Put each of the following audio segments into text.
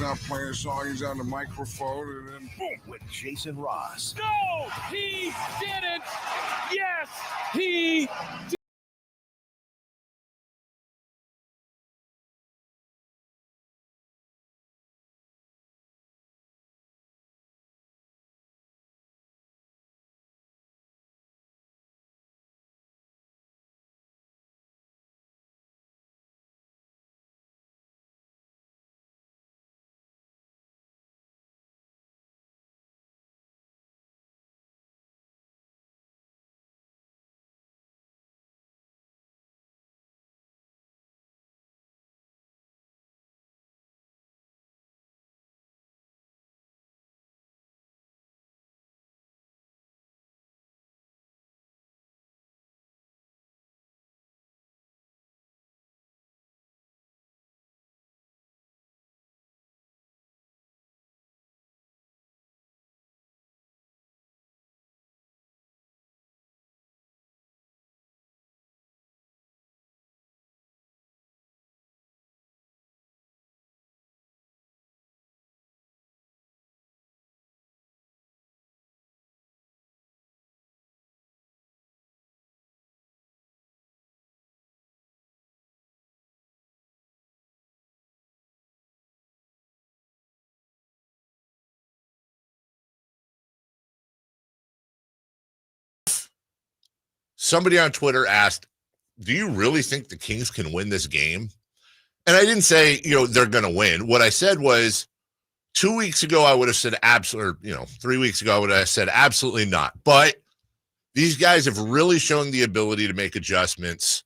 not playing a song. He's on the microphone, and then boom. With Jason Ross. No, he didn't. Yes, he did. Somebody on Twitter asked, do you really think the Kings can win this game? And I didn't say, they're going to win. What I said was 2 weeks ago, I would have said absolutely, 3 weeks ago, I would have said absolutely not. But these guys have really shown the ability to make adjustments.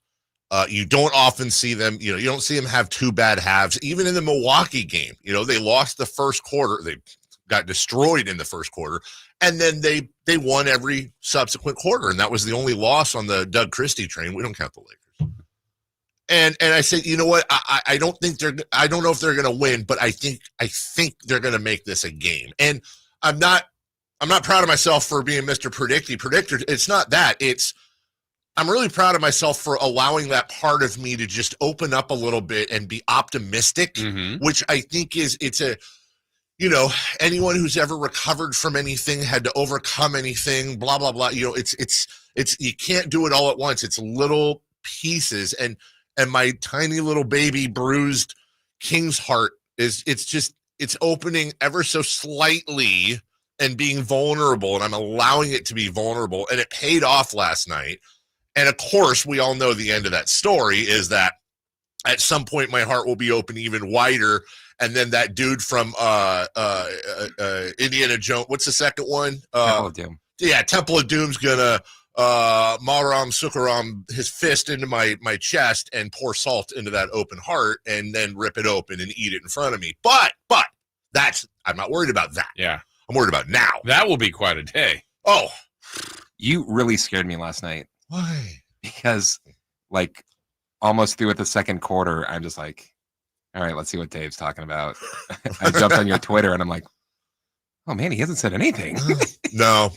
You don't often see them, you don't see them have two bad halves. Even in the Milwaukee game, they lost the first quarter. They got destroyed in the first quarter. And then they won every subsequent quarter. And that was the only loss on the Doug Christie train. We don't count the Lakers. And I said, you know what? I don't know if they're going to win, but I think they're going to make this a game. And I'm not proud of myself for being Mr. Predictor. It's not that. I'm really proud of myself for allowing that part of me to just open up a little bit and be optimistic, which I think anyone who's ever recovered from anything, had to overcome anything, blah, blah, blah. It's you can't do it all at once. It's little pieces. And my tiny little baby bruised King's heart it's opening ever so slightly and being vulnerable. And I'm allowing it to be vulnerable. And it paid off last night. And of course, we all know the end of that story is that at some point my heart will be open even wider. And then that dude from Indiana Jones, what's the second one? Temple of Doom. Yeah, Temple of Doom's gonna Maram Sukaram his fist into my chest and pour salt into that open heart and then rip it open and eat it in front of me. But I'm not worried about that. Yeah. I'm worried about now. That will be quite a day. Oh. You really scared me last night. Why? Because almost through with the second quarter, I'm just like, all right, let's see what Dave's talking about. I jumped on your Twitter and I'm like, oh man, he hasn't said anything. No.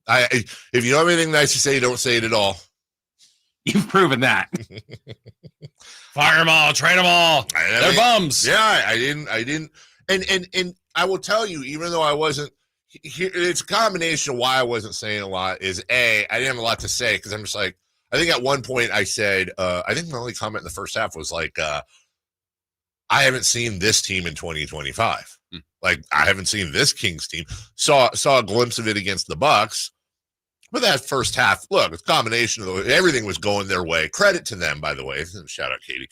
If you have anything nice to say, don't say it at all. You've proven that. Fire them all, trade them all. They're bums. Yeah, I didn't. And I will tell you, even though I wasn't here, it's a combination of why I wasn't saying a lot is I didn't have a lot to say because I'm just like, I think at one point I said, I think my only comment in the first half was like, I haven't seen this team in 2025. Like I haven't seen this Kings team. Saw a glimpse of it against the Bucks, but that first half, look, it's a combination of everything was going their way. Credit to them, by the way. Shout out Katie.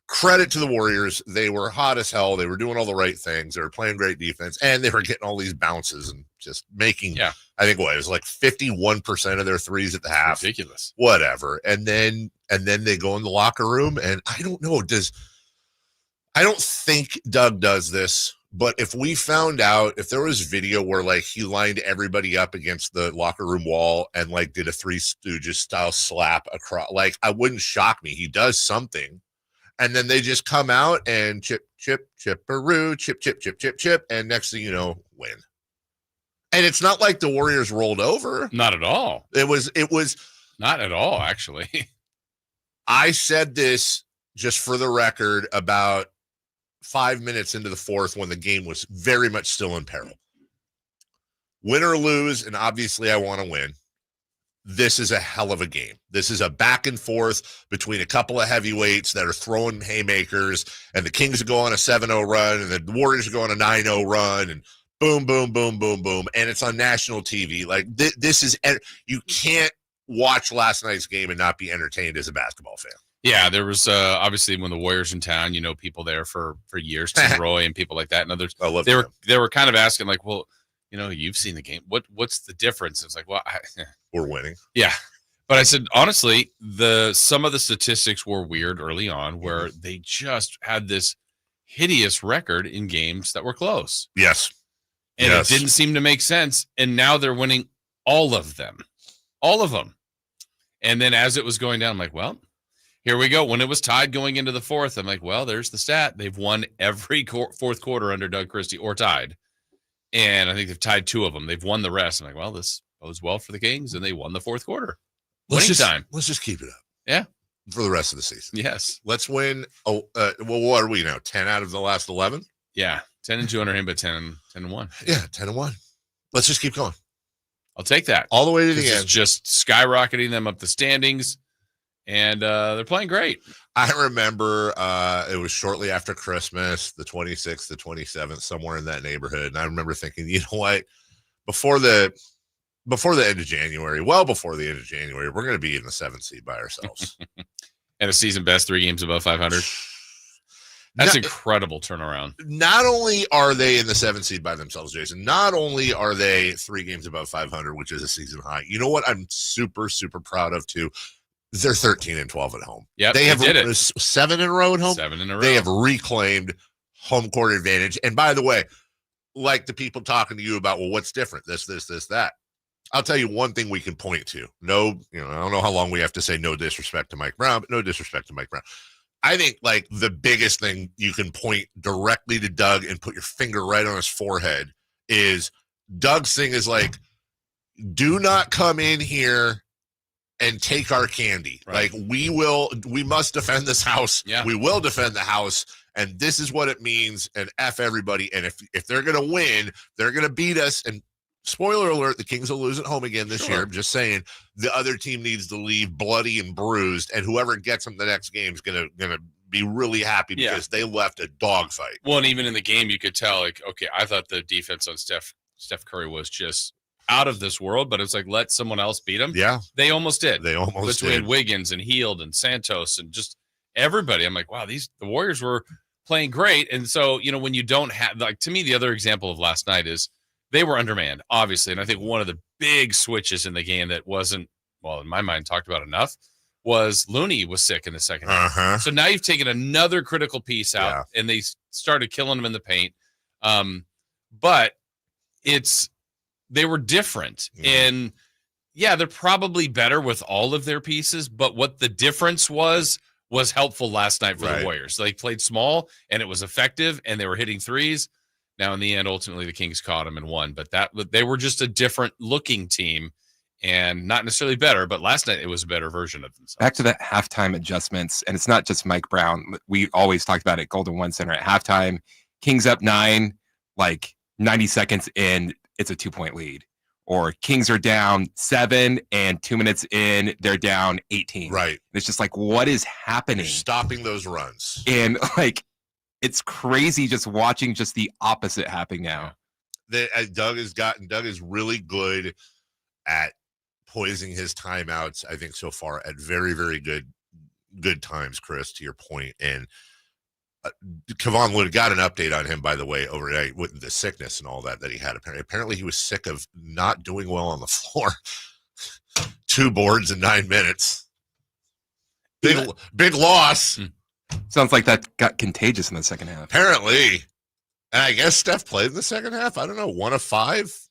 Credit to the Warriors. They were hot as hell. They were doing all the right things. They were playing great defense, and they were getting all these bounces and just making. Yeah. I think it was like 51% of their threes at the half. Ridiculous. Whatever, and then they go in the locker room, and I don't know. I don't think Doug does this, but if we found out, if there was video where like he lined everybody up against the locker room wall and like did a Three Stooges style slap across, like I wouldn't shock me. He does something, and then they just come out and chip, chipperoo, chip, chip, chip, chip, chip, and next thing you know, win. And it's not like the Warriors rolled over. Not at all. It was not at all, actually. I said this just for the record about 5 minutes into the fourth when the game was very much still in peril. Win or lose, and obviously I want to win. This is a hell of a game. This is a back and forth between a couple of heavyweights that are throwing haymakers, and the Kings go on a 7-0 run, and the Warriors go on a 9-0 run, and boom, boom, boom, boom, boom, and it's on national TV. Like, this is – you can't watch last night's game and not be entertained as a basketball fan. Yeah, there was obviously when the Warriors in town, people there for years, Tim Roy and people like that, and others. They were kind of asking, like, well, you've seen the game. What's the difference? It's like, well, we're winning. Yeah. But I said, honestly, some of the statistics were weird early on where they just had this hideous record in games that were close. Yes. And it didn't seem to make sense. And now they're winning all of them. All of them. And then as it was going down, I'm like, well, here we go. When it was tied going into the fourth, I'm like, well, there's the stat. They've won every fourth quarter under Doug Christie or tied. And I think they've tied 2 of them. They've won the rest. I'm like, well, this bodes well for the Kings, and they won the fourth quarter. Let's just keep it up. Yeah. For the rest of the season. Yes. Let's win. Well, what are we now? 10 out of the last 11? Yeah. 10-2 under him, but 10-1. Yeah, 10-1. Let's just keep going. I'll take that. All the way to the end. It's just skyrocketing them up the standings, and they're playing great. I remember it was shortly after Christmas, the 26th, the 27th, somewhere in that neighborhood. And I remember thinking, you know what? Before the end of January, well before the end of January, we're going to be in the 7th seed by ourselves. And a season best, 3 games above 500. That's incredible turnaround. Not only are they in the 7th seed by themselves, Jason, not only are they 3 games above 500, which is a season high. You know what I'm super, super proud of, too? They're 13-12 at home. Yeah, they have did it. 7 in a row at home. 7 in a row. They have reclaimed home court advantage. And by the way, like the people talking to you about, well, what's different? This, that. I'll tell you one thing we can point to. No, I don't know how long we have to say no disrespect to Mike Brown, but no disrespect to Mike Brown. I think like the biggest thing you can point directly to Doug and put your finger right on his forehead is Doug's thing is like, do not come in here and take our candy. Right. Like we must defend this house. Yeah. We will defend the house. And this is what it means. And F everybody. And if they're going to win, they're going to beat us. And spoiler alert, the Kings will lose at home again this year. I'm just saying the other team needs to leave bloody and bruised. And whoever gets them the next game is going to be really happy because they left a dogfight. Well, and even in the game, you could tell, like, okay, I thought the defense on Steph Curry was just out of this world, but it's like, let someone else beat them. Yeah. They almost did. Between Wiggins and Hield and Santos and just everybody. I'm like, wow, the Warriors were playing great. And so, when you don't have, like, to me, the other example of last night is they were undermanned, obviously. And I think one of the big switches in the game that wasn't, well, in my mind, talked about enough was Looney was sick in the second half. So now you've taken another critical piece out and they started killing him in the paint. But they were different. And they're probably better with all of their pieces, but what the difference was helpful last night for the Warriors. They played small and it was effective and they were hitting threes. Now in the end, ultimately the Kings caught them and won, but they were just a different looking team and not necessarily better, but last night it was a better version of themselves. Back to the halftime adjustments. And it's not just Mike Brown. We always talked about it. Golden One Center at halftime, Kings up 9, like 90 seconds in, it's a 2-point lead. Or Kings are down 7 and 2 minutes in, they're down 18. Right. It's just like, what is happening? You're stopping those runs. And like, it's crazy just watching just the opposite happening now. Doug is really good at poising his timeouts, I think, so far at very, very good times, Chris, to your point. And Kevon Wood got an update on him, by the way, overnight with the sickness and all that he had. Apparently he was sick of not doing well on the floor. 2 boards in 9 minutes. Big loss. Sounds like that got contagious in the second half. Apparently. And I guess Steph played in the second half. I don't know, 1 of 5,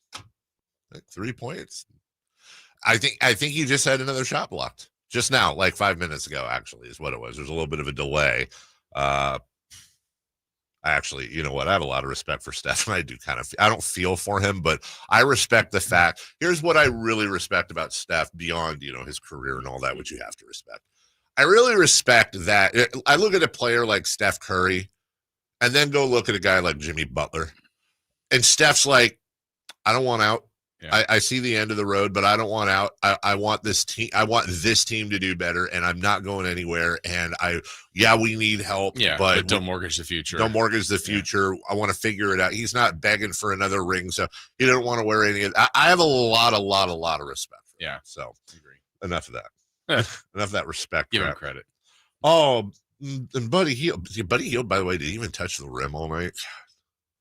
like 3 points. I think he just had another shot blocked just now, like 5 minutes ago, actually, is what it was. There's a little bit of a delay. Actually, you know what? I have a lot of respect for Steph, and I don't feel for him, but I respect the fact. Here's what I really respect about Steph beyond, his career and all that, which you have to respect. I really respect that. I look at a player like Steph Curry, and then go look at a guy like Jimmy Butler. And Steph's like, I don't want out. Yeah. I see the end of the road, but I don't want out. I want this team. I want this team to do better, and I'm not going anywhere. And we need help. Yeah, but don't mortgage the future. Don't mortgage the future. Yeah. I want to figure it out. He's not begging for another ring, so he doesn't want to wear any of that. I have a lot of respect for him. So enough of that. Enough of that respect. Give him credit. Oh, and Buddy Hield, by the way, did he even touch the rim all night?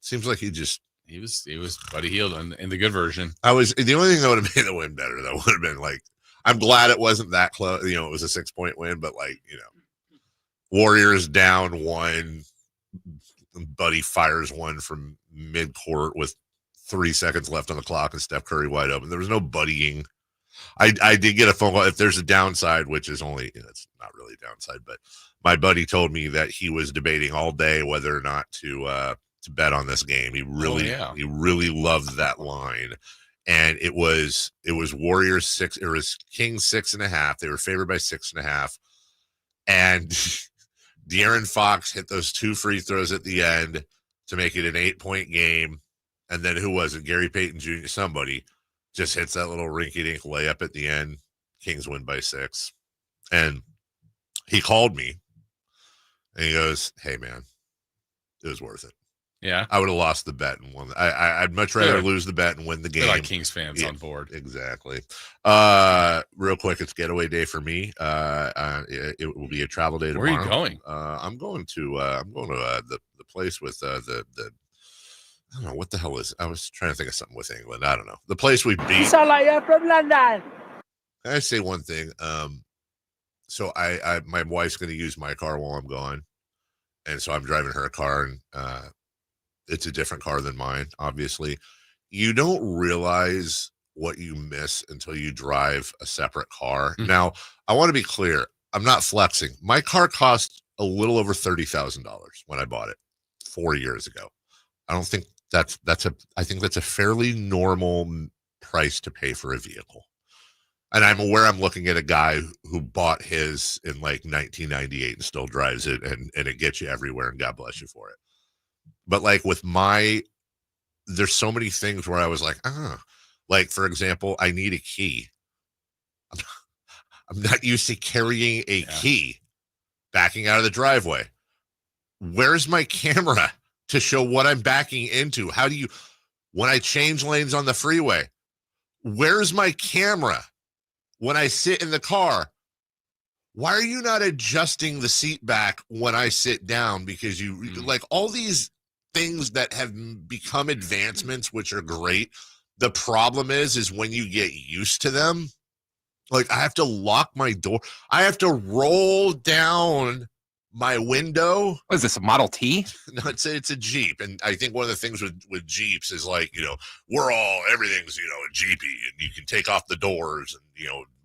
Seems like he was Buddy Hield in the good version. The only thing that would have made the win better, though, would have been like, I'm glad it wasn't that close. You know, it was a 6-point win, but like, you know, Warriors down 1. Buddy fires one from midcourt with 3 seconds left on the clock and Steph Curry wide open. There was no buddying. I did get a phone call. If there's a downside, which is only, it's not really a downside, but my buddy told me that he was debating all day whether or not to bet on this game. He really loved that line. And it was Warriors 6, it was Kings 6.5. They were favored by 6.5. And De'Aaron Fox hit those 2 free throws at the end to make it an 8-point game. And then who was it? Gary Payton Jr., somebody just hits that little rinky-dink layup at the end. Kings win by 6. And he called me and he goes, hey man, it was worth it. Yeah, I would have lost the bet and won. I'd much rather lose the bet and win the game. Like Kings fans on board. Exactly. Real quick, it's getaway day for me. It will be a travel day tomorrow. Where are you going? I'm going to the place with the I don't know what the hell is. I was trying to think of something with England. I don't know. The place we beat. So like you're from London. I say one thing. So my wife's going to use my car while I'm gone, and so I'm driving her car, and it's a different car than mine. Obviously, you don't realize what you miss until you drive a separate car. Mm-hmm. Now, I want to be clear. I'm not flexing. My car cost a little over $30,000 when I bought it 4 years ago. I don't think I think that's a fairly normal price to pay for a vehicle. And I'm aware I'm looking at a guy who bought his in like 1998 and still drives it, and it gets you everywhere, and God bless you for it. But like with there's so many things where I was like, like for example, I need a key. I'm not used to carrying a key backing out of the driveway. Where's my camera to show what I'm backing into? When I change lanes on the freeway, where's my camera? When I sit in the car, why are you not adjusting the seat back when I sit down? Because like all these things that have become advancements, which are great. The problem is when you get used to them, like I have to lock my door. I have to roll down my window. What is this, a Model T? No, it's a Jeep. And I think one of the things with Jeeps is like, everything's, a Jeepy, and you can take off the doors and,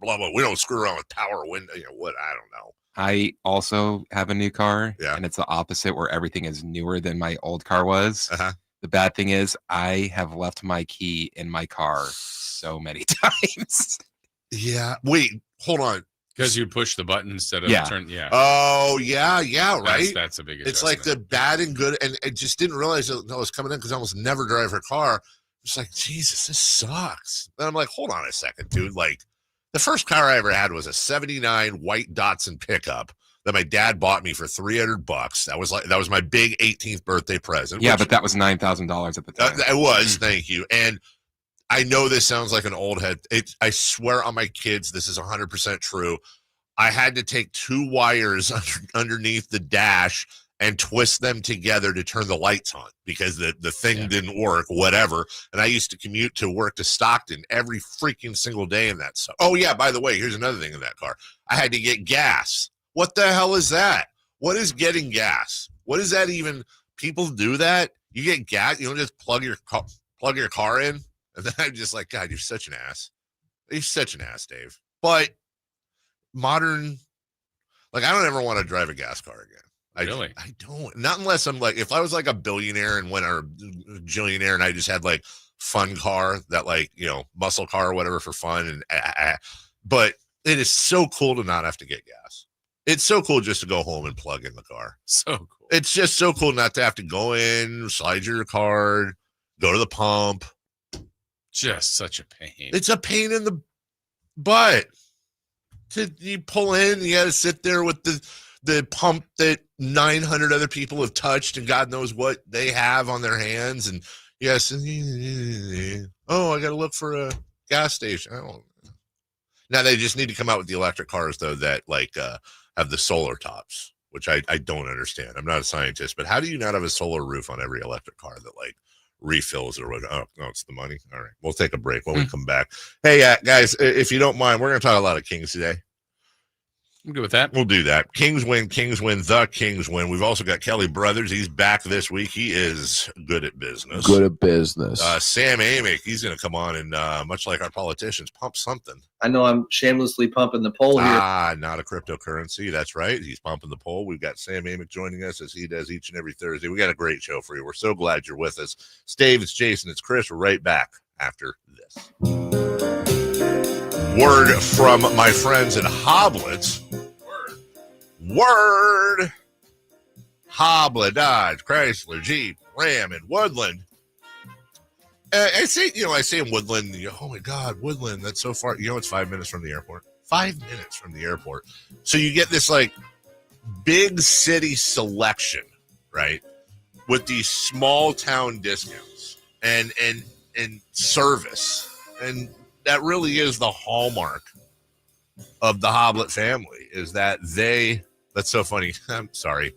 blah, blah. We don't screw around with power window, what, I don't know. I also have a new car, yeah, and it's the opposite, where everything is newer than my old car was. Uh-huh. The bad thing is I have left my key in my car so many times. Yeah. Wait, hold on. Because you push the button instead of turn. Yeah. Oh, yeah, right? That's a big adjustment. It's like the bad and good. And I just didn't realize that I was coming in because I almost never drive her car. It's like, Jesus, this sucks. And I'm like, hold on a second, dude. Like, the first car I ever had was a 79 white Datsun pickup that my dad bought me for $300. That was my big 18th birthday present. Yeah, but that was $9,000 at the time. It was, thank you. And I know this sounds like an old head. I swear on my kids, this is 100% true. I had to take 2 wires underneath the dash and twist them together to turn the lights on because the thing didn't work, whatever. And I used to commute to work to Stockton every freaking single day in that stuff. Oh, yeah, by the way, here's another thing in that car. I had to get gas. What the hell is that? What is getting gas? What is that even? People do that? You get gas? You don't just plug your car in? And then I'm just like, God, you're such an ass. You're such an ass, Dave. But modern, like, I don't ever want to drive a gas car again. Really? I don't. Not unless I'm like, if I was like a billionaire or a jillionaire and I just had like fun car that like, muscle car or whatever for fun. But it is so cool to not have to get gas. It's so cool just to go home and plug in the car. So cool. It's just so cool not to have to go in, slide your card, go to the pump. Just such a pain. It's a pain in the butt. You pull in, you got to sit there with the pump that 900 other people have touched, and God knows what they have on their hands. And yes, oh, I got to look for a gas station. I don't. Now they just need to come out with the electric cars though that like have the solar tops, which I don't understand. I'm not a scientist, but how do you not have a solar roof on every electric car that like refills or what? Oh, no, it's the money. All right, we'll take a break when we come back. Hey, guys, if you don't mind, we're going to talk a lot of Kings today. I'm good with that. We'll do that. Kings win. The Kings win. We've also got Kelly Brothers. He's back this week. He is good at business. Sam Amick, he's going to come on and, much like our politicians, pump something. I know I'm shamelessly pumping the poll here. Not a cryptocurrency. That's right. He's pumping the poll. We've got Sam Amick joining us as he does each and every Thursday. We got a great show for you. We're so glad you're with us. It's Dave, it's Jason, it's Chris. We're right back after this. Word from my friends at Hoblets. Word. Hoblet, Dodge, Chrysler, Jeep, Ram, and Woodland. I say in Woodland, oh my God, Woodland, that's so far. It's 5 minutes from the airport. 5 minutes from the airport. So you get this like big city selection, right? With these small town discounts and service. And that really is the hallmark of the Hoblet family, is that that's so funny. I'm sorry.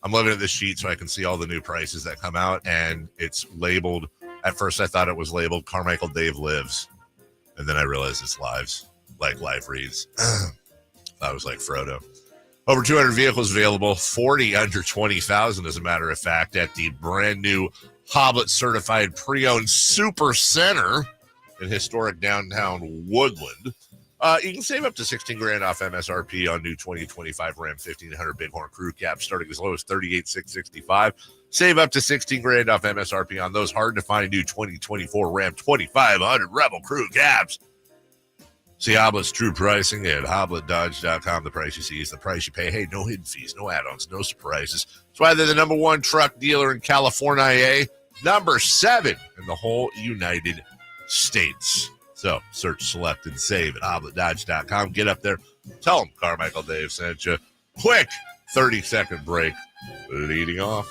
I'm looking at this sheet so I can see all the new prices that come out, and it's labeled. At first, I thought it was labeled Carmichael Dave Lives, and then I realized it's Lives, like Live Reads. I was like Frodo. Over 200 vehicles available, 40 under 20,000, as a matter of fact, at the brand new Hoblet certified pre-owned Super Center in historic downtown Woodland. You can save up to $16,000 off MSRP on new 2025 Ram 1500 Bighorn Crew Cab, starting as low as $38,665. Save up to $16,000 off MSRP on those hard-to-find new 2024 Ram 2500 Rebel Crew Cabs. See Hoblet's true pricing at HobletDodge.com. The price you see is the price you pay. Hey, no hidden fees, no add-ons, no surprises. That's why they're the number one truck dealer in California, number 7 in the whole United States. So search, select, and save at HobletDodge.com. Get up there. Tell them Carmichael Dave sent you. Quick 30-second break. Leading off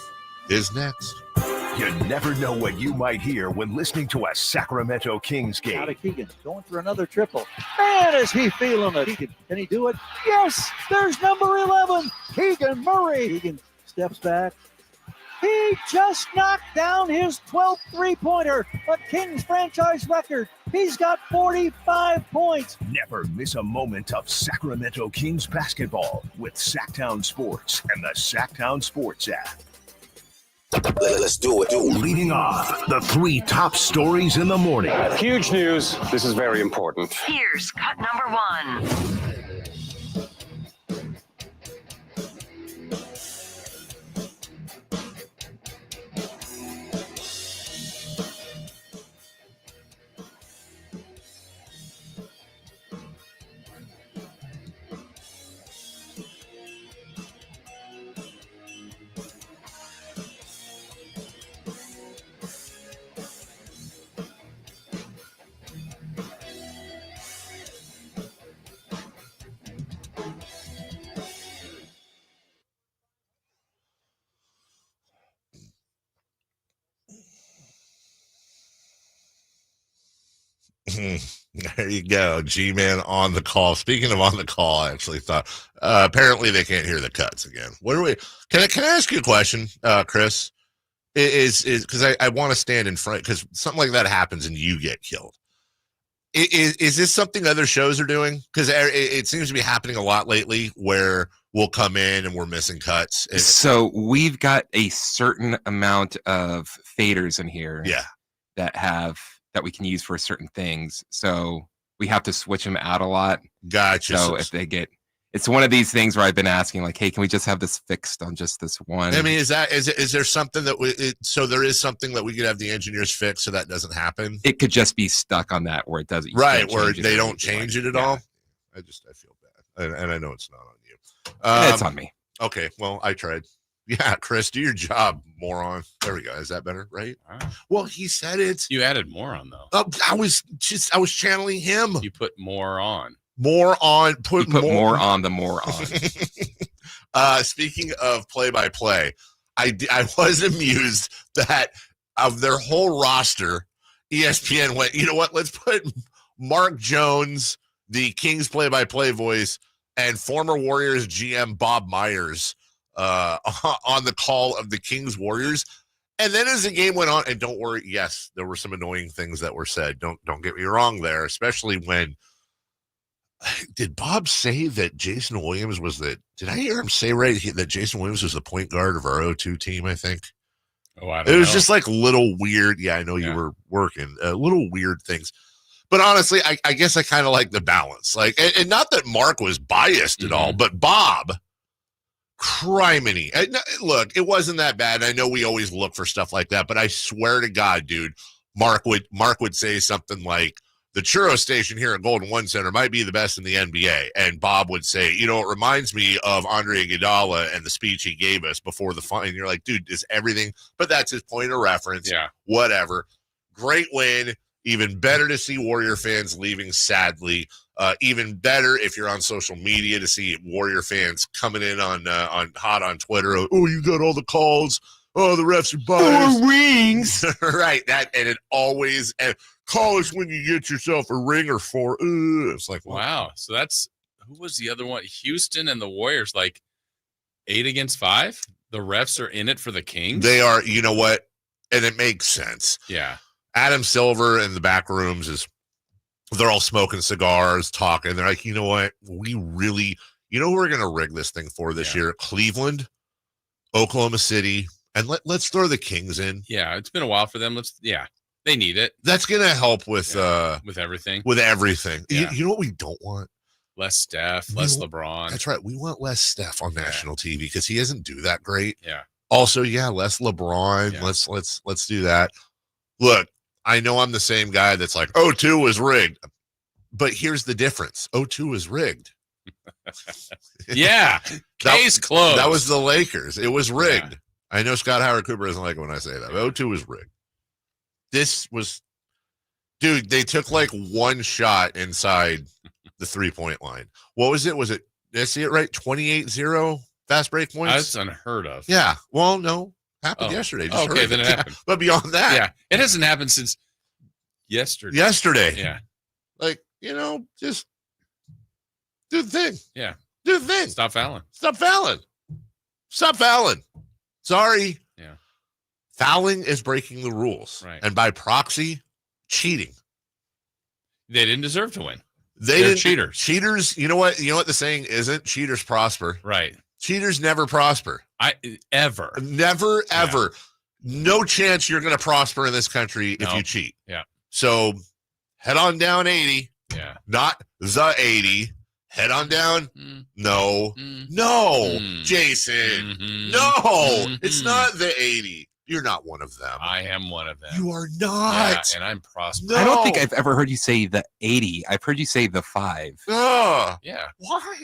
is next. You never know what you might hear when listening to a Sacramento Kings game. Out of Keegan, going for another triple. Man, is he feeling it. Keegan, can he do it? Yes, there's number 11, Keegan Murray. Keegan steps back. He just knocked down his 12th three-pointer, a Kings franchise record. He's got 45 points. Never miss a moment of Sacramento Kings basketball with Sacktown Sports and the Sacktown Sports app. Let's do it. Leading off, the 3 top stories in the morning. Huge news. This is very important. Here's cut number 1. There you go. G-Man on the call. Speaking of on the call, I actually thought apparently they can't hear the cuts again. What are we? Can I ask you a question, Chris? Is because I want to stand in front, because something like that happens and you get killed. Is this something other shows are doing? Because it seems to be happening a lot lately, where we'll come in and we're missing cuts. So we've got a certain amount of faders in here. Yeah. That we can use for certain things. So we have to switch them out a lot. Gotcha. So if they get, it's one of these things where I've been asking, like, hey, can we just have this fixed on just this one? I mean, is there something that so there is something that we could have the engineers fix so that doesn't happen? It could just be stuck on that where it doesn't. Right, where they don't change it at all. I feel bad. And I know it's not on you. It's on me. Okay, well, I tried. Yeah, Chris, do your job, moron. There we go. Is that better? Right? Well, he said it. You added moron though. I was channeling him. You put more on. More on. Put more on the moron. Speaking of play-by-play, I was amused that of their whole roster, ESPN went, you know what? Let's put Mark Jones, the Kings play-by-play voice, and former Warriors GM Bob Myers on the call of the Kings Warriors. And then as the game went on, and don't worry, yes, there were some annoying things that were said. Don't get me wrong there, especially when did Bob say that Jason Williams was did I hear him say right that Jason Williams was the point guard of our 0-2 team, I think? Oh, I don't know. It was just like little weird. Yeah, I know you were working. Little weird things. But honestly, I guess I kind of like the balance. Like, and not that Mark was biased at all, but Bob, criminy. Look, it wasn't that bad. I know we always look for stuff like that, but I swear to God, dude, Mark would say something like, the churro station here at Golden One Center might be the best in the NBA. And Bob would say, you know, it reminds me of Andre Iguodala and the speech he gave us before the fight. And you're like, dude, is everything, but that's his point of reference. Yeah. Whatever. Great win. Even better to see Warrior fans leaving sadly. Even better if you're on social media to see Warrior fans coming in on hot on Twitter. Oh, you got all the calls. Oh, the refs are biased. 4 rings. Right. That, and it always, call us when you get yourself a ring or 4. It's like, wow. So that's, who was the other one? Houston and the Warriors, like 8 against 5. The refs are in it for the Kings. They are, you know what? And it makes sense. Yeah. Adam Silver in the back rooms they're all smoking cigars, talking. They're like, you know what? We really, you know who we're going to rig this thing for this year? Cleveland, Oklahoma City, and let's throw the Kings in. Yeah. It's been a while for them. They need it. That's going to help with everything. With everything. Yeah. You know what we don't want? Less Steph, less LeBron. That's right. We want less Steph on national TV because he doesn't do that great. Yeah. Also, less LeBron. Yeah. Let's do that. Look, I know I'm the same guy that's like, 0-2 was rigged. But here's the difference. 0-2 was rigged. Yeah. Case closed. That was the Lakers. It was rigged. Yeah. I know Scott Howard Cooper doesn't like it when I say that. 0-2 was rigged. This was, dude, they took like one shot inside the 3-point line. What was it? Did I see it right? 28-0 fast break points? That's unheard of. Yeah. Well, no. Happened yesterday. Just okay, then it happened. But beyond that. Yeah. It hasn't happened since yesterday. Yeah. Like, just do the thing. Yeah. Do the thing. Stop fouling. Sorry. Yeah. Fouling is breaking the rules. Right. And by proxy, cheating. They didn't deserve to win. They're cheaters. Cheaters, you know what the saying isn't? Cheaters prosper. Right. Cheaters never prosper. Ever. Never, ever. Yeah. No chance you're going to prosper in this country if you cheat. Yeah. So head on down 80. Yeah. Not the 80. Head on down. No. Jason. Mm-hmm. No. It's not the 80. You're not one of them. I am one of them. You are not. Yeah, and I'm prospering. No. I don't think I've ever heard you say the 80. I've heard you say the 5. Yeah. Why?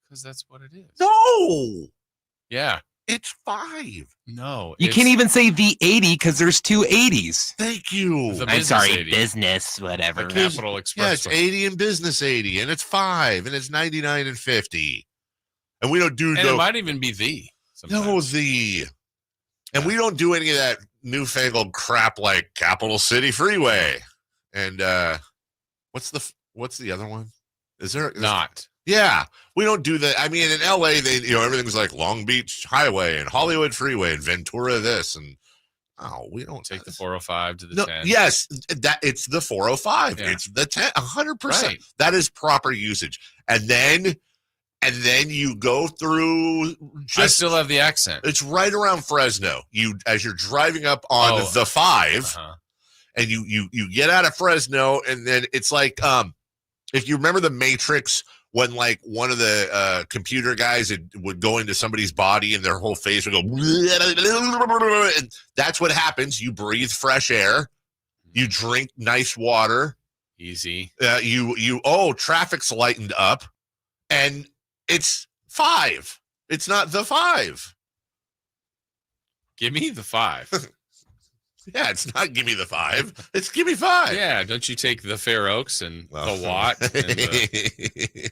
Because that's what it is. No. Yeah. It's 5. No. You can't even say the 80 because there's 2 80s. Thank you. I'm sorry, 80. Business, whatever. The Capital Express. Yeah, it's 80 and business 80, and it's 5, and it's 99 and 50. And we don't do and it might even be the. Sometimes. No, the. And we don't do any of that newfangled crap like Capital City Freeway. And what's the other one? Is there not? Yeah, we don't do that. I mean, in LA, everything's like Long Beach Highway and Hollywood Freeway and Ventura this and we don't take the 405 to the 10. Yes, that it's the 405. Yeah. It's the 10. 100%. Right. That is proper usage. And then you go through. I still have the accent. It's right around Fresno. As you're driving up on the 5, and you get out of Fresno, and then it's like if you remember the Matrix. When like one of the computer guys would go into somebody's body and their whole face would go, and that's what happens. You breathe fresh air, you drink nice water, easy. Traffic's lightened up, and it's 5. It's not the 5. Give me the 5. Yeah, it's not give me the 5. It's give me 5. Yeah, don't you take the Fair Oaks and the Watt? And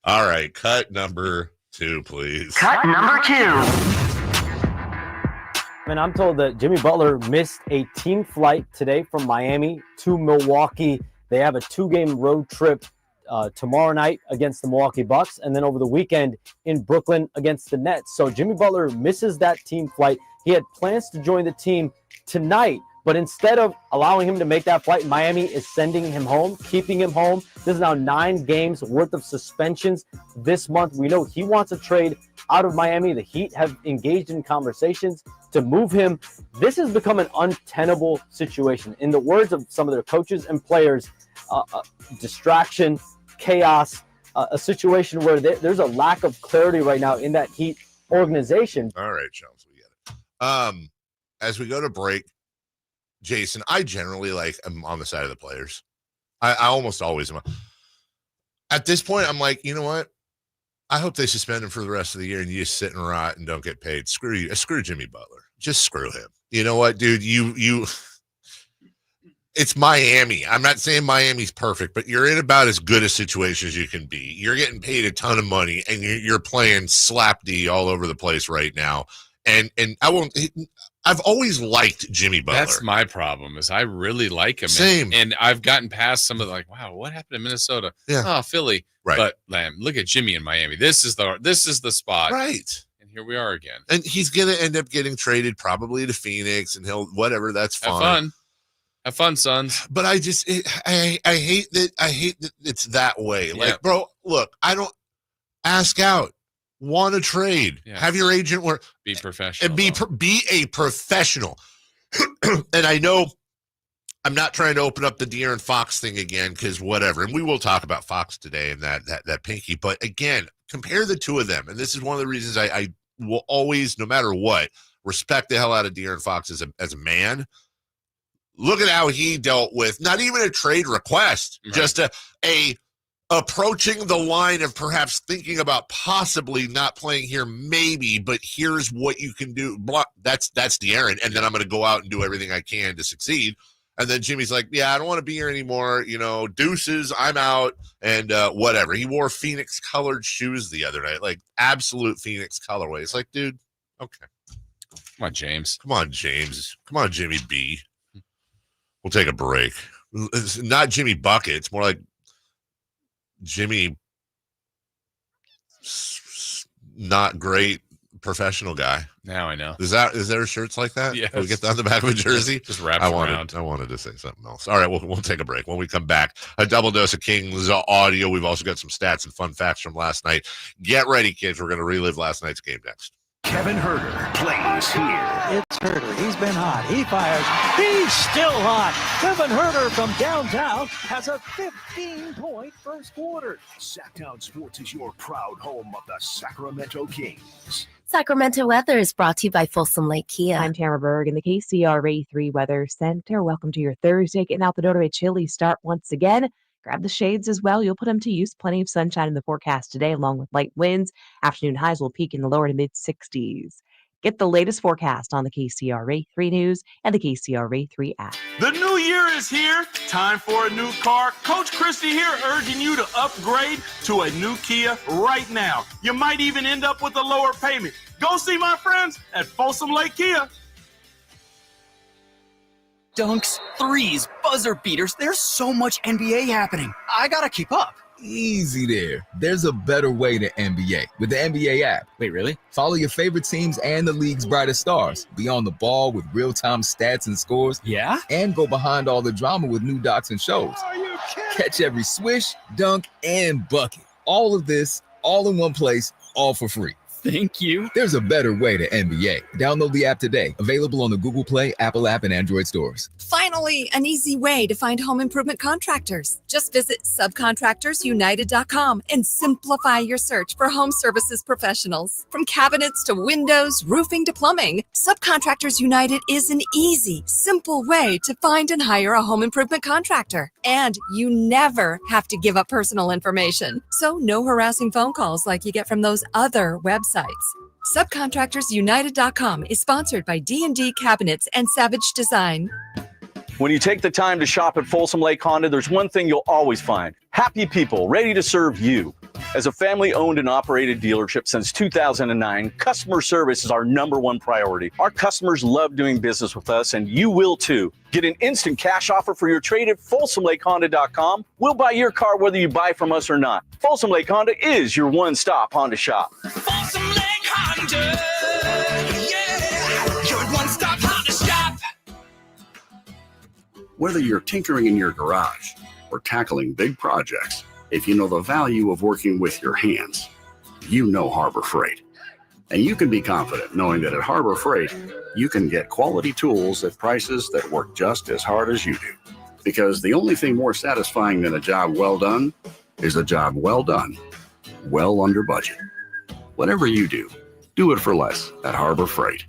All right, cut number 2, please. Cut number 2. And I'm told that Jimmy Butler missed a team flight today from Miami to Milwaukee. They have a 2-game road trip tomorrow night against the Milwaukee Bucks, and then over the weekend in Brooklyn against the Nets. So Jimmy Butler misses that team flight. He had plans to join the team tonight, but instead of allowing him to make that flight, Miami is sending him home, keeping him home. This is now 9 games worth of suspensions this month. We know he wants a trade out of Miami. The Heat have engaged in conversations to move him. This has become an untenable situation. In the words of some of their coaches and players, distraction, chaos, a situation where there's a lack of clarity right now in that Heat organization. All right, Chums, we get it. As we go to break, Jason, I generally am on the side of the players. I almost always am. At this point, I'm like, you know what? I hope they suspend him for the rest of the year and you just sit and rot and don't get paid. Screw you. Screw Jimmy Butler. Just screw him. You know what, dude? You it's Miami. I'm not saying Miami's perfect, but you're in about as good a situation as you can be. You're getting paid a ton of money and you're playing slap D all over the place right now. And I've always liked Jimmy Butler. that's my problem, is I really like him. Same. And I've gotten past some of wow, what happened in Minnesota? Yeah. Oh, Philly. Right. But look at Jimmy in Miami. This is the spot. Right. And here we are again. And he's going to end up getting traded probably to Phoenix and he'll whatever. That's fine. Have fun, sons. But I hate that it's that way. Yeah. Like, bro, look, I don't ask out. Want to trade. Yeah. Have your agent work. Be professional. And be a professional. And I know I'm not trying to open up the De'Aaron Fox thing again because whatever. And we will talk about Fox today and that pinky. But again, compare the two of them. And this is one of the reasons I will always, no matter what, respect the hell out of De'Aaron Fox as a man. Look at how he dealt with not even a trade request, right. Just a approaching the line of perhaps thinking about possibly not playing here, maybe, but here's what you can do. That's De'Aaron, and then I'm going to go out and do everything I can to succeed. And then Jimmy's like, yeah, I don't want to be here anymore. Deuces, I'm out, and whatever. He wore Phoenix-colored shoes the other night, like absolute Phoenix colorway. It's like, dude, okay. Come on, James. Come on, James. Come on, Jimmy B. We'll take a break. It's not Jimmy Bucket. It's more like Jimmy not great professional guy. Now I know. Is there shirts like that? Yes. Can we get that on the back of a jersey? Just wraps around. I wanted to say something else. All right, we'll take a break. When we come back, a double dose of Kings audio. We've also got some stats and fun facts from last night. Get ready, kids. We're going to relive last night's game next. Kevin Herter plays here. It's Herter. He's been hot. He fires. He's still hot. Kevin Herter from downtown has a 15-point first quarter. Sacktown Sports is your proud home of the Sacramento Kings. Sacramento weather is brought to you by Folsom Lake Kia. I'm Tamara Berg in the KCRA 3 Weather Center. Welcome to your Thursday. Getting out the door to a chilly start once again. Grab the shades as well. You'll put them to use. Plenty of sunshine in the forecast today, along with light winds. Afternoon highs will peak in the lower to mid-60s. Get the latest forecast on the KCRA 3 News and the KCRA 3 app. The new year is here. Time for a new car. Coach Christie here urging you to upgrade to a new Kia right now. You might even end up with a lower payment. Go see my friends at Folsom Lake Kia. Dunks, threes, buzzer beaters. There's so much NBA happening. I gotta keep up. Easy there. There's a better way to NBA with the NBA app. Wait, really? Follow your favorite teams and the league's brightest stars. Be on the ball with real-time stats and scores. Yeah? And go behind all the drama with new docs and shows. Are you kidding? Catch every swish, dunk, and bucket. All of this, all in one place, all for free. Thank you. There's a better way to NBA. Download the app today. Available on the Google Play, Apple app, and Android stores. Finally, an easy way to find home improvement contractors. Just visit subcontractorsunited.com and simplify your search for home services professionals. From cabinets to windows, roofing to plumbing, Subcontractors United is an easy, simple way to find and hire a home improvement contractor. And you never have to give up personal information. So no harassing phone calls like you get from those other websites. Subcontractorsunited.com is sponsored by D&D Cabinets and Savage Design. When you take the time to shop at Folsom Lake Honda, there's one thing you'll always find. Happy people ready to serve you. As a family-owned and operated dealership since 2009, customer service is our #1 priority. Our customers love doing business with us, and you will too. Get an instant cash offer for your trade at FolsomLakeHonda.com. We'll buy your car whether you buy from us or not. Folsom Lake Honda is your one-stop Honda shop. Folsom Lake Honda, yeah, your one-stop Honda shop. Whether you're tinkering in your garage or tackling big projects, if you know the value of working with your hands, you know Harbor Freight. And you can be confident knowing that at Harbor Freight, you can get quality tools at prices that work just as hard as you do. Because the only thing more satisfying than a job well done is a job well done, well under budget. Whatever you do it for less at Harbor Freight.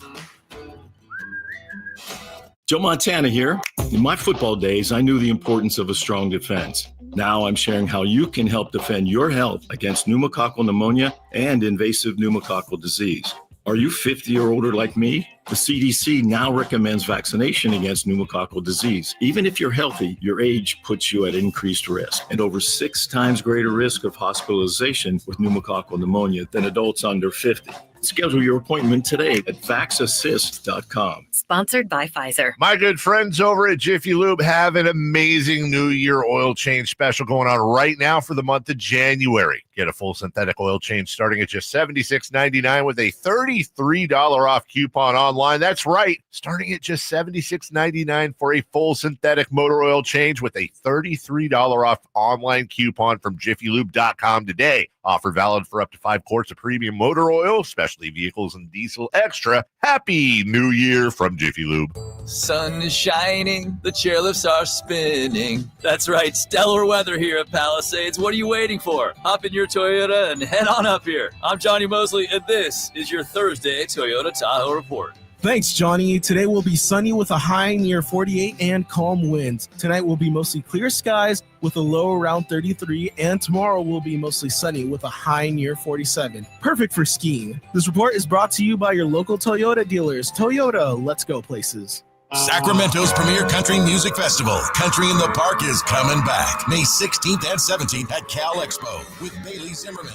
Joe Montana here. In my football days, I knew the importance of a strong defense. Now I'm sharing how you can help defend your health against pneumococcal pneumonia and invasive pneumococcal disease. Are you 50 or older like me? The CDC now recommends vaccination against pneumococcal disease. Even if you're healthy, your age puts you at increased risk and over 6 times greater risk of hospitalization with pneumococcal pneumonia than adults under 50. Schedule your appointment today at vaxassist.com. Sponsored by Pfizer. My good friends over at Jiffy Lube have an amazing New Year oil change special going on right now for the month of January. Get a full synthetic oil change starting at just $76.99 with a $33 off coupon online. That's right, starting at just $76.99 for a full synthetic motor oil change with a $33 off online coupon from JiffyLube.com today. Offer valid for up to 5 quarts of premium motor oil, specialty vehicles, and diesel extra. Happy New Year from Jiffy Lube. Sun is shining, the chairlifts are spinning. That's right, stellar weather here at Palisades. What are you waiting for? Hop in your Toyota and head on up here. I'm Johnny Mosley, and this is your Thursday Toyota Tahoe Report. Thanks, Johnny. Today will be sunny with a high near 48 and calm winds. Tonight will be mostly clear skies with a low around 33, and tomorrow will be mostly sunny with a high near 47. Perfect for skiing. This report is brought to you by your local Toyota dealers. Toyota, let's go places. Sacramento's premier country music festival, Country in the Park, is coming back May 16th and 17th at Cal Expo with Bailey Zimmerman,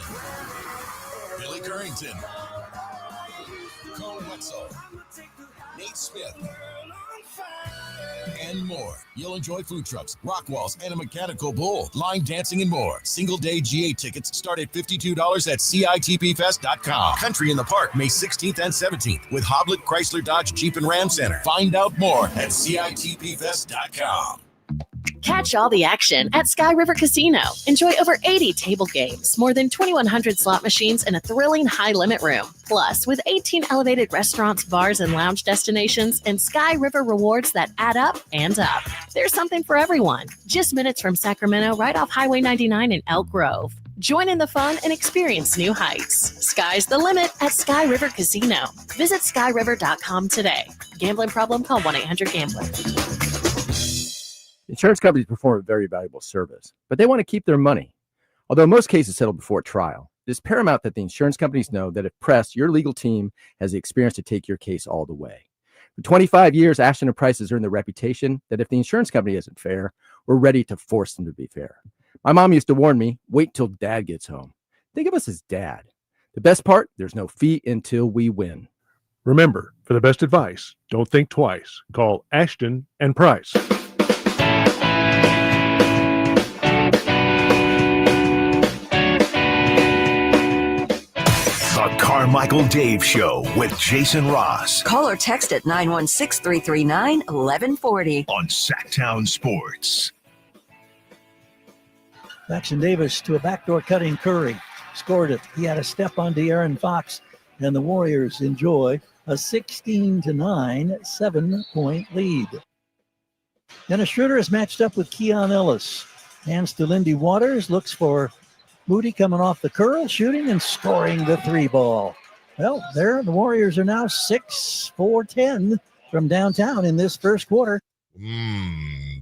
Billy Currington, Cole Wetzel, Nate Smith, and more. You'll enjoy food trucks, rock walls, and a mechanical bull, line dancing, and more. Single-day GA tickets start at $52 at CITPFest.com. Country in the Park, May 16th and 17th with Hoblit Chrysler Dodge Jeep and Ram Center. Find out more at CITPFest.com. Catch all the action at Sky River Casino. Enjoy over 80 table games, more than 2,100 slot machines, and a thrilling high-limit room. Plus, with 18 elevated restaurants, bars, and lounge destinations, and Sky River rewards that add up and up. There's something for everyone. Just minutes from Sacramento, right off Highway 99 in Elk Grove. Join in the fun and experience new heights. Sky's the limit at Sky River Casino. Visit skyriver.com today. Gambling problem? Call 1-800-GAMBLER. Insurance companies perform a very valuable service, but they want to keep their money. Although most cases settle before trial, it is paramount that the insurance companies know that if pressed, your legal team has the experience to take your case all the way. For 25 years, Ashton & Price has earned the reputation that if the insurance company isn't fair, we're ready to force them to be fair. My mom used to warn me, wait till dad gets home. Think of us as dad. The best part, there's no fee until we win. Remember, for the best advice, don't think twice. Call Ashton & Price. The Carmichael Dave Show with Jason Ross. Call or text at 916-339-1140. On Sacktown Sports. Jackson Davis to a backdoor cutting Curry. Scored it. He had a step on De'Aaron Fox, and the Warriors enjoy a 16-9 7-point lead. Dennis Schroeder is matched up with Keon Ellis. Hands to Lindy Waters. Looks for Moody coming off the curl, shooting and scoring the 3-ball. Well, there the Warriors are now 6-4-10 from downtown in this first quarter.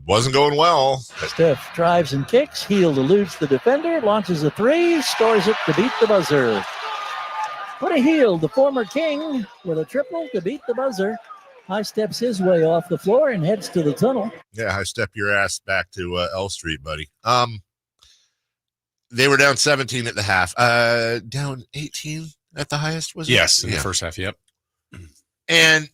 Wasn't going well. Steph drives and kicks. Hield eludes the defender, launches a 3, scores it to beat the buzzer. Buddy Hield, the former King, with a triple to beat the buzzer. High steps his way off the floor and heads to the tunnel. Yeah, high step your ass back to L Street, buddy. They were down 17 at the half. Down 18 at the highest, was it? Yes, in the first half, yep. And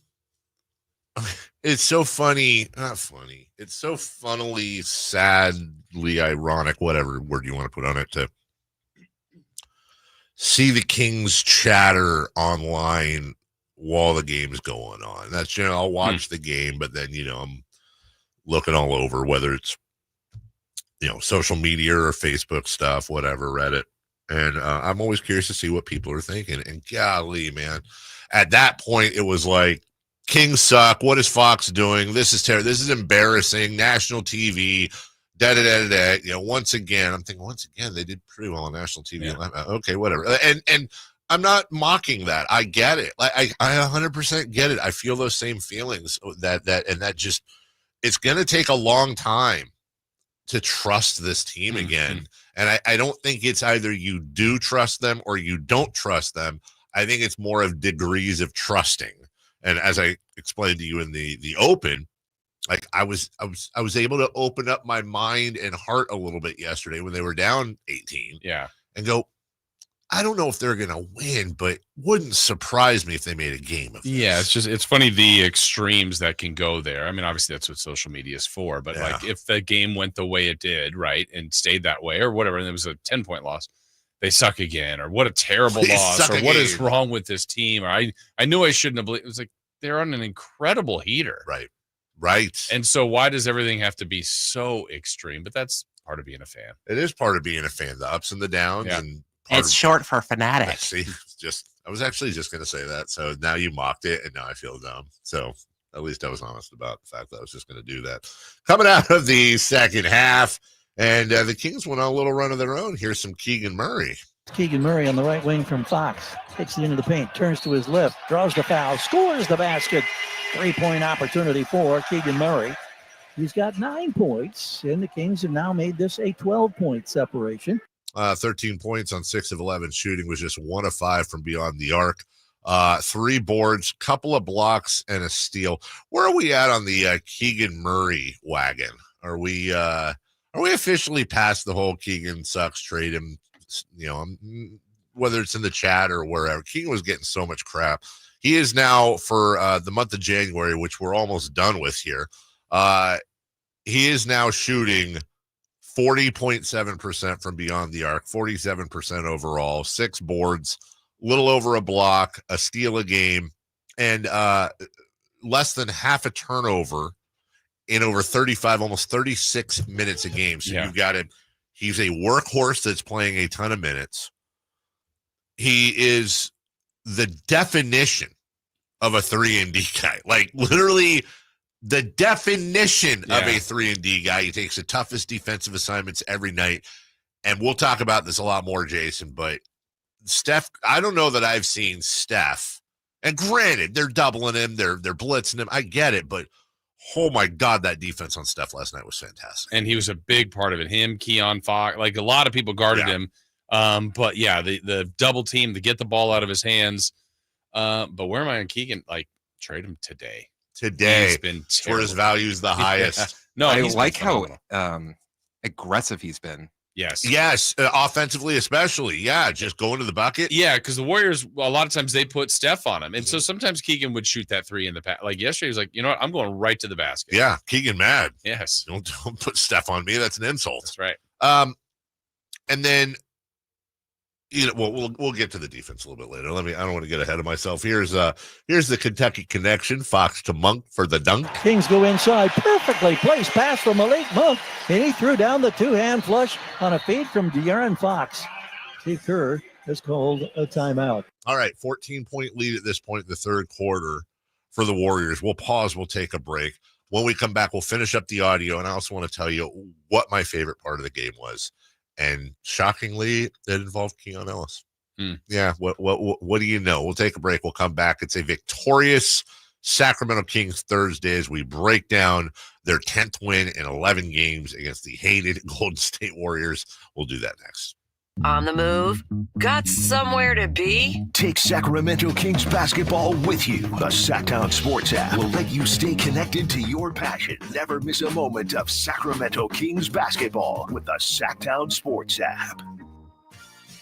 it's so funny. Not funny. It's so funnily, sadly ironic, whatever word you want to put on it, to see the Kings chatter online while the game's going on. That's, I'll watch the game, but then, I'm looking all over, whether it's, social media or Facebook stuff, whatever, Reddit. And I'm always curious to see what people are thinking. And golly, man, at that point, it was like, Kings suck. What is Fox doing? This is terrible. This is embarrassing. National TV. Once again, I'm thinking, they did pretty well on national TV. Yeah. Okay, whatever. And I'm not mocking that. I get it. I 100% get it. I feel those same feelings that just, it's going to take a long time to trust this team again. And I don't think it's either you do trust them or you don't trust them. I think it's more of degrees of trusting. And as I explained to you in the open, like I was able to open up my mind and heart a little bit yesterday when they were down 18. Yeah. And go, I don't know if they're going to win, but wouldn't surprise me if they made a game of this. Yeah, it's funny the extremes that can go there. I mean, obviously that's what social media is for, but like if the game went the way it did, right, and stayed that way or whatever, and it was a 10-point loss, they suck again, or what a terrible loss, or what is wrong with this team, or I knew I shouldn't have believed. It was like they're on an incredible heater. Right. And so why does everything have to be so extreme? But that's part of being a fan. It is part of being a fan, the ups and the downs. Yeah. And it's short for fanatic. See, I was actually just going to say that. So now you mocked it, and now I feel dumb. So at least I was honest about the fact that I was just going to do that. Coming out of the second half, and the Kings went on a little run of their own. Here's some Keegan Murray. Keegan Murray on the right wing from Fox. Takes it into the paint, turns to his left, draws the foul, scores the basket. 3-point opportunity for Keegan Murray. He's got 9 points, and the Kings have now made this a 12-point separation. 13 points on 6 of 11 shooting, was just 1 of 5 from beyond the arc. 3 boards, couple of blocks, and a steal. Where are we at on the Keegan Murray wagon? Are we officially past the whole Keegan sucks, trade him? Whether it's in the chat or wherever. Keegan was getting so much crap. He is now, for the month of January, which we're almost done with here, he is now shooting 40.7% from beyond the arc, 47% overall, 6 boards, little over a block, a steal a game, and less than half a turnover in over 35, almost 36 minutes a game. So you've got him. He's a workhorse that's playing a ton of minutes. He is the definition of a 3-and-D guy. Like literally the definition of a 3-and-D guy. He takes the toughest defensive assignments every night. And we'll talk about this a lot more, Jason, but Steph, I don't know that I've seen Steph. And granted, they're doubling him, they're blitzing him. I get it, but oh my God, that defense on Steph last night was fantastic. And he was a big part of it. Him, Keon Fox, like a lot of people guarded him. But yeah, the double team to get the ball out of his hands. But where am I on Keegan? Like, trade him today. He's been where his value's the highest. No, I like how aggressive he's been. Yes, offensively especially. Yeah, just going to the bucket. Yeah, because the Warriors, a lot of times they put Steph on him, and so sometimes Keegan would shoot that 3 in the past. Like yesterday, he was like, you know what, I'm going right to the basket. Yeah, Keegan mad. Yes, don't put Steph on me. That's an insult. That's right. And then, we'll get to the defense a little bit later. I don't want to get ahead of myself. Here's the Kentucky connection. Fox to Monk for the dunk. Kings go inside, perfectly placed pass from Malik Monk, and he threw down the 2-hand flush on a feed from De'Aaron Fox. Steve Kerr has called a timeout. All right, 14-point lead at this point in the third quarter for the Warriors. We'll pause. We'll take a break. When we come back, we'll finish up the audio, and I also want to tell you what my favorite part of the game was. And shockingly, it involved Keon Ellis. Yeah, what do you know? We'll take a break. We'll come back. It's a victorious Sacramento Kings Thursday as we break down their 10th win in 11 games against the hated Golden State Warriors. We'll do that next. On the move? Got somewhere to be? Take Sacramento Kings basketball with you. The Sacktown Sports app will let you stay connected to your passion. Never miss a moment of Sacramento Kings basketball with the Sacktown Sports app.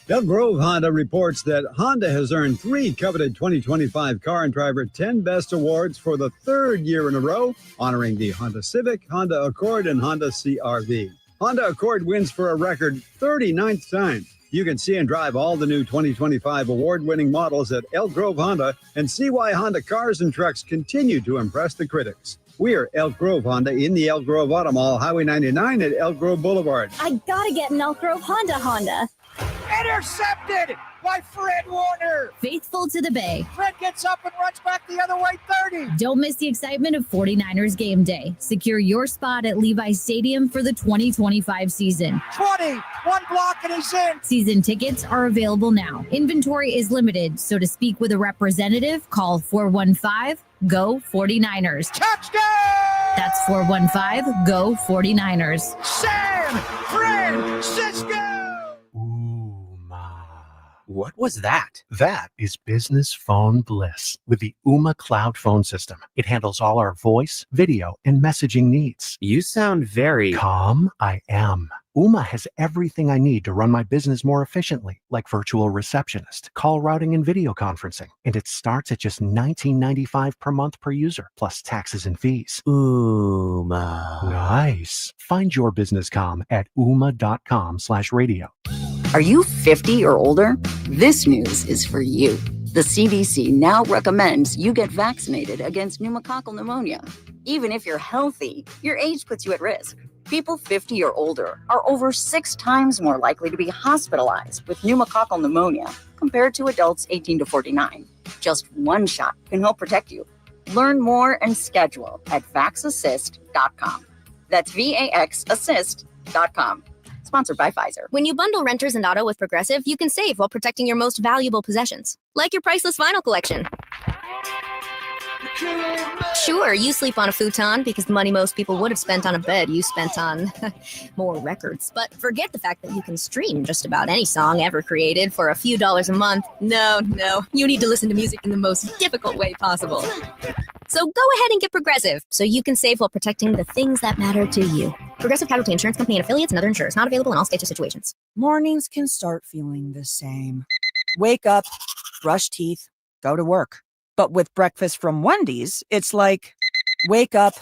Elk Grove Honda reports that Honda has earned 3 coveted 2025 Car and Driver 10 Best Awards for the 3rd year in a row, honoring the Honda Civic, Honda Accord, and Honda CR-V. Honda Accord wins for a record 39th time. You can see and drive all the new 2025 award-winning models at Elk Grove Honda and see why Honda cars and trucks continue to impress the critics. We're Elk Grove Honda in the Elk Grove Auto Mall, Highway 99 at Elk Grove Boulevard. I gotta get an Elk Grove Honda. Intercepted by Fred Warner. Faithful to the Bay. Fred gets up and runs back the other way 30. Don't miss the excitement of 49ers game day. Secure your spot at Levi's Stadium for the 2025 season. 20, 1 block and he's in. Season tickets are available now. Inventory is limited, so to speak with a representative, call 415-GO-49ers. Touchdown! That's 415-GO-49ers. San Francisco! What was that? That is business phone bliss with the Ooma Cloud phone system. It handles all our voice, video, and messaging needs. You sound very calm. I am. Ooma has everything I need to run my business more efficiently, like virtual receptionist, call routing, and video conferencing. And it starts at just $19.95 per month per user, plus taxes and fees. Ooma. Nice. Find your business comm at ooma.com/radio. Are you 50 or older? This news is for you. The CDC now recommends you get vaccinated against pneumococcal pneumonia. Even if you're healthy, your age puts you at risk. People 50 or older are over 6 times more likely to be hospitalized with pneumococcal pneumonia compared to adults 18 to 49. Just one shot can help protect you. Learn more and schedule at vaxassist.com. That's VAXassist.com. Sponsored by Pfizer. When you bundle renters and auto with Progressive, you can save while protecting your most valuable possessions, like your priceless vinyl collection. Sure, you sleep on a futon because the money most people would have spent on a bed you spent on more records. But forget the fact that you can stream just about any song ever created for a few dollars a month. No, you need to listen to music in the most difficult way possible. So go ahead and get Progressive so you can save while protecting the things that matter to you. Progressive Casualty Insurance Company and affiliates and other insurers. Not available in all states or situations. Mornings can start feeling the same. Wake up, brush teeth, go to work. But with breakfast from Wendy's, it's like, wake up,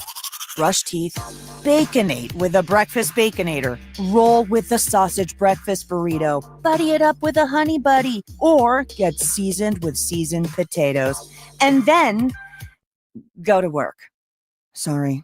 brush teeth, Baconate with a breakfast Baconator. Roll with the sausage breakfast burrito. Buddy it up with a honey buddy. Or get seasoned with seasoned potatoes. And then go to work. Sorry.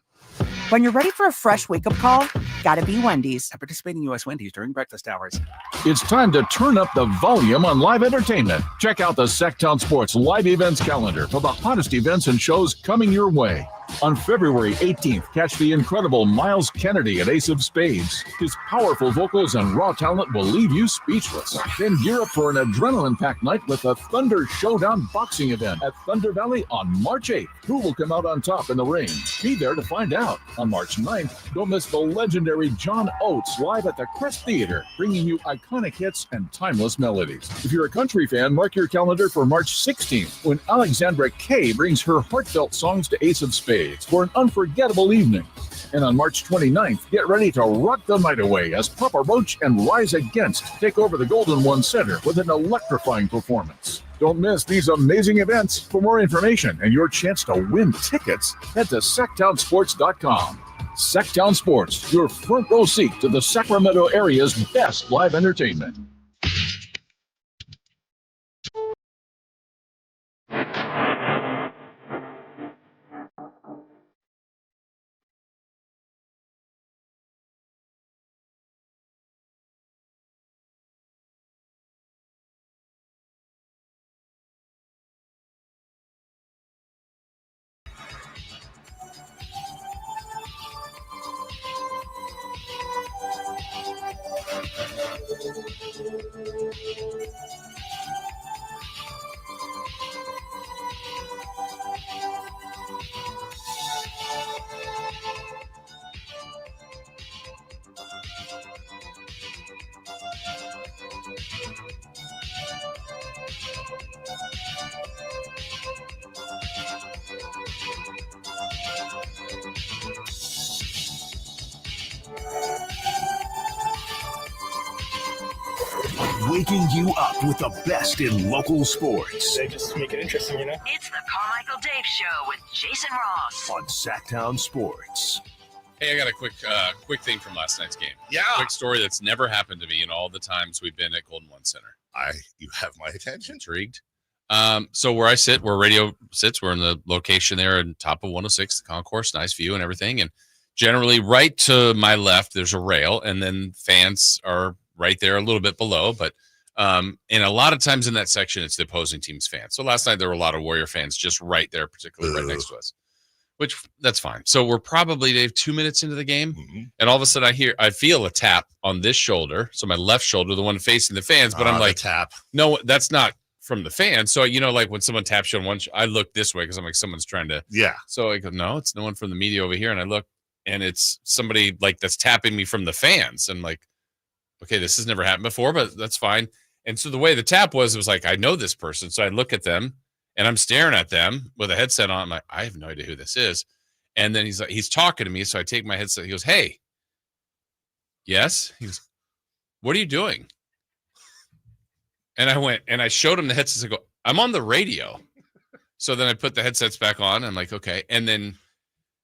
When you're ready for a fresh wake-up call, gotta be Wendy's. At participating U.S. Wendy's during breakfast hours. It's time to turn up the volume on live entertainment. Check out the Sacktown Sports live events calendar for the hottest events and shows coming your way. On February 18th, catch the incredible Miles Kennedy at Ace of Spades. His powerful vocals and raw talent will leave you speechless. Then gear up for an adrenaline-packed night with a Thunder Showdown boxing event at Thunder Valley on March 8th. Who will come out on top in the ring? Be there to find out. On March 9th, don't miss the legendary John Oates live at the Crest Theater, bringing you iconic hits and timeless melodies. If you're a country fan, mark your calendar for March 16th, when Alexandra Kay brings her heartfelt songs to Ace of Spades for an unforgettable evening. And on March 29th, get ready to rock the night away as Papa Roach and Rise Against take over the Golden One Center with an electrifying performance. Don't miss these amazing events. For more information and your chance to win tickets, head to sacktownsports.com. Sacktown Sports, your front row seat to the Sacramento area's best live entertainment. waking you up with the best in local sports. They just make it interesting, you know? It's the Carmichael Dave Show with Jason Ross on Sacktown Sports. Hey, I got a quick thing from last night's game. Yeah. Quick story that's never happened to me in all the times we've been at Golden One Center. You have my attention. Intrigued. So where I sit, where radio sits, we're in the location there on top of 106, the concourse, nice view and everything. And generally right to my left, there's a rail, and then fans are right there a little bit below. But and a lot of times in that section, it's the opposing team's fans. So last night there were a lot of Warrior fans just right there, particularly right next to us, which that's fine. So we're probably, Dave, 2 minutes into the game. Mm-hmm. And all of a sudden I feel a tap on this shoulder. So my left shoulder, the one facing the fans, but I'm like, tap. No, that's not from the fans. So, like when someone taps you on one, I look this way because I'm like, someone's trying to. Yeah. So I go, no, it's no one from the media over here. And I look, and it's somebody like that's tapping me from the fans. And like, okay, this has never happened before, but that's fine. And so the way the tap was, it was like, I know this person. So I look at them and I'm staring at them with a headset on. I'm like, I have no idea who this is. And then he's talking to me. So I take my headset. He goes, hey, yes. He goes, what are you doing? And I went and I showed him the headsets. I go, I'm on the radio. So then I put the headsets back on. I'm like, okay. And then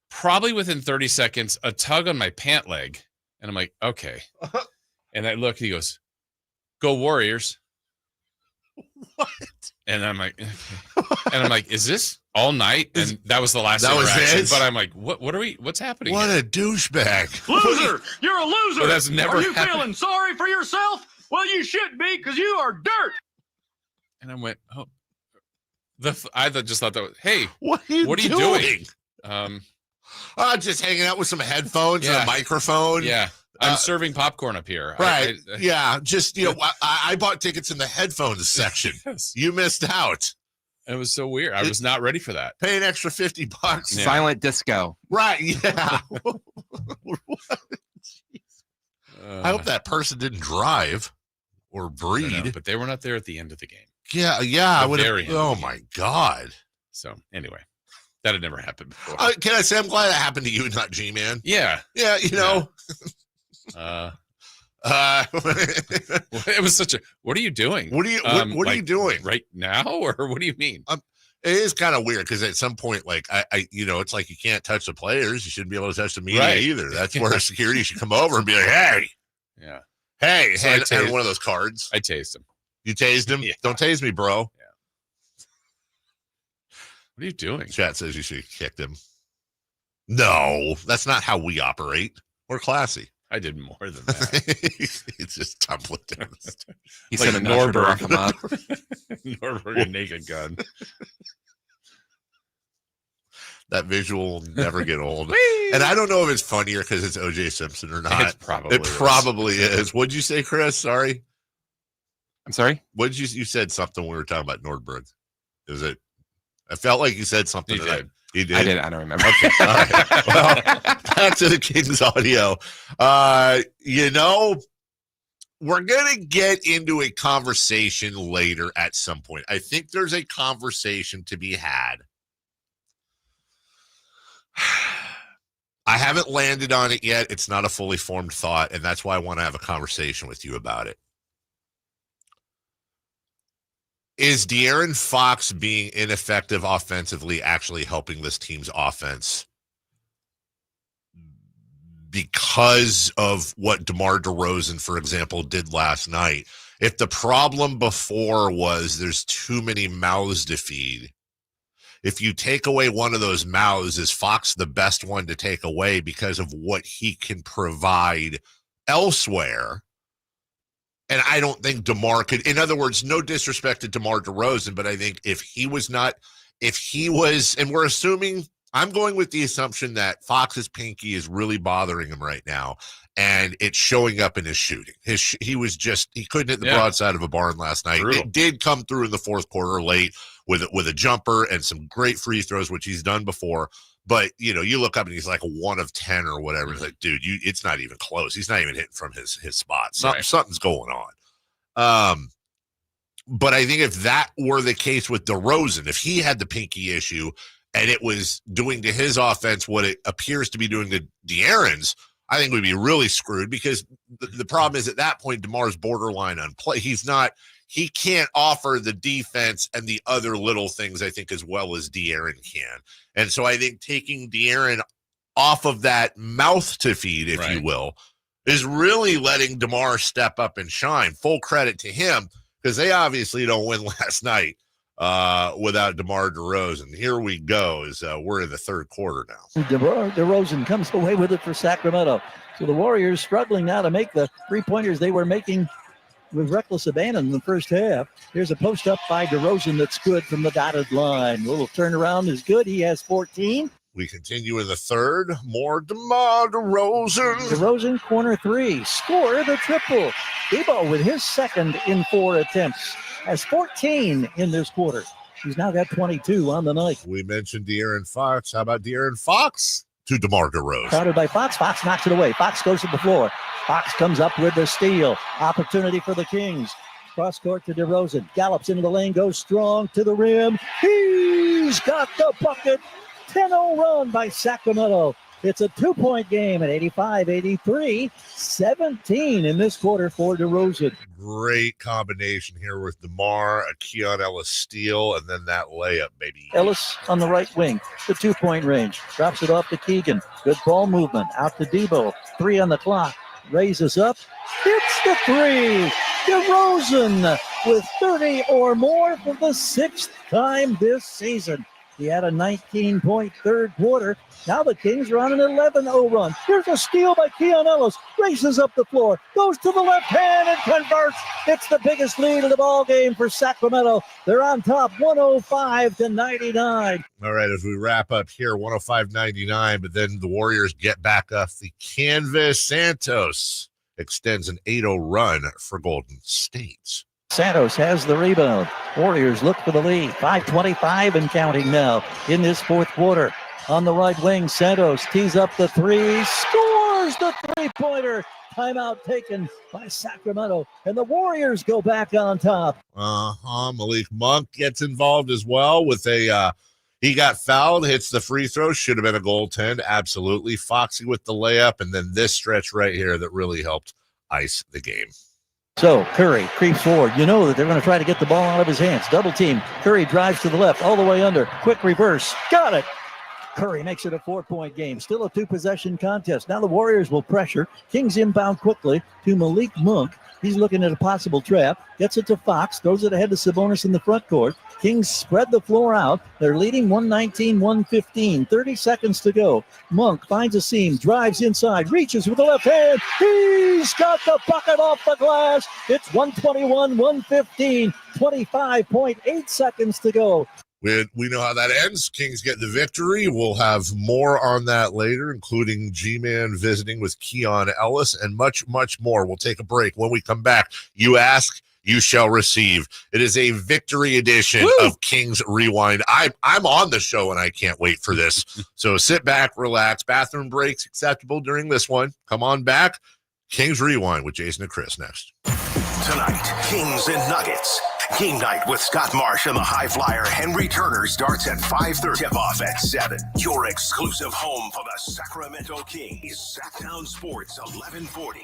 probably within 30 seconds, a tug on my pant leg. And I'm like, okay. And I look, he goes, go Warriors. What? And I'm like, okay. And I'm like, is this all night? And that was the last interaction. But I'm like, what's happening? What a douchebag. Loser! You're a loser! But that's never Are you happened. feeling sorry for yourself? Well, you should be, because you are dirt. And I went, oh. I just thought that was, hey, what are you doing? Just hanging out with some headphones and a microphone. Yeah. I'm serving popcorn up here. Right. Just, I bought tickets in the headphones section. Yes. You missed out. It was so weird. I was not ready for that. Pay an extra $50. Yeah. Silent disco. Right. Yeah. I hope that person didn't drive or breed. But they were not there at the end of the game. Yeah. I would have. Oh, my God. So, anyway. That had never happened before. Can I say I'm glad that happened to you and not G-Man? Yeah. Yeah, it was such a. What are you doing? What are you doing right now, or what do you mean? It is kind of weird because at some point, like it's like you can't touch the players. You shouldn't be able to touch the media either. That's where security should come over and be like, "Hey, hey, so hand one of those cards." I tased him. You tased him? Yeah. Don't tase me, bro. Yeah. What are you doing? Chat says you should have kicked him. No, that's not how we operate. We're classy. I did more than that. It's just tumbling down. He like said Norberg. Norberg, a naked gun. That visual will never get old. And I don't know if it's funnier because it's O.J. Simpson or not. It probably is. What'd you say, Chris? Sorry. I'm sorry? What did you said something when we were talking about Nordberg. I felt like you said something. He did. I did. I don't remember. Okay. All right. Well, back to the Kings audio. We're going to get into a conversation later at some point. I think there's a conversation to be had. I haven't landed on it yet. It's not a fully formed thought, and that's why I want to have a conversation with you about it. Is De'Aaron Fox being ineffective offensively actually helping this team's offense because of what DeMar DeRozan, for example, did last night? If the problem before was there's too many mouths to feed, if you take away one of those mouths, is Fox the best one to take away because of what he can provide elsewhere? And I don't think DeMar could, in other words, no disrespect to DeMar DeRozan, but I think if he was, and we're assuming, I'm going with the assumption that Fox's pinky is really bothering him right now, and it's showing up in his shooting. He couldn't hit the broadside of a barn last night. Brutal. It did come through in the fourth quarter late with a jumper and some great free throws, which he's done before. But, you look up and he's like 1 of 10 or whatever. It's like, dude, it's not even close. He's not even hitting from his spot. Something's going on. But I think if that were the case with DeRozan, if he had the pinky issue and it was doing to his offense what it appears to be doing to De'Aaron's, I think we'd be really screwed because the problem is at that point, DeMar's borderline on play. He can't offer the defense and the other little things, I think, as well as De'Aaron can. And so I think taking De'Aaron off of that mouth to feed, if you will, is really letting DeMar step up and shine. Full credit to him, because they obviously don't win last night without DeMar DeRozan. Here we go, as we're in the third quarter now. DeMar DeRozan comes away with it for Sacramento. So the Warriors struggling now to make the three-pointers they were making with reckless abandon in the first half. Here's a post up by DeRozan that's good from the dotted line. A little turnaround is good. He has 14. We continue in the third. More DeMar DeRozan. DeRozan, corner three. Score the triple. Debo with his second in 4 attempts. Has 14 in this quarter. He's now got 22 on the night. We mentioned De'Aaron Fox. How about De'Aaron Fox to DeMar DeRozan? Crowded by Fox. Fox knocks it away. Fox goes to the floor. Fox comes up with the steal. Opportunity for the Kings. Cross court to DeRozan. Gallops into the lane. Goes strong to the rim. He's got the bucket. 10-0 run by Sacramento. It's a 2-point game at 85-83. 17 in this quarter for DeRozan. Great combination here with DeMar, a Keon Ellis steal, and then that layup, baby. Ellis on the right wing, the 2-point range. Drops it off to Keegan. Good ball movement. Out to Debo. 3 on the clock. Raises up. Hits the 3. DeRozan with 30 or more for the 6th time this season. He had a 19-point third quarter. Now the Kings are on an 11-0 run. Here's a steal by Keon Ellis. Races up the floor. Goes to the left hand and converts. It's the biggest lead of the ball game for Sacramento. They're on top 105-99. All right, as we wrap up here, 105-99, but then the Warriors get back off the canvas. Santos extends an 8-0 run for Golden State. Santos has the rebound. Warriors look for the lead. 5:25 and counting now in this fourth quarter. On the right wing, Santos tees up the 3. Scores the 3-pointer. Timeout taken by Sacramento. And the Warriors go back on top. Malik Monk gets involved as well with he got fouled, hits the free throw. Should have been a goaltend. Absolutely. Foxy with the layup. And then this stretch right here that really helped ice the game. So Curry creeps forward. You know that they're going to try to get the ball out of his hands. Double team. Curry drives to the left, all the way under. Quick reverse. Got it. Curry makes it a 4-point game. Still a 2-possession contest. Now the Warriors will pressure. Kings inbound quickly to Malik Monk. He's looking at a possible trap. Gets it to Fox. Throws it ahead to Sabonis in the front court. Kings spread the floor out. They're leading 119-115. 30 seconds to go. Monk finds a seam. Drives inside. Reaches with the left hand. He's got the bucket off the glass. It's 121-115. 25.8 seconds to go. We know how that ends. Kings get the victory. We'll have more on that later, including G-Man visiting with Keon Ellis and much, much more. We'll take a break. When we come back, you ask, you shall receive. It is a victory edition of Kings Rewind. I'm on the show, and I can't wait for this. So sit back, relax. Bathroom breaks acceptable during this one. Come on back. Kings Rewind with Jason and Chris next. Tonight, Kings and Nuggets. Game night with Scott Marsh and the high flyer Henry Turner starts at 5:30. Tip-off at 7. Your exclusive home for the Sacramento Kings. Sacktown Sports 1140.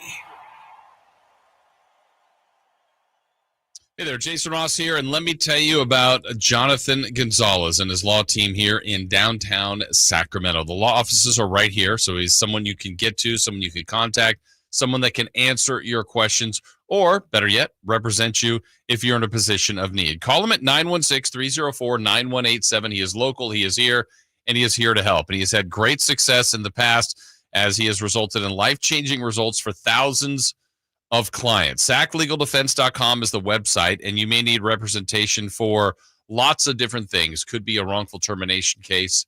Hey there, Jason Ross here, and let me tell you about Jonathan Gonzalez and his law team here in downtown Sacramento. The law offices are right here, so he's someone you can get to, someone you can contact, someone that can answer your questions, or better yet, represent you if you're in a position of need. Call him at 916-304-9187. He is local, he is here, and he is here to help. And he has had great success in the past as he has resulted in life-changing results for thousands of clients. SacLegalDefense.com is the website, and you may need representation for lots of different things. Could be a wrongful termination case,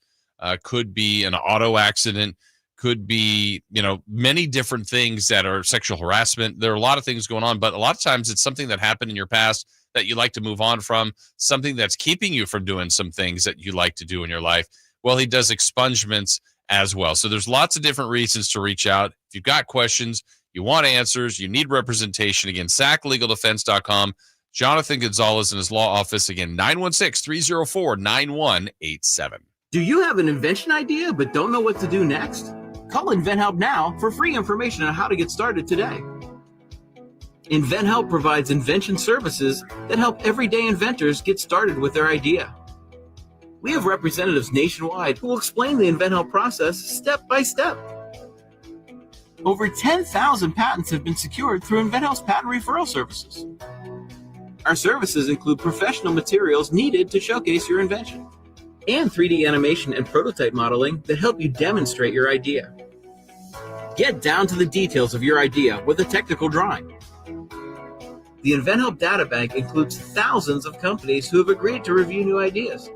could be an auto accident, could be, many different things that are sexual harassment. There are a lot of things going on, but a lot of times it's something that happened in your past that you like to move on from, something that's keeping you from doing some things that you like to do in your life. Well, he does expungements as well. So there's lots of different reasons to reach out. If you've got questions, you want answers, you need representation, again, SacLegalDefense.com. Jonathan Gonzalez in his law office, again, 916-304-9187. Do you have an invention idea but don't know what to do next? Call InventHelp now for free information on how to get started today. InventHelp provides invention services that help everyday inventors get started with their idea. We have representatives nationwide who will explain the InventHelp process step by step. Over 10,000 patents have been secured through InventHelp's patent referral services. Our services include professional materials needed to showcase your invention, and 3D animation and prototype modeling that help you demonstrate your idea. Get down to the details of your idea with a technical drawing. The InventHelp Data Bank includes thousands of companies who have agreed to review new ideas.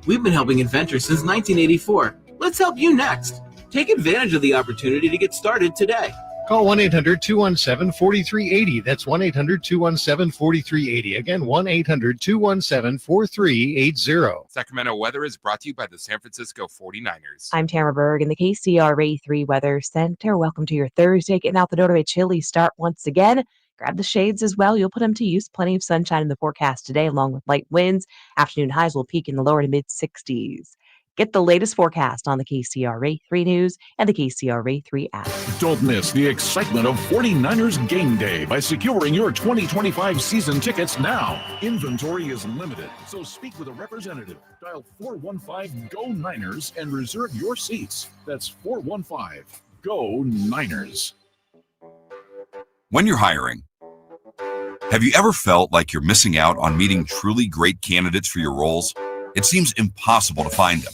We've been helping inventors since 1984. Let's help you next. Take advantage of the opportunity to get started today. Call 1-800-217-4380. That's 1-800-217-4380. Again, 1-800-217-4380. Sacramento weather is brought to you by the San Francisco 49ers. I'm Tamara Berg in the KCRA 3 Weather Center. Welcome to your Thursday. Getting out the door to a chilly start once again. Grab the shades as well. You'll put them to use. Plenty of sunshine in the forecast today, along with light winds. Afternoon highs will peak in the lower to mid 60s. Get the latest forecast on the KCRA 3 News and the KCRA 3 app. Don't miss the excitement of 49ers Game Day by securing your 2025 season tickets now. Inventory is limited, so speak with a representative. Dial 415-GO-NINERS and reserve your seats. That's 415-GO-NINERS. When you're hiring, have you ever felt like you're missing out on meeting truly great candidates for your roles? It seems impossible to find them,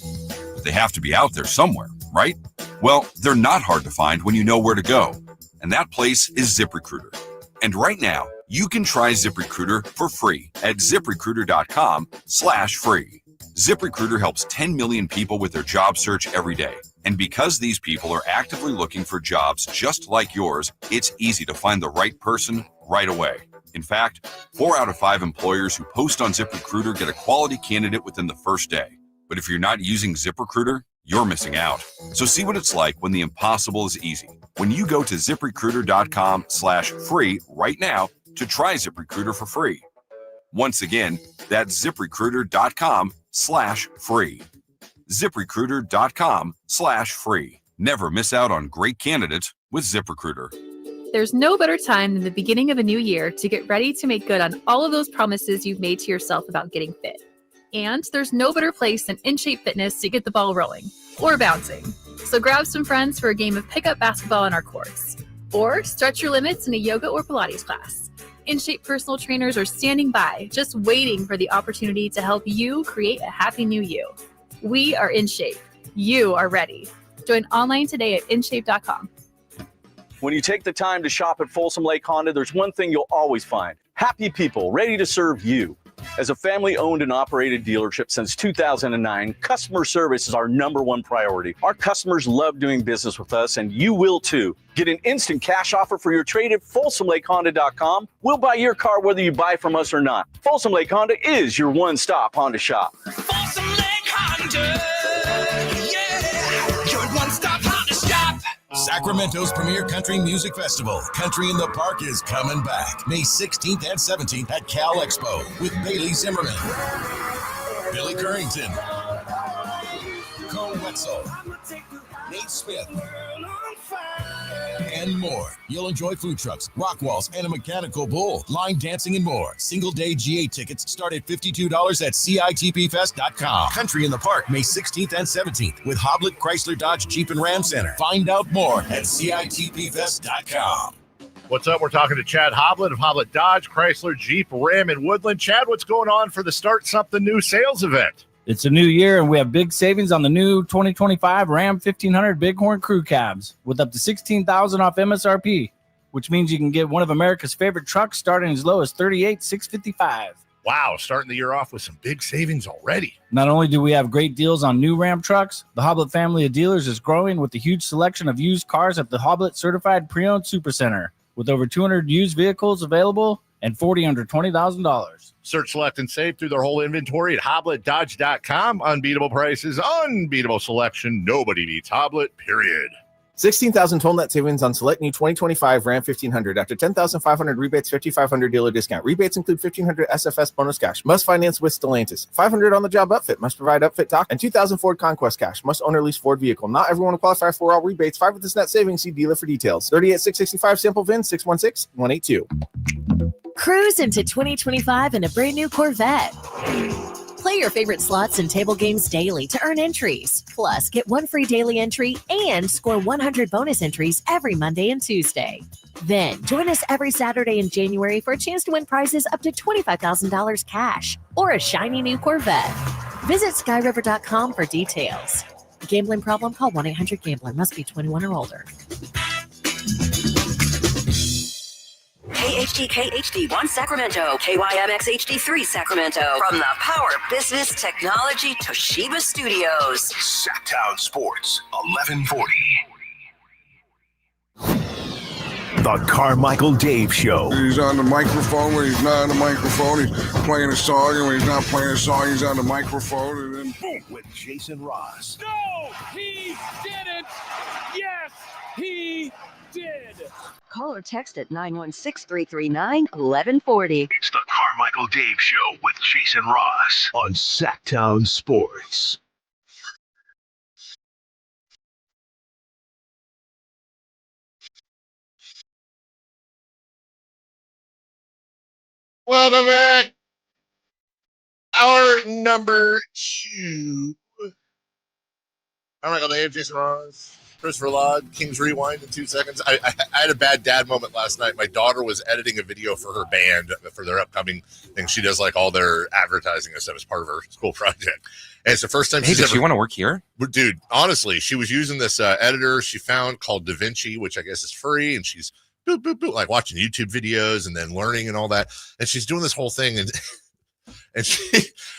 but they have to be out there somewhere, right? Well, they're not hard to find when you know where to go, and that place is ZipRecruiter. And right now, you can try ZipRecruiter for free at ZipRecruiter.com/free. ZipRecruiter helps 10 million people with their job search every day. And because these people are actively looking for jobs just like yours, it's easy to find the right person right away. In fact, 4 out of 5 employers who post on ZipRecruiter get a quality candidate within the first day. But if you're not using ZipRecruiter, you're missing out. So see what it's like when the impossible is easy. When you go to ZipRecruiter.com/free right now to try ZipRecruiter for free. Once again, that's ZipRecruiter.com/free. ZipRecruiter.com/free. Never miss out on great candidates with ZipRecruiter. There's no better time than the beginning of a new year to get ready to make good on all of those promises you've made to yourself about getting fit. And there's no better place than InShape Fitness to get the ball rolling or bouncing. So grab some friends for a game of pickup basketball on our courts. Or stretch your limits in a yoga or Pilates class. InShape personal trainers are standing by, just waiting for the opportunity to help you create a happy new you. We are InShape. You are ready. Join online today at InShape.com. When you take the time to shop at Folsom Lake Honda, there's one thing you'll always find. Happy people ready to serve you. As a family-owned and operated dealership since 2009, customer service is our #1 priority. Our customers love doing business with us, and you will too. Get an instant cash offer for your trade at FolsomLakeHonda.com. We'll buy your car whether you buy from us or not. Folsom Lake Honda is your one-stop Honda shop. Folsom Lake Honda, yeah, your one-stop Honda shop. Sacramento's premier country music festival, Country in the Park, is coming back May 16th and 17th at Cal Expo with Bailey Zimmerman, Billy Currington, Cole Wetzel, Nate Smith, and more. You'll enjoy food trucks, rock walls, and a mechanical bull, line dancing, and more. Single-day GA tickets start at $52 at CITPFest.com. Country in the Park, May 16th and 17th with Hoblet, Chrysler, Dodge, Jeep, and Ram Center. Find out more at CITPFest.com. What's up? We're talking to Chad Hoblet of Hoblet Dodge, Chrysler, Jeep, Ram, and Woodland. Chad, what's going on for the Start Something New sales event? It's a new year, and we have big savings on the new 2025 Ram 1500 Bighorn Crew Cabs with up to $16,000 off MSRP, which means you can get one of America's favorite trucks starting as low as $38,655. Wow, starting the year off with some big savings already. Not only do we have great deals on new Ram trucks, the Hoblet family of dealers is growing with a huge selection of used cars at the Hoblet Certified Pre-Owned Supercenter, with over 200 used vehicles available and 40 under $20,000. Search, select, and save through their whole inventory at HobletDodge.com. Unbeatable prices, unbeatable selection. Nobody beats Hoblet, period. 16,000 total net savings on select new 2025 Ram 1500. After 10,500 rebates, 5,500 dealer discount. Rebates include 1,500 SFS bonus cash. Must finance with Stellantis. 500 on the job upfit. Must provide upfit talk. And 2,000 Ford Conquest cash. Must own or lease Ford vehicle. Not everyone will qualify for all rebates. 5 with this net savings. See dealer for details. 38665 sample VIN 616-182. Cruise into 2025 in a brand new Corvette. Play your favorite slots and table games daily to earn entries. Plus, get 1 free daily entry and score 100 bonus entries every Monday and Tuesday. Then, join us every Saturday in January for a chance to win prizes up to $25,000 cash or a shiny new Corvette. Visit skyriver.com for details. Gambling problem? Call 1-800-GAMBLER. Must be 21 or older. KHD KHD1 Sacramento, KYMX HD3 Sacramento. From the Power Business Technology Toshiba Studios. Sacktown Sports, 1140. The Carmichael Dave Show. He's on the microphone when he's not on the microphone. He's playing a song, and when he's not playing a song, he's on the microphone, and then boom. With Jason Ross. No, he didn't. Yes, he did. Call or text at 916-339-1140. It's the Carmichael Dave Show with Jason Ross on Sacktown Sports. Welcome back. Hour number 2. Carmichael Dave, Jason Ross, Christopher Laud, Kings Rewind in 2 seconds. I had a bad dad moment last night. My daughter was editing a video for her band for their upcoming thing. She does like all their advertising and stuff as part of her school project. And it's the first time Does she want to work here? Dude, honestly, she was using this editor she found called DaVinci, which I guess is free. And she's boop, boop, boop, like watching YouTube videos and then learning and all that. And she's doing this whole thing. And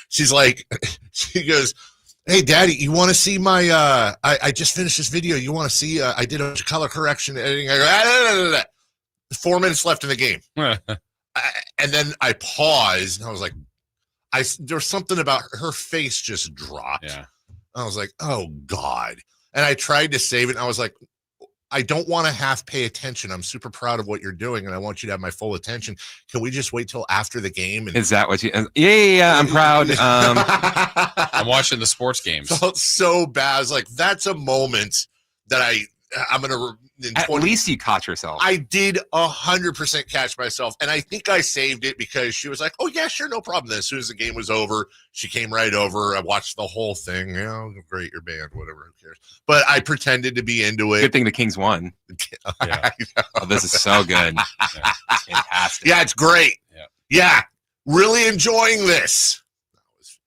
she's like, she goes, "Hey, Daddy, you want to see my, I just finished this video. You want to see, I did a color correction editing." I go, 4 minutes left in the game. And then I paused, and I was like, there was something about her face just dropped. Yeah. I was like, oh, God. And I tried to save it, and I was like, I don't want to half pay attention. I'm super proud of what you're doing, and I want you to have my full attention. Can we just wait till after the game? And is that what you? Yeah. I'm proud. I'm watching the sports games. Felt so bad. I was like, that's a moment that I'm gonna. At least you caught yourself. I did 100% catch myself, and I think I saved it because she was like, "Oh yeah, sure, no problem." Then as soon as the game was over, she came right over. I watched the whole thing. Great, your band, whatever. Who cares? But I pretended to be into it. Good thing the Kings won. Yeah. Oh, this is so good. Yeah. Fantastic. Yeah, it's great. Yeah, really enjoying this.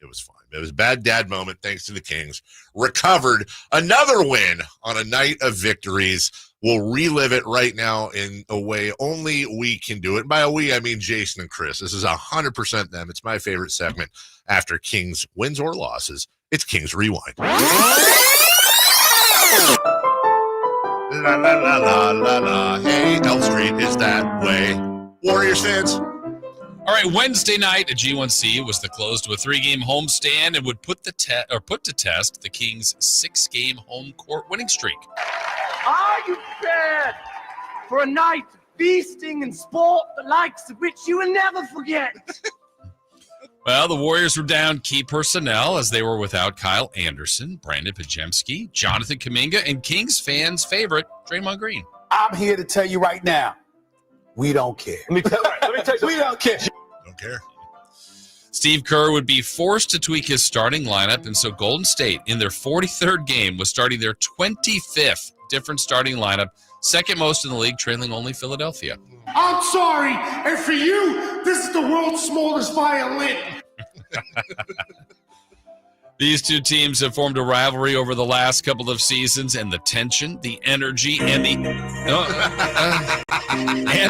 It was fun. It was a bad dad moment thanks to the Kings. Recovered another win on a night of victories. We'll relive it right now in a way only we can do it. By a we, I mean Jason and Chris. This is 100% them. It's my favorite segment after Kings wins or losses. It's Kings Rewind. La, la, la, la, la, la. Hey, Elm Street is that way. Warriors fans. All right, Wednesday night at G1C was the close to a 3-game homestand and would put to test the Kings' 6-game home court winning streak. Are you prepared for a night of feasting and sport, the likes of which you will never forget? Well, the Warriors were down key personnel as they were without Kyle Anderson, Brandon Pajemski, Jonathan Kuminga, and Kings fans' favorite, Draymond Green. I'm here to tell you right now, we don't care. Let me tell you, we don't care. Don't care. Steve Kerr would be forced to tweak his starting lineup, and so Golden State, in their 43rd game, was starting their 25th different starting lineup, second most in the league, trailing only Philadelphia. I'm sorry, and for you, this is the world's smallest violin. These two teams have formed a rivalry over the last couple of seasons, and the tension, the energy, and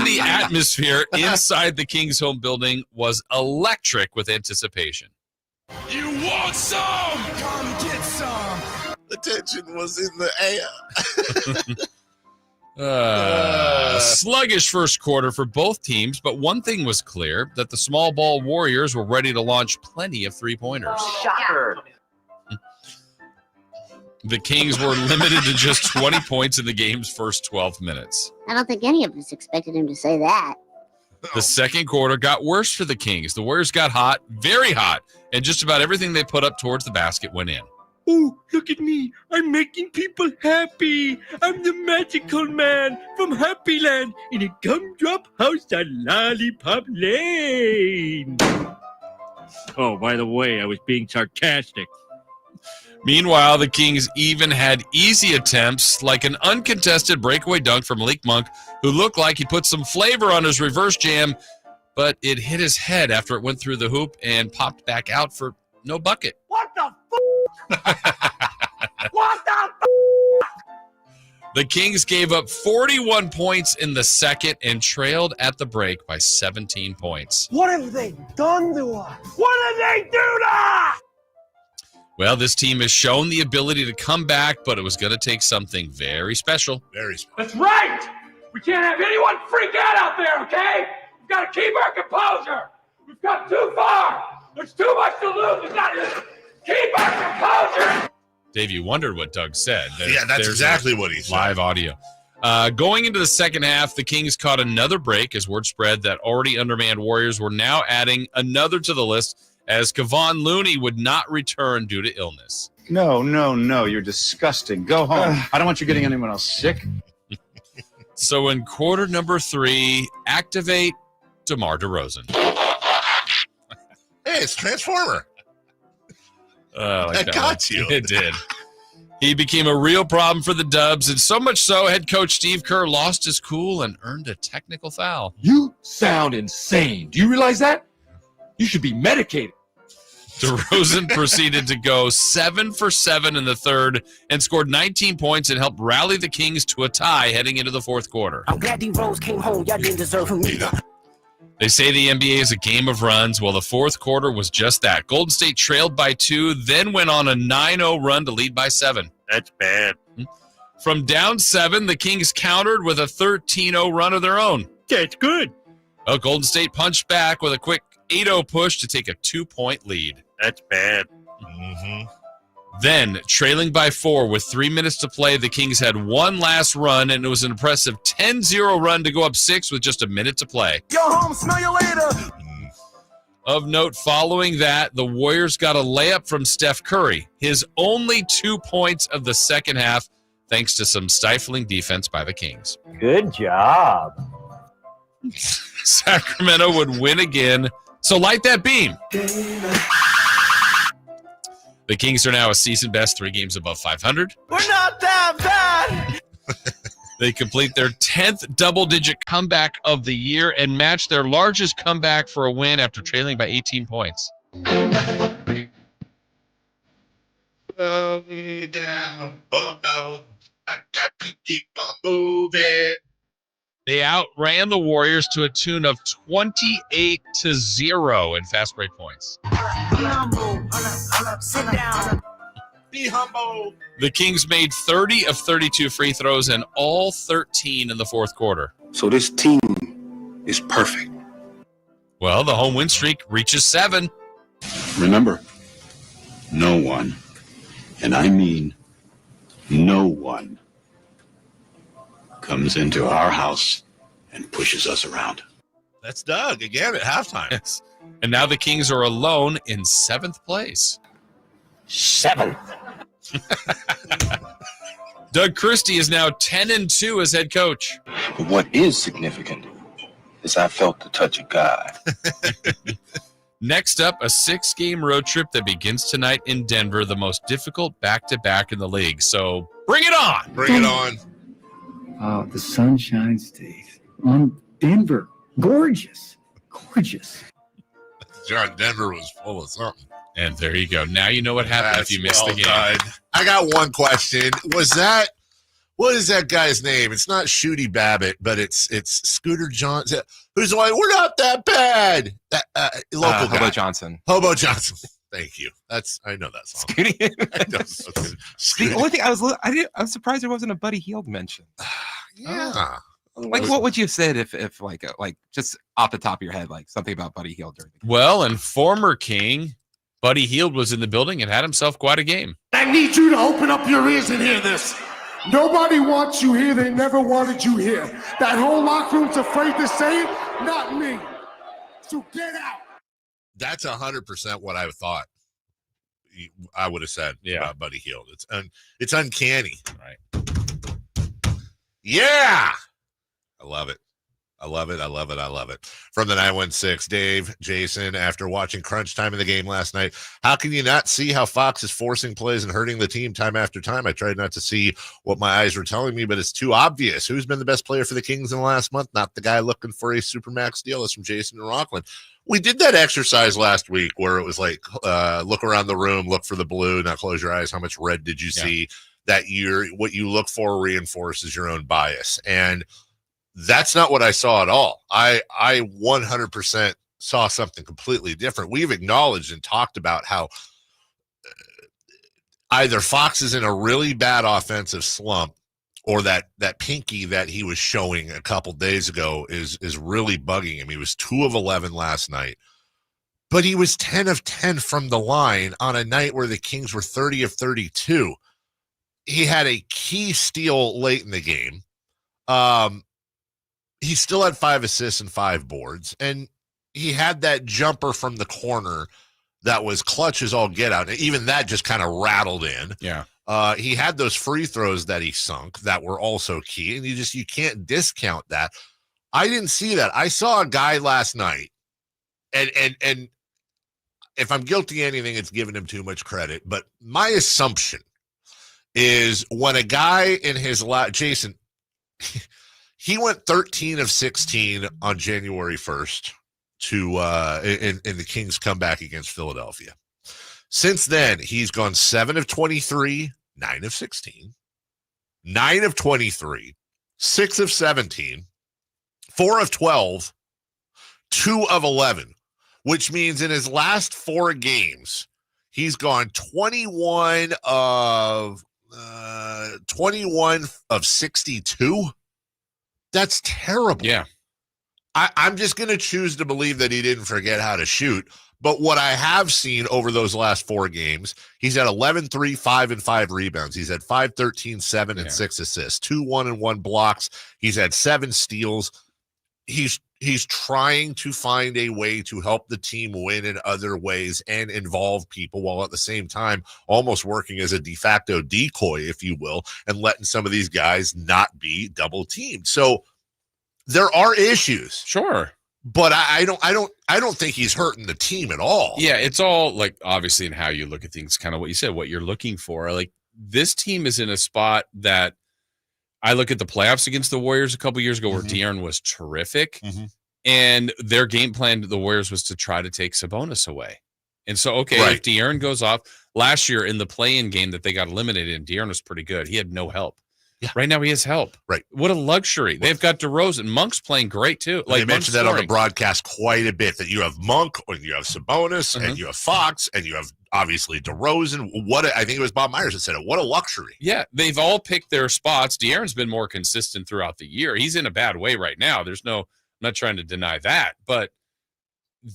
the atmosphere inside the Kings home building was electric with anticipation. You want some? Come get some. The tension was in the air. Sluggish first quarter for both teams, but one thing was clear, that the small ball Warriors were ready to launch plenty of three-pointers. Shocker. The Kings were limited to just 20 points in the game's first 12 minutes. I don't think any of us expected him to say that. The second quarter got worse for the Kings. The Warriors got hot, very hot, and just about everything they put up towards the basket went in. Oh, look at me. I'm making people happy. I'm the magical man from Happy Land in a gumdrop house on Lollipop Lane. Oh, by the way, I was being sarcastic. Meanwhile, the Kings even had easy attempts, like an uncontested breakaway dunk from Malik Monk, who looked like he put some flavor on his reverse jam, but it hit his head after it went through the hoop and popped back out for no bucket. What the What the The Kings gave up 41 points in the second and trailed at the break by 17 points. What have they done to us? What did they do to us? Well, this team has shown the ability to come back, but it was going to take something very special. Very special. That's right! We can't have anyone freak out there, okay? We've got to keep our composure. We've got too far. There's too much to lose. We've got to keep our composure. Dave, you wondered what Doug said. That's exactly what he said. Live audio. Going into the second half, the Kings caught another break as word spread that already undermanned Warriors were now adding another to the list, as Kevon Looney would not return due to illness. No, you're disgusting. Go home. I don't want you getting anyone else sick. So in quarter number 3, activate DeMar DeRozan. Hey, it's Transformer. Like that got you. It did. He became a real problem for the Dubs, and so much so, head coach Steve Kerr lost his cool and earned a technical foul. You sound insane. Do you realize that? You should be medicated. DeRozan proceeded to go 7 for 7 in the third and scored 19 points and helped rally the Kings to a tie heading into the fourth quarter. I'm glad D-Rose came home. Y'all didn't deserve him either. They say the NBA is a game of runs. Well, the fourth quarter was just that. Golden State trailed by 2, then went on a 9-0 run to lead by 7. That's bad. From down 7, the Kings countered with a 13-0 run of their own. That's good. Well, Golden State punched back with a quick 8-0 push to take a 2-point lead. That's bad. Mm-hmm. Then, trailing by 4 with 3 minutes to play, the Kings had one last run, and it was an impressive 10-0 run to go up 6 with just a minute to play. Go home, smell you later. Of note, following that, the Warriors got a layup from Steph Curry, his only 2 points of the second half, thanks to some stifling defense by the Kings. Good job. Sacramento would win again, so light that beam. The Kings are now a season-best 3 games above 500. We're not that bad. They complete their 10th double-digit comeback of the year and match their largest comeback for a win after trailing by 18 points. They outran the Warriors to a tune of 28-0 in fast break points. Be humble. Sit down. Be humble. The Kings made 30 of 32 free throws and all 13 in the fourth quarter. So this team is perfect. Well, the home win streak reaches 7. Remember, no one, and I mean no one, comes into our house and pushes us around. That's Doug again at halftime. Yes. And now the Kings are alone in 7th place. 7th. Doug Christie is now 10-2 as head coach. But what is significant is I felt the touch of God. Next up, a 6-game road trip that begins tonight in Denver, the most difficult back-to-back in the league. So bring it on. Bring it on. Oh, the Sunshine State on Denver. Gorgeous. John, Denver was full of something. And there you go. Now you know what happened if you missed the game. Done. I got one question. What is that guy's name? It's not Shooty Babbitt, but it's Scooter Johnson. Who's like, we're not that bad. That local guy. Hobo Johnson. Hobo Johnson. Thank you. I know that song. Scooty. The only thing I was surprised there wasn't a Buddy Hield mention. Yeah. Like, what would you have said if like just off the top of your head, like something about Buddy Hield during the game? Well, and former King Buddy Hield was in the building and had himself quite a game. I need you to open up your ears and hear this. Nobody wants you here. They never wanted you here. That whole locker room's afraid to say it, not me. So get out. That's 100% what I thought I would have said about Buddy Hield. It's uncanny. Right. Yeah. I love it. I love it. I love it. I love it. From the 916, Dave, Jason, after watching crunch time in the game last night, how can you not see how Fox is forcing plays and hurting the team time after time? I tried not to see what my eyes were telling me, but it's too obvious. Who's been the best player for the Kings in the last month? Not the guy looking for a supermax deal. That's from Jason and Rockland. We did that exercise last week where it was like, look around the room, look for the blue, now close your eyes. How much red did you see? That what you look for reinforces your own bias. And that's not what I saw at all. I 100% saw something completely different. We've acknowledged and talked about how either Fox is in a really bad offensive slump or that pinky that he was showing a couple days ago is really bugging him. He was 2 of 11 last night, but he was 10 of 10 from the line on a night where the Kings were 30 of 32. He had a key steal late in the game. He still had 5 assists and 5 boards, and he had that jumper from the corner that was clutch as all get out. And even that just kind of rattled in. Yeah. He had those free throws that he sunk that were also key, and you can't discount that. I didn't see that. I saw a guy last night, and if I'm guilty of anything, it's giving him too much credit. But my assumption is when a guy in his Jason, he went 13 of 16 on January 1st to in the Kings comeback against Philadelphia. Since then, he's gone 7 of 23, 9 of 16, 9 of 23, 6 of 17, 4 of 12, 2 of 11, which means in his last 4 games, he's gone 21 of 62. That's terrible. Yeah. I'm just going to choose to believe that he didn't forget how to shoot. But what I have seen over those last 4 games, he's had 11, 3, 5, and 5 rebounds. He's had 5, 13, 7, and 6 assists, 2, 1, and 1 blocks. He's had 7 steals. He's trying to find a way to help the team win in other ways and involve people while at the same time almost working as a de facto decoy, if you will, and letting some of these guys not be double teamed. So there are issues. Sure. But I don't think he's hurting the team at all. Yeah, it's all like obviously in how you look at things, kind of what you said, what you're looking for. Like this team is in a spot that I look at the playoffs against the Warriors a couple years ago where De'Aaron was terrific, and their game plan to the Warriors was to try to take Sabonis away. And so, if De'Aaron goes off, last year in the play-in game that they got eliminated in, De'Aaron was pretty good. He had no help. Yeah. Right now he has help. Right. What a luxury. They've got DeRozan. Monk's playing great too. Like they mentioned that on the broadcast quite a bit, that you have Monk and you have Sabonis and you have Fox and you have obviously DeRozan. I think it was Bob Myers that said it. What a luxury. Yeah. They've all picked their spots. De'Aaron's been more consistent throughout the year. He's in a bad way right now. I'm not trying to deny that, but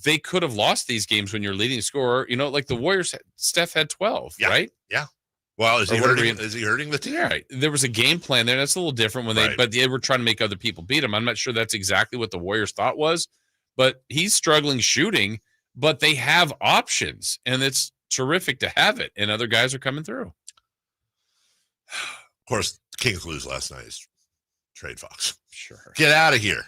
they could have lost these games when you're leading scorer. Like the Warriors, Steph had 12, right? Yeah. Well, is he hurting the team? Yeah, right. There was a game plan there. That's a little different but they were trying to make other people beat him. I'm not sure that's exactly what the Warriors thought was, but he's struggling shooting, but they have options, and it's terrific to have it, and other guys are coming through. Of course, the Kings lose last night. Trade Fox. Sure. Get out of here.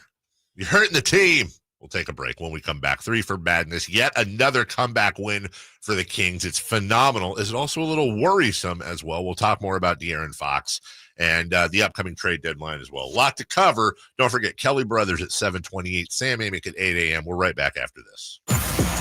You're hurting the team. We'll take a break when we come back. 3 for Madness. Yet another comeback win for the Kings. It's phenomenal. Is it also a little worrisome as well? We'll talk more about De'Aaron Fox and the upcoming trade deadline as well. A lot to cover. Don't forget Kelly Brothers at 7:28. Sam Amick at 8 a.m. We're right back after this.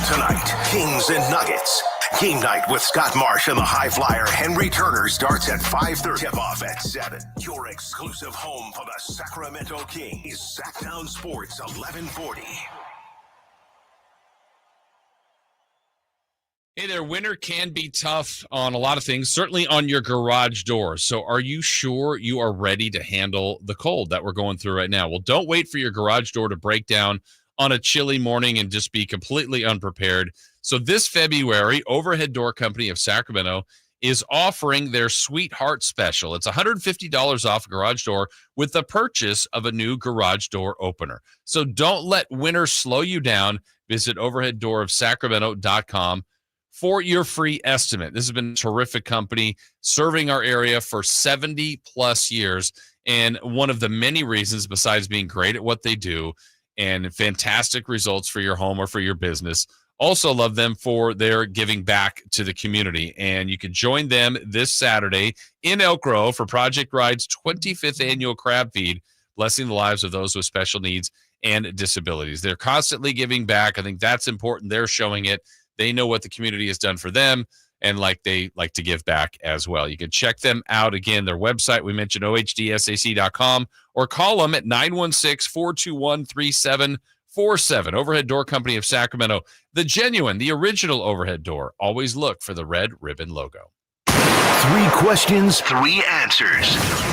Tonight, Kings and Nuggets. Game night with Scott Marsh and the high flyer Henry Turner starts at 5:30. Tip-off at 7. Your exclusive home for the Sacramento Kings. Sacktown Sports 1140. Hey there, winter can be tough on a lot of things, certainly on your garage door. So are you sure you are ready to handle the cold that we're going through right now? Well, don't wait for your garage door to break down on a chilly morning and just be completely unprepared. So this February, Overhead Door Company of Sacramento is offering their Sweetheart Special. It's $150 off a garage door with the purchase of a new garage door opener. So don't let winter slow you down. Visit overheaddoorofsacramento.com for your free estimate. This has been a terrific company serving our area for 70 plus years. And one of the many reasons, besides being great at what they do and fantastic results for your home or for your business, also love them for their giving back to the community. And you can join them this Saturday in Elk Grove for Project Ride's 25th annual crab feed, blessing the lives of those with special needs and disabilities. They're constantly giving back. I think that's important. They're showing it. They know what the community has done for them, and they like to give back as well. You can check them out. Again, their website, we mentioned ohdsac.com, or call them at 916-421-3747. Overhead Door Company of Sacramento, the genuine, the original overhead door. Always look for the red ribbon logo. 3 questions, 3 answers.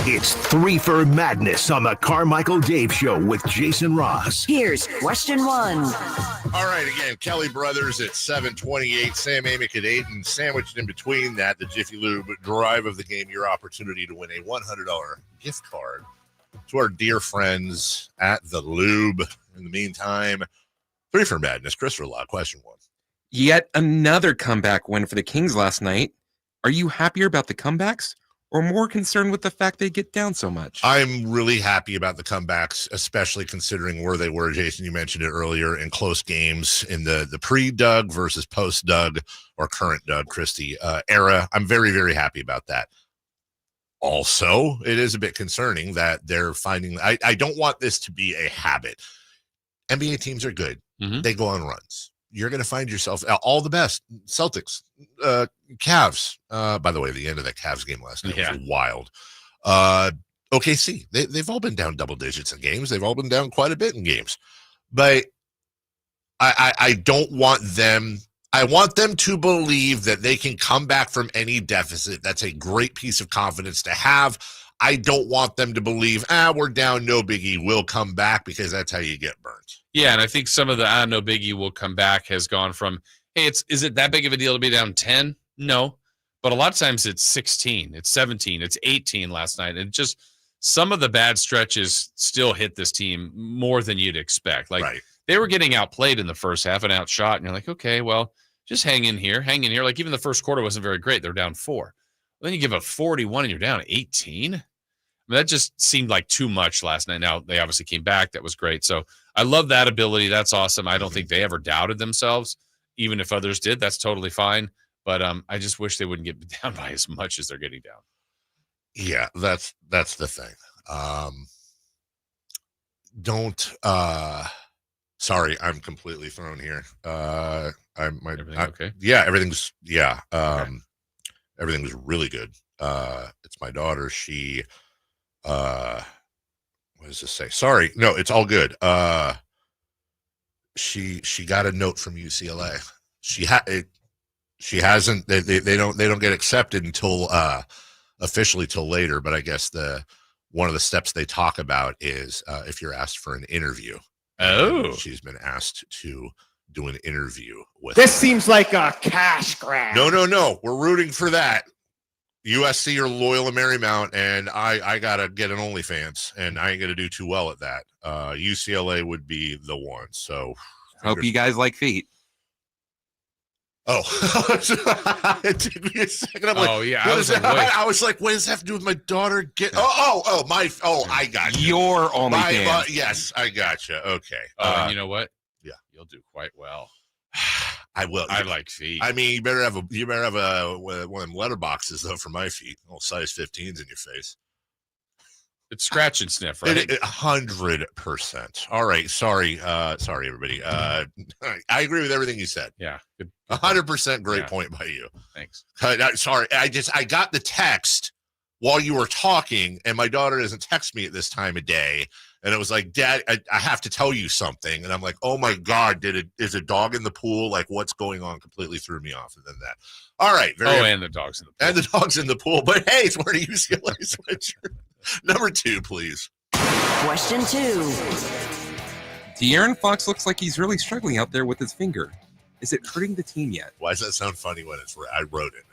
It's 3 for Madness on the Carmichael Dave Show with Jason Ross. Here's question 1. All right, again, Kelly Brothers at 7:28, Sam Amick at 8, and sandwiched in between that, the Jiffy Lube drive of the game, your opportunity to win a $100 gift card to our dear friends at the Lube. In the meantime, 3 for Madness. Christopher Law, question 1. Yet another comeback win for the Kings last night. Are you happier about the comebacks or more concerned with the fact they get down so much? I'm really happy about the comebacks, especially considering where they were. Jason, you mentioned it earlier, in close games in the pre-Doug versus post-Doug or current Doug Christie era. I'm very, very happy about that. Also, it is a bit concerning that they're finding, I don't want this to be a habit. NBA teams are good. Mm-hmm. They go on runs. You're going to find yourself all the best. Celtics, Cavs. By the way, the end of that Cavs game last night was wild. OKC, they've all been down double digits in games. They've all been down quite a bit in games. But I don't want them. I want them to believe that they can come back from any deficit. That's a great piece of confidence to have. I don't want them to believe, we're down, no biggie, we'll come back, because that's how you get burnt. Yeah, and I think some of the no biggie will come back has gone from, hey, is it that big of a deal to be down 10? No. But a lot of times it's 16, it's 17, it's 18 last night. And just some of the bad stretches still hit this team more than you'd expect. They were getting outplayed in the first half and outshot, and you're like, okay, well, just hang in here. Like, even the first quarter wasn't very great. They're down 4. Then you give a 41 and you're down 18. I mean, that just seemed like too much last night. Now, they obviously came back. That was great. So I love that ability. That's awesome. I don't think they ever doubted themselves. Even if others did, that's totally fine. But I just wish they wouldn't get down by as much as they're getting down. Yeah, that's the thing. Sorry, I'm completely thrown here. Everything okay? Yeah, everything's everything was really good. It's my daughter. She what does this say? Sorry, no, it's all good. She got a note from UCLA. She hasn't. They don't get accepted until officially till later. But I guess one of the steps they talk about is if you're asked for an interview. Oh, she's been asked to do an interview with. This seems like a cash grab. No. We're rooting for that. USC or Loyola Marymount, and I gotta get an OnlyFans, and I ain't gonna do too well at that. UCLA would be the one. So hope you guys like feet. Oh, it took me a second. I'm like, oh yeah, I was like, what does that have to do with my daughter? I got you. Your OnlyFans. Yes, I got you. Okay. And you know what? Yeah, you'll do quite well. I will. I like feet. I mean, you better have one of them letter boxes though for my feet. All size 15s in your face. It's scratch and sniff, right? 100%. All right. Sorry, everybody. I agree with everything you said. Yeah. 100% great point by you. Thanks. Sorry. I got the text while you were talking, and my daughter doesn't text me at this time of day. And it was like, Dad, I have to tell you something. And I'm like, oh my God, is a dog in the pool? Like, what's going on? Completely threw me off. And then that. All right. And the dog's in the pool. And the dog's in the pool. But hey, it's wearing a UCLA sweatshirt. Number 2, please. Question 2. De'Aaron Fox looks like he's really struggling out there with his finger. Is it hurting the team yet? Why does that sound funny when I wrote it?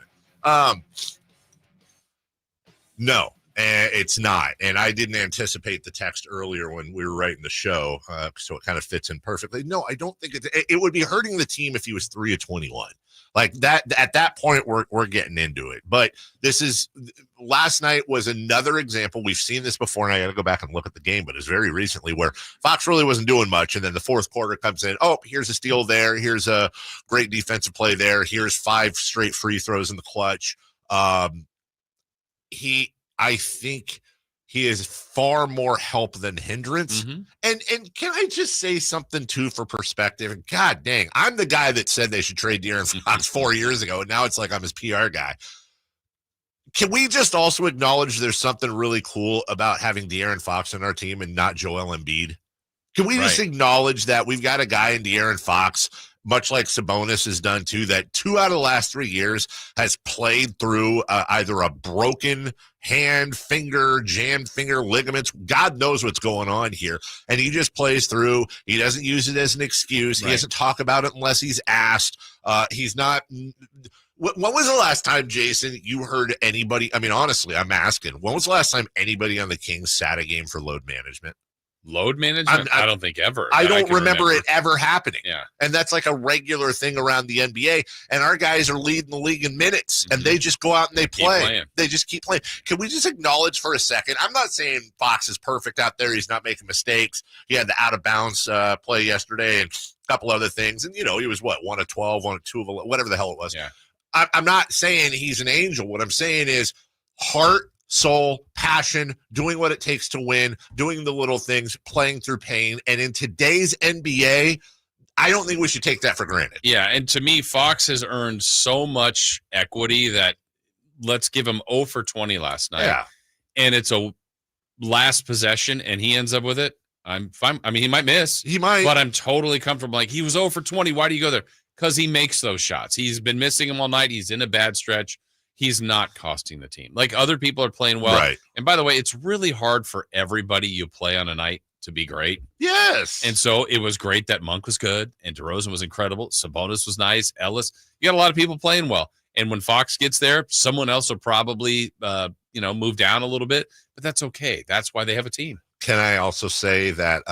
No, it's not. And I didn't anticipate the text earlier when we were writing the show, so it kind of fits in perfectly. No, I don't think it would be hurting the team if he was 3 of 21. Like that, at that point, we're getting into it. But last night was another example. We've seen this before, and I got to go back and look at the game, but it's very recently where Fox really wasn't doing much. And then the fourth quarter comes in. Oh, here's a steal there. Here's a great defensive play there. Here's 5 straight free throws in the clutch. I think he is far more help than hindrance. Mm-hmm. And can I just say something too for perspective? And God dang, I'm the guy that said they should trade De'Aaron Fox 4 years ago, and now it's like I'm his PR guy. Can we just also acknowledge there's something really cool about having De'Aaron Fox on our team and not Joel Embiid? Can we just acknowledge that we've got a guy in De'Aaron Fox, much like Sabonis has done too, that 2 out of the last 3 years has played through either a broken hand, finger, jammed finger, ligaments. God knows what's going on here. And he just plays through. He doesn't use it as an excuse. He doesn't talk about it unless he's asked. He's not. When was the last time, Jason, you heard anybody? I mean, honestly, I'm asking. When was the last time anybody on the Kings sat a game for load management? Load management? I don't think ever. I don't remember it ever happening. Yeah. And that's like a regular thing around the NBA. And our guys are leading the league in minutes, and they just go out and they play. They just keep playing. Can we just acknowledge for a second? I'm not saying Fox is perfect out there. He's not making mistakes. He had the out of bounds play yesterday and a couple other things. And, he was 1 of 12, 1 of 2 of 11, whatever the hell it was. Yeah. I'm not saying he's an angel. What I'm saying is heart, soul, passion, doing what it takes to win, doing the little things, playing through pain. And in today's NBA, I don't think we should take that for granted. Yeah, and to me, Fox has earned so much equity that let's give him 0 for 20 last night. Yeah. And it's a last possession, and he ends up with it. I'm fine. I mean, he might miss. He might. But I'm totally comfortable. Like, he was 0 for 20. Why do you go there? Because he makes those shots. He's been missing them all night. He's in a bad stretch. He's not costing the team. Like, other people are playing well. Right. And by the way, it's really hard for everybody you play on a night to be great. Yes. And so it was great that Monk was good and DeRozan was incredible. Sabonis was nice. Ellis. You got a lot of people playing well. And when Fox gets there, someone else will probably, move down a little bit. But that's okay. That's why they have a team. Can I also say that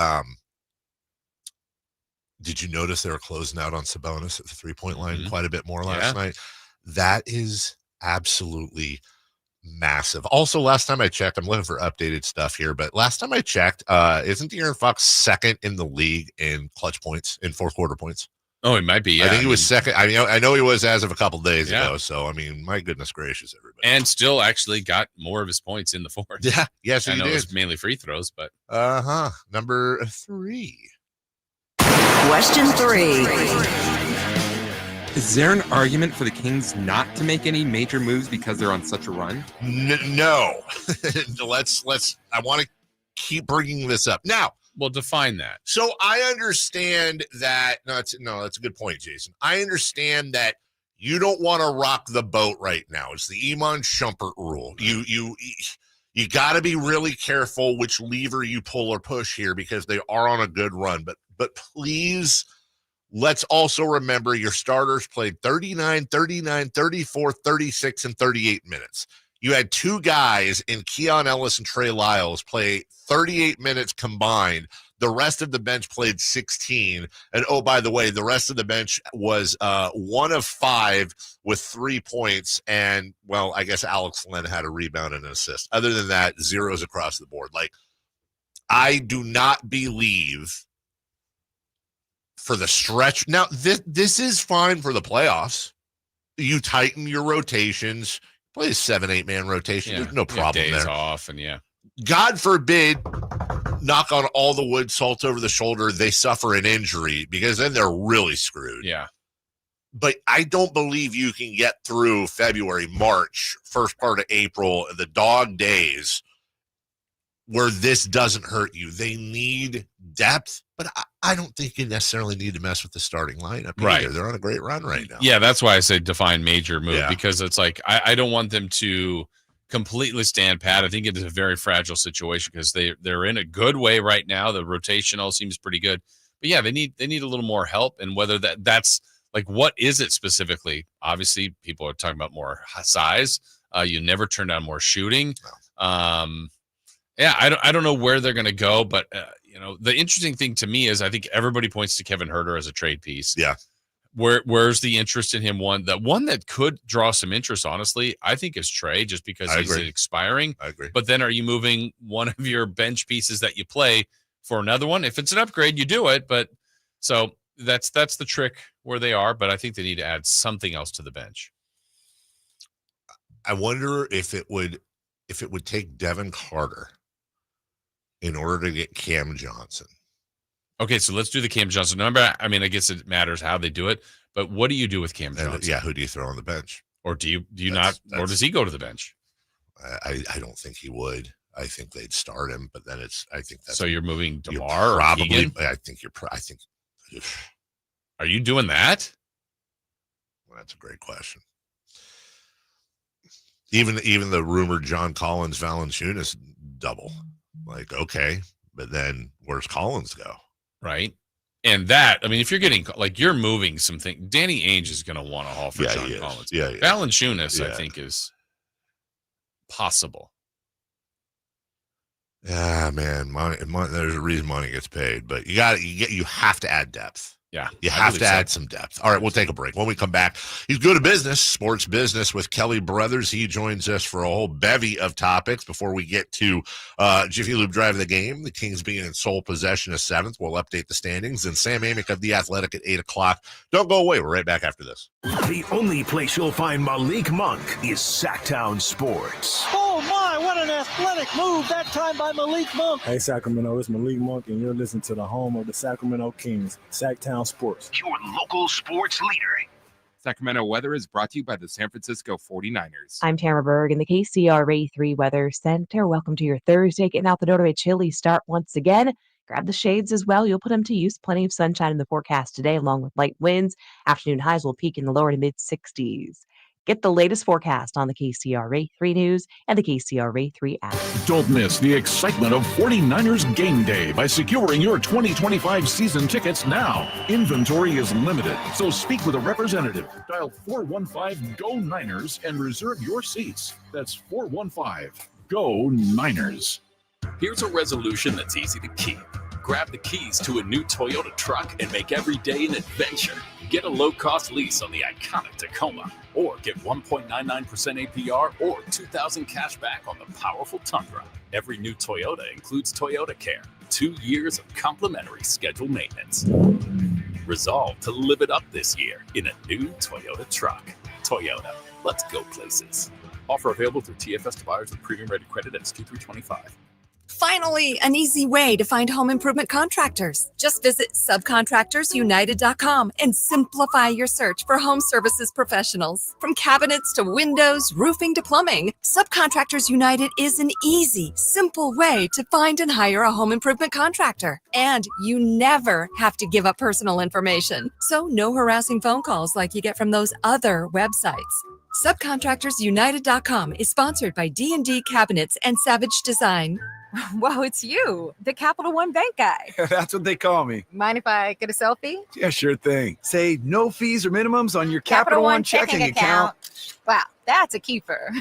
did you notice they were closing out on Sabonis at the three-point line quite a bit more last night? That is absolutely massive. Also, last time I checked, I'm looking for updated stuff here, but last time I checked, isn't De'Aaron Fox second in the league in clutch points, in fourth quarter points? Oh, it might be. Yeah. I think he was second. I know he was as of a couple days ago. So, I mean, my goodness gracious, everybody. And still actually got more of his points in the fourth. Yeah. Yes, I he know did. it was mainly free throws, but. Number 3. Question 3. Is there an argument for the Kings not to make any major moves because they're on such a run? No. I want to keep bringing this up. Now, well, define that. So I understand that. That's a good point, Jason. I understand that you don't want to rock the boat right now. It's the Iman Shumpert rule. You got to be really careful which lever you pull or push here because they are on a good run. But please, let's also remember your starters played 39, 34, 36, and 38 minutes. You had 2 guys in Keon Ellis and Trey Lyles play 38 minutes combined. The rest of the bench played 16. And, oh, by the way, the rest of the bench was 1 of 5 with 3 points. And, well, I guess Alex Len had a rebound and an assist. Other than that, zeros across the board. Like, I do not believe for the stretch. Now, this is fine for the playoffs. You tighten your rotations. Play a 7-8 man rotation. There's no problem days there. Off and God forbid, knock on all the wood, salt over the shoulder, they suffer an injury because then they're really screwed. Yeah. But I don't believe you can get through February, March, first part of April, the dog days where this doesn't hurt you. They need depth, but I don't think you necessarily need to mess with the starting lineup either. Right. They're on a great run right now. Yeah, that's why I say define major move because it's like I don't want them to completely stand pat. I think it is a very fragile situation because they're in a good way right now. The rotation all seems pretty good. But yeah, they need a little more help, and whether that's like, what is it specifically? Obviously, people are talking about more size. You never turn down more shooting. Yeah, I don't know where they're going to go, but the interesting thing to me is I think everybody points to Kevin Huerter as a trade piece. Yeah. Where's the interest in him? One that could draw some interest, honestly, I think is Trey, just because he's expiring. I agree. But then are you moving one of your bench pieces that you play for another one? If it's an upgrade, you do it. But so that's the trick where they are. But I think they need to add something else to the bench. I wonder if it would take Devin Carter in order to get Cam Johnson. Okay, so let's do the Cam Johnson number. I mean, I guess it matters how they do it, but what do you do with Cam Johnson? Yeah, who do you throw on the bench? Or do you not, or does he go to the bench? I don't think he would. I think they'd start him, but then I think that's. So you're moving DeMar? Probably. Are you doing that? Well, that's a great question. Even the rumored John Collins Valanciunas double. Like, okay, but then where's Collins go? Right. And that, I mean, if you're getting, like, you're moving something, Danny Ainge is going to want to haul for John Collins. Yeah. Valanciunas, I think, is possible. Yeah, man. Money, there's a reason money gets paid, but you have to add depth. Yeah. You have to add some depth. All right, we'll take a break. When we come back, he's good at business, sports business with Kelly Brothers. He joins us for a whole bevy of topics before we get to Jiffy Lube Drive of the Game. The Kings being in sole possession of 7th. We'll update the standings. And Sam Amick of The Athletic at 8 o'clock. Don't go away. We're right back after this. The only place you'll find Malik Monk is Sacktown Sports. Oh, my, what an athletic move that time by Malik Monk. Hey, Sacramento, it's Malik Monk, and you're listening to the home of the Sacramento Kings, Sacktown Sports. Your local sports leader. Sacramento weather is brought to you by the San Francisco 49ers. I'm Tamara Berg in the KCRA 3 Weather Center. Welcome to your Thursday. Getting out the door to a chilly start once again. Grab the shades as well. You'll put them to use. Plenty of sunshine in the forecast today, along with light winds. Afternoon highs will peak in the lower to mid 60s. Get the latest forecast on the KCRA 3 News and the KCRA 3 app. Don't miss the excitement of 49ers Game Day by securing your 2025 season tickets now. Inventory is limited, so speak with a representative. Dial 415-GO-NINERS and reserve your seats. That's 415-GO-NINERS. Here's a resolution that's easy to keep. Grab the keys to a new Toyota truck and make every day an adventure. Get a low-cost lease on the iconic Tacoma, or get 1.99% APR or $2,000 cash back on the powerful Tundra. Every new Toyota includes Toyota Care, 2 years of complimentary scheduled maintenance. Resolve to live it up this year in a new Toyota truck. Toyota, let's go places. Offer available through TFS to buyers with premium rated credit at Q325. Finally, an easy way to find home improvement contractors. Just visit subcontractorsunited.com and simplify your search for home services professionals. From cabinets to windows, roofing to plumbing, Subcontractors United is an easy, simple way to find and hire a home improvement contractor. And you never have to give up personal information. So no harassing phone calls like you get from those other websites. Subcontractorsunited.com is sponsored by D&D Cabinets and Savage Design. Wow, it's you, the Capital One Bank guy. That's what they call me. Mind if I get a selfie? Yeah, sure thing. Say no fees or minimums on your Capital One checking account. Wow, that's a keeper.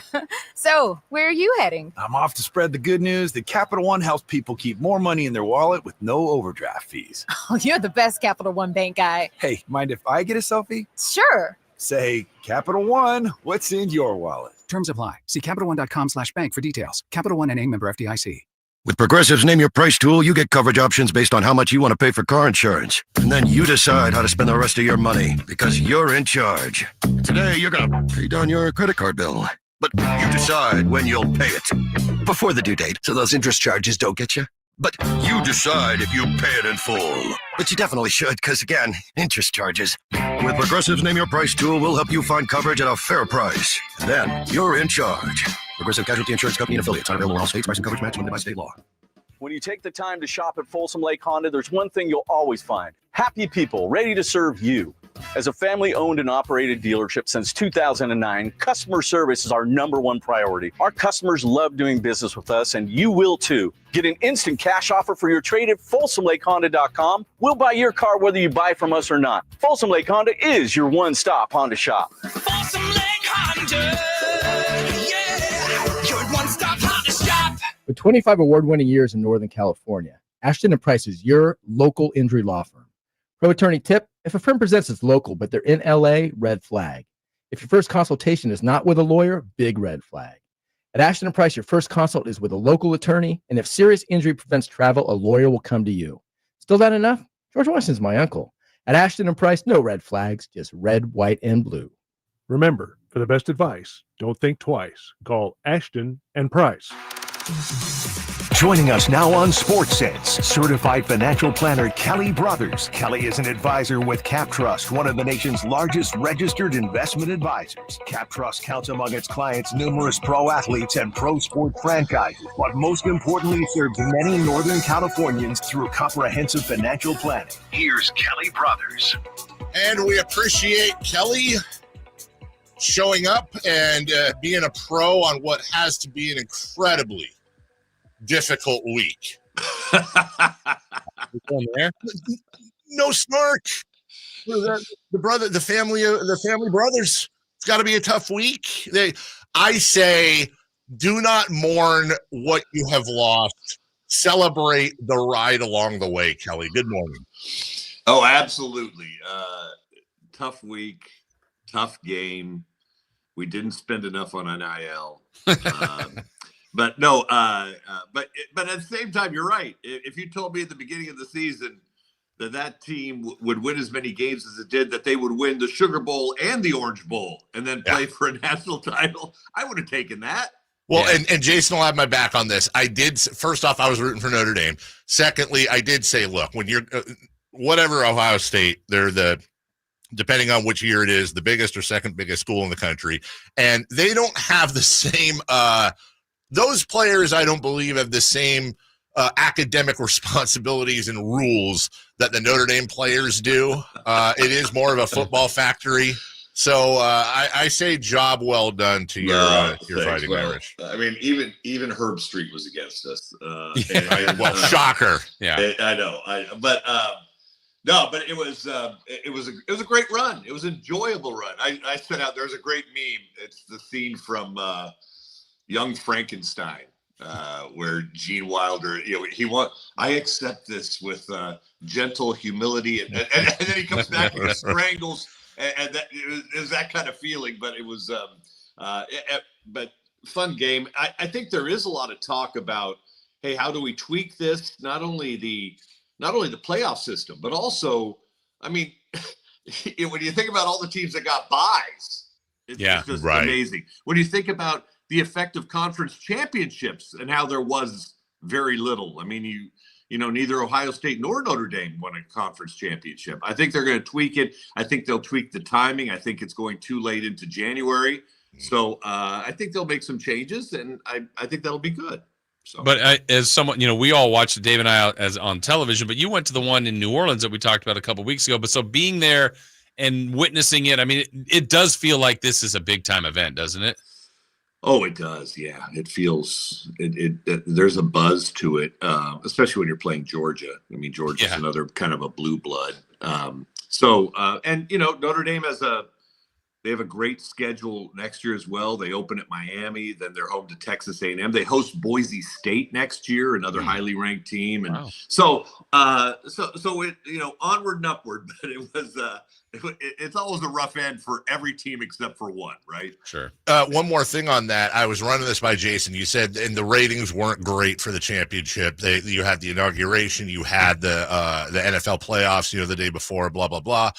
So, where are you heading? I'm off to spread the good news that Capital One helps people keep more money in their wallet with no overdraft fees. Oh, you're the best Capital One Bank guy. Hey, mind if I get a selfie? Sure. Say, Capital One, what's in your wallet? Terms apply. See CapitalOne.com/bank for details. Capital One NA, member FDIC. With Progressive's Name Your Price tool, you get coverage options based on how much you want to pay for car insurance. And then you decide how to spend the rest of your money, because you're in charge. Today, you're going to pay down your credit card bill. But you decide when you'll pay it. Before the due date, so those interest charges don't get you. But you decide if you pay it in full. But you definitely should, because again, interest charges. With Progressive's Name Your Price tool, we'll help you find coverage at a fair price. And then you're in charge. Progressive Casualty Insurance Company and affiliates. Not available in all states. Price and coverage match limited by state law. When you take the time to shop at Folsom Lake Honda, there's one thing you'll always find. Happy people ready to serve you. As a family-owned and operated dealership since 2009, customer service is our #1 priority. Our customers love doing business with us, and you will too. Get an instant cash offer for your trade at FolsomLakeHonda.com. We'll buy your car whether you buy from us or not. Folsom Lake Honda is your one-stop Honda shop. Folsom Lake Honda, yeah, your one-stop Honda shop. With 25 award-winning years in Northern California, Ashton & Price is your local injury law firm. Pro attorney tip: if a firm presents as local but they're in LA, red flag. If your first consultation is not with a lawyer, big red flag. At Ashton & Price, your first consult is with a local attorney, and if serious injury prevents travel, a lawyer will come to you. Still not enough? George Washington's my uncle. At Ashton & Price, no red flags, just red, white, and blue. Remember, for the best advice, don't think twice. Call Ashton & Price. Joining us now on Sports Sense, certified financial planner Kelly Brothers. Kelly is an advisor with Cap Trust, one of the nation's largest registered investment advisors. Cap Trust counts among its clients numerous pro athletes and pro sport franchises, but most importantly serves many Northern Californians through comprehensive financial planning. Here's Kelly Brothers. And we appreciate Kelly showing up and being a pro on what has to be an incredibly difficult week. No snark. The family brothers. It's got to be a tough week. I say, do not mourn what you have lost. Celebrate the ride along the way, Kelly. Good morning. Oh, absolutely. Tough week, tough game. We didn't spend enough on NIL. But no, but at the same time, you're right. If you told me at the beginning of the season that team would win as many games as it did, that they would win the Sugar Bowl and the Orange Bowl and then play for a national title, I would have taken that. Well, and Jason will have my back on this. I did. First off, I was rooting for Notre Dame. Secondly, I did say, look, when you're whatever Ohio State, they're depending on which year it is, the biggest or second biggest school in the country, and they don't have the same. Those players, I don't believe, have the same academic responsibilities and rules that the Notre Dame players do. It is more of a football factory. So I say job well done to your Fighting Irish. I mean, even Herb Street was against us. Shocker. Yeah, I know. But it was a great run. It was an enjoyable run. I sent out. There's a great meme. It's the scene from Young Frankenstein, where Gene Wilder, I accept this with gentle humility, and then he comes back and strangles, and that it was that kind of feeling. But it was, but fun game. I think there is a lot of talk about, hey, how do we tweak this? Not only the playoff system, but also, I mean, when you think about all the teams that got buys, it's just amazing. When you think about the effect of conference championships and how there was very little. I mean, you know, neither Ohio State nor Notre Dame won a conference championship. I think they're going to tweak it. I think they'll tweak the timing. I think it's going too late into January. So I think they'll make some changes, and I think that'll be good. So. But as someone, we all watched Dave and I as on television, but you went to the one in New Orleans that we talked about a couple of weeks ago. But so being there and witnessing it, I mean, it does feel like this is a big time event, doesn't it? Oh, it does. Yeah, it feels there's a buzz to it, especially when you're playing Georgia. I mean, Georgia's another kind of a blue blood. And Notre Dame they have a great schedule next year as well. They open at Miami, then they're home to Texas A&M. They host Boise State next year, another highly ranked team. And so it, onward and upward, but it was it's always a rough end for every team except for one, right? Sure. One more thing on that. I was running this by Jason. You said, and the ratings weren't great for the championship. You had the inauguration, you had the NFL playoffs, the day before, blah, blah, blah.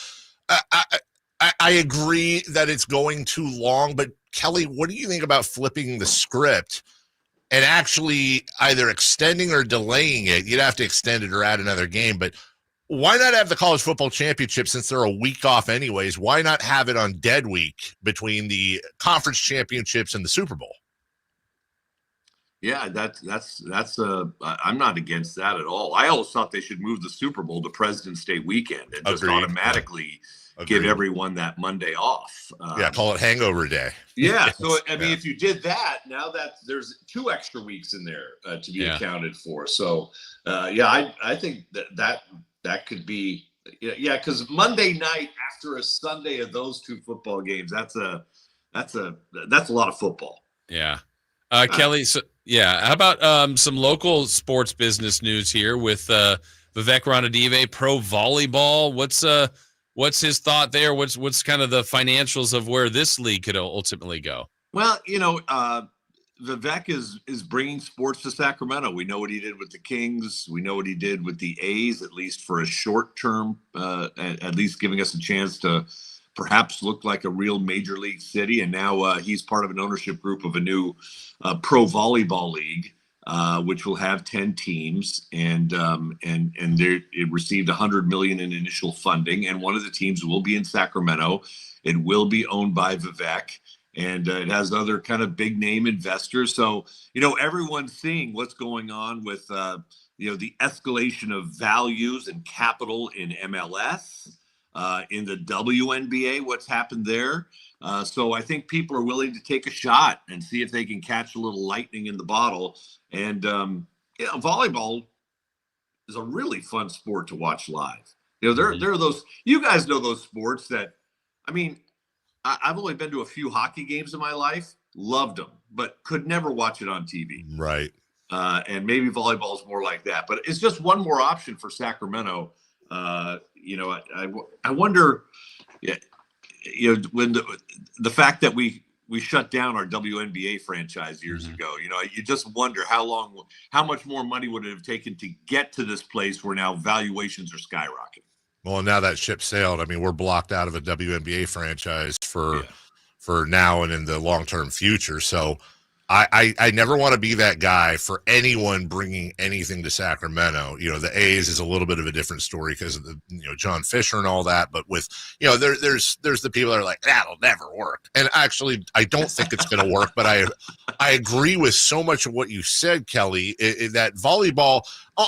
I agree that it's going too long, but Kelly, what do you think about flipping the script and actually either extending or delaying it? You'd have to extend it or add another game, but why not have the college football championship since they're a week off anyways? Why not have it on dead week between the conference championships and the Super Bowl? Yeah, I'm not against that at all. I always thought they should move the Super Bowl to President's Day weekend and just automatically give everyone that Monday off. Call it Hangover Day. Yeah. So, I mean, if you did that, now that there's 2 extra weeks in there to be accounted for. So, I think that could be, because Monday night after a Sunday of those 2 football games, that's a lot of football. Yeah. Kelly, how about some local sports business news here with Vivek Ranadive, pro volleyball? What's his thought there? What's kind of the financials of where this league could ultimately go? Well, Vivek is bringing sports to Sacramento. We know what he did with the Kings. We know what he did with the A's, at least for a short term, at least giving us a chance to perhaps look like a real major league city. And now he's part of an ownership group of a new pro volleyball league, which will have 10 teams, and it received $100 million in initial funding. And one of the teams will be in Sacramento. It will be owned by Vivek, and it has other kind of big name investors. So, everyone's seeing what's going on with, the escalation of values and capital in MLS. In the WNBA, what's happened there. So I think people are willing to take a shot and see if they can catch a little lightning in the bottle. And, volleyball is a really fun sport to watch live. There are those, you guys know those sports that, I mean, I've only been to a few hockey games in my life, loved them, but could never watch it on TV. Right. And maybe volleyball is more like that, but it's just one more option for Sacramento. I wonder, when the fact that we shut down our WNBA franchise years ago, you just wonder how much more money would it have taken to get to this place where now valuations are skyrocketing. Well, now that ship sailed, I mean, we're blocked out of a WNBA franchise for now and in the long-term future. So I never want to be that guy for anyone bringing anything to Sacramento. The A's is a little bit of a different story because of the, John Fisher and all that. But with, there's the people that are like, that'll never work. And actually, I don't think it's going to work. But I agree with so much of what you said, Kelly, that volleyball,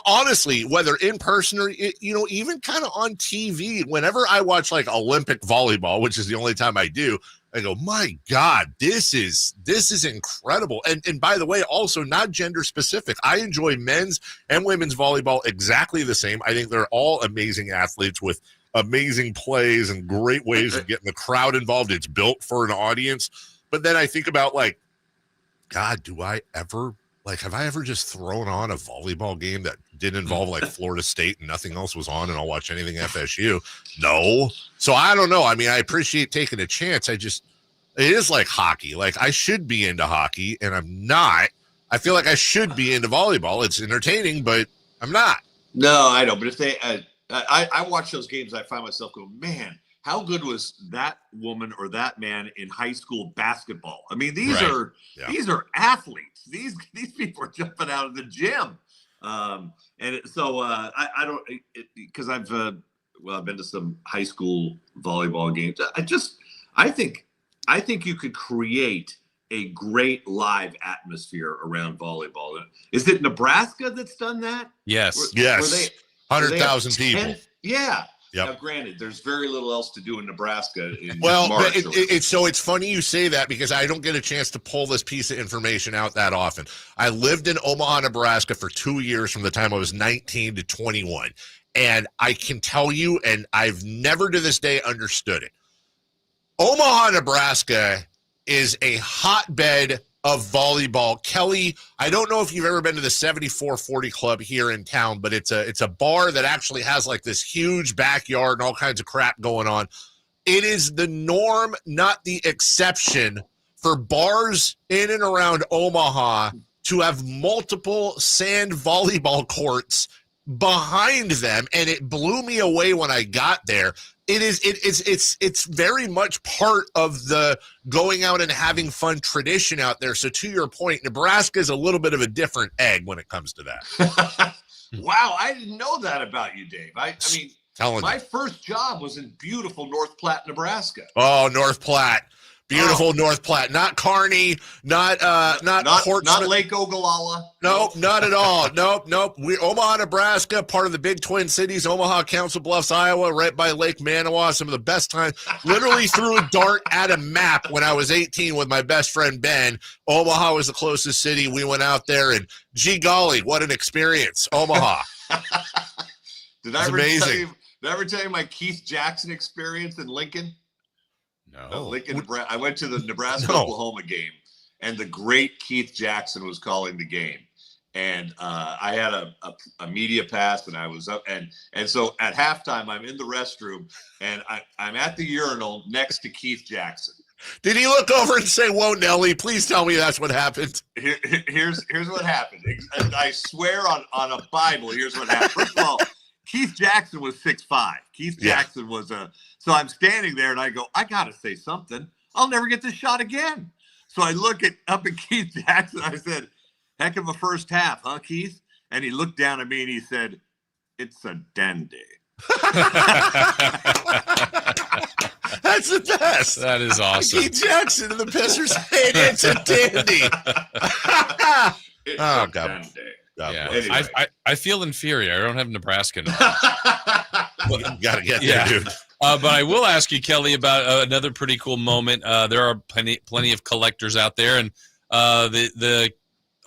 honestly, whether in person or, even kind of on TV, whenever I watch like Olympic volleyball, which is the only time I do, I go, my God, this is incredible. And by the way, also not gender specific. I enjoy men's and women's volleyball exactly the same. I think they're all amazing athletes with amazing plays and great ways of getting the crowd involved. It's built for an audience. But then I think about like, God, have I ever just thrown on a volleyball game that didn't involve like Florida State and nothing else was on and I'll watch anything FSU? No. So I don't know. I mean, I appreciate taking a chance. It is like hockey. Like I should be into hockey and I'm not. I feel like I should be into volleyball. It's entertaining, but I'm not. No, I know. But if they, I watch those games, I find myself going, man, how good was that woman or that man in high school basketball? I mean, these are athletes. These people are jumping out of the gym. And so I don't, because I've been to some high school volleyball games. I think you could create a great live atmosphere around volleyball. Is it Nebraska that's done that? Yes. Yes. 100,000 people. Yeah. Yep. Now, granted, there's very little else to do in Nebraska. But it's funny you say that because I don't get a chance to pull this piece of information out that often. I lived in Omaha, Nebraska for 2 years from the time I was 19 to 21. And I can tell you, and I've never to this day understood it. Omaha, Nebraska is a hotbed of volleyball. Kelly, I don't know if you've ever been to the 7440 Club here in town, but it's a bar that actually has like this huge backyard and all kinds of crap going on. It is the norm, not the exception, for bars in and around Omaha to have multiple sand volleyball courts behind them, and it blew me away when I got there. It's very much part of the going out and having fun tradition out there. So to your point, Nebraska is a little bit of a different egg when it comes to that. Wow, I didn't know that about you, Dave. I mean, my first job was in beautiful North Platte, Nebraska. Oh, North Platte. Beautiful North Platte, not Kearney, not Portsmouth. Not Lake Ogallala. Nope, not at all. Nope. We're Omaha, Nebraska, part of the Big Twin Cities. Omaha, Council Bluffs, Iowa, right by Lake Manawa. Some of the best times. Literally threw a dart at a map when I was 18 with my best friend Ben. Omaha was the closest city. We went out there, and gee golly, what an experience! Omaha. Did I ever tell you my Keith Jackson experience in Lincoln? No. Lincoln, Nebraska. I went to the Nebraska-Oklahoma game, and the great Keith Jackson was calling the game. And I had a media pass, and I was up. And so at halftime, I'm in the restroom, and I'm at the urinal next to Keith Jackson. Did he look over and say, "Whoa, Nelly, please tell me that's what happened"? Here's what happened. I swear on a Bible, here's what happened. First of all, Keith Jackson was 6'5". Keith Jackson was so I'm standing there and I go, I got to say something. I'll never get this shot again. So I look up at Keith Jackson. I said, heck of a first half, huh, Keith? And he looked down at me and he said, it's a dandy. That's the best. That is awesome. Keith Jackson and the Pistons saying it's a dandy. Oh, God. Yeah. Anyway. I feel inferior. I don't have Nebraska now. You got to get there, dude. But I will ask you, Kelly, about another pretty cool moment. There are plenty of collectors out there, and the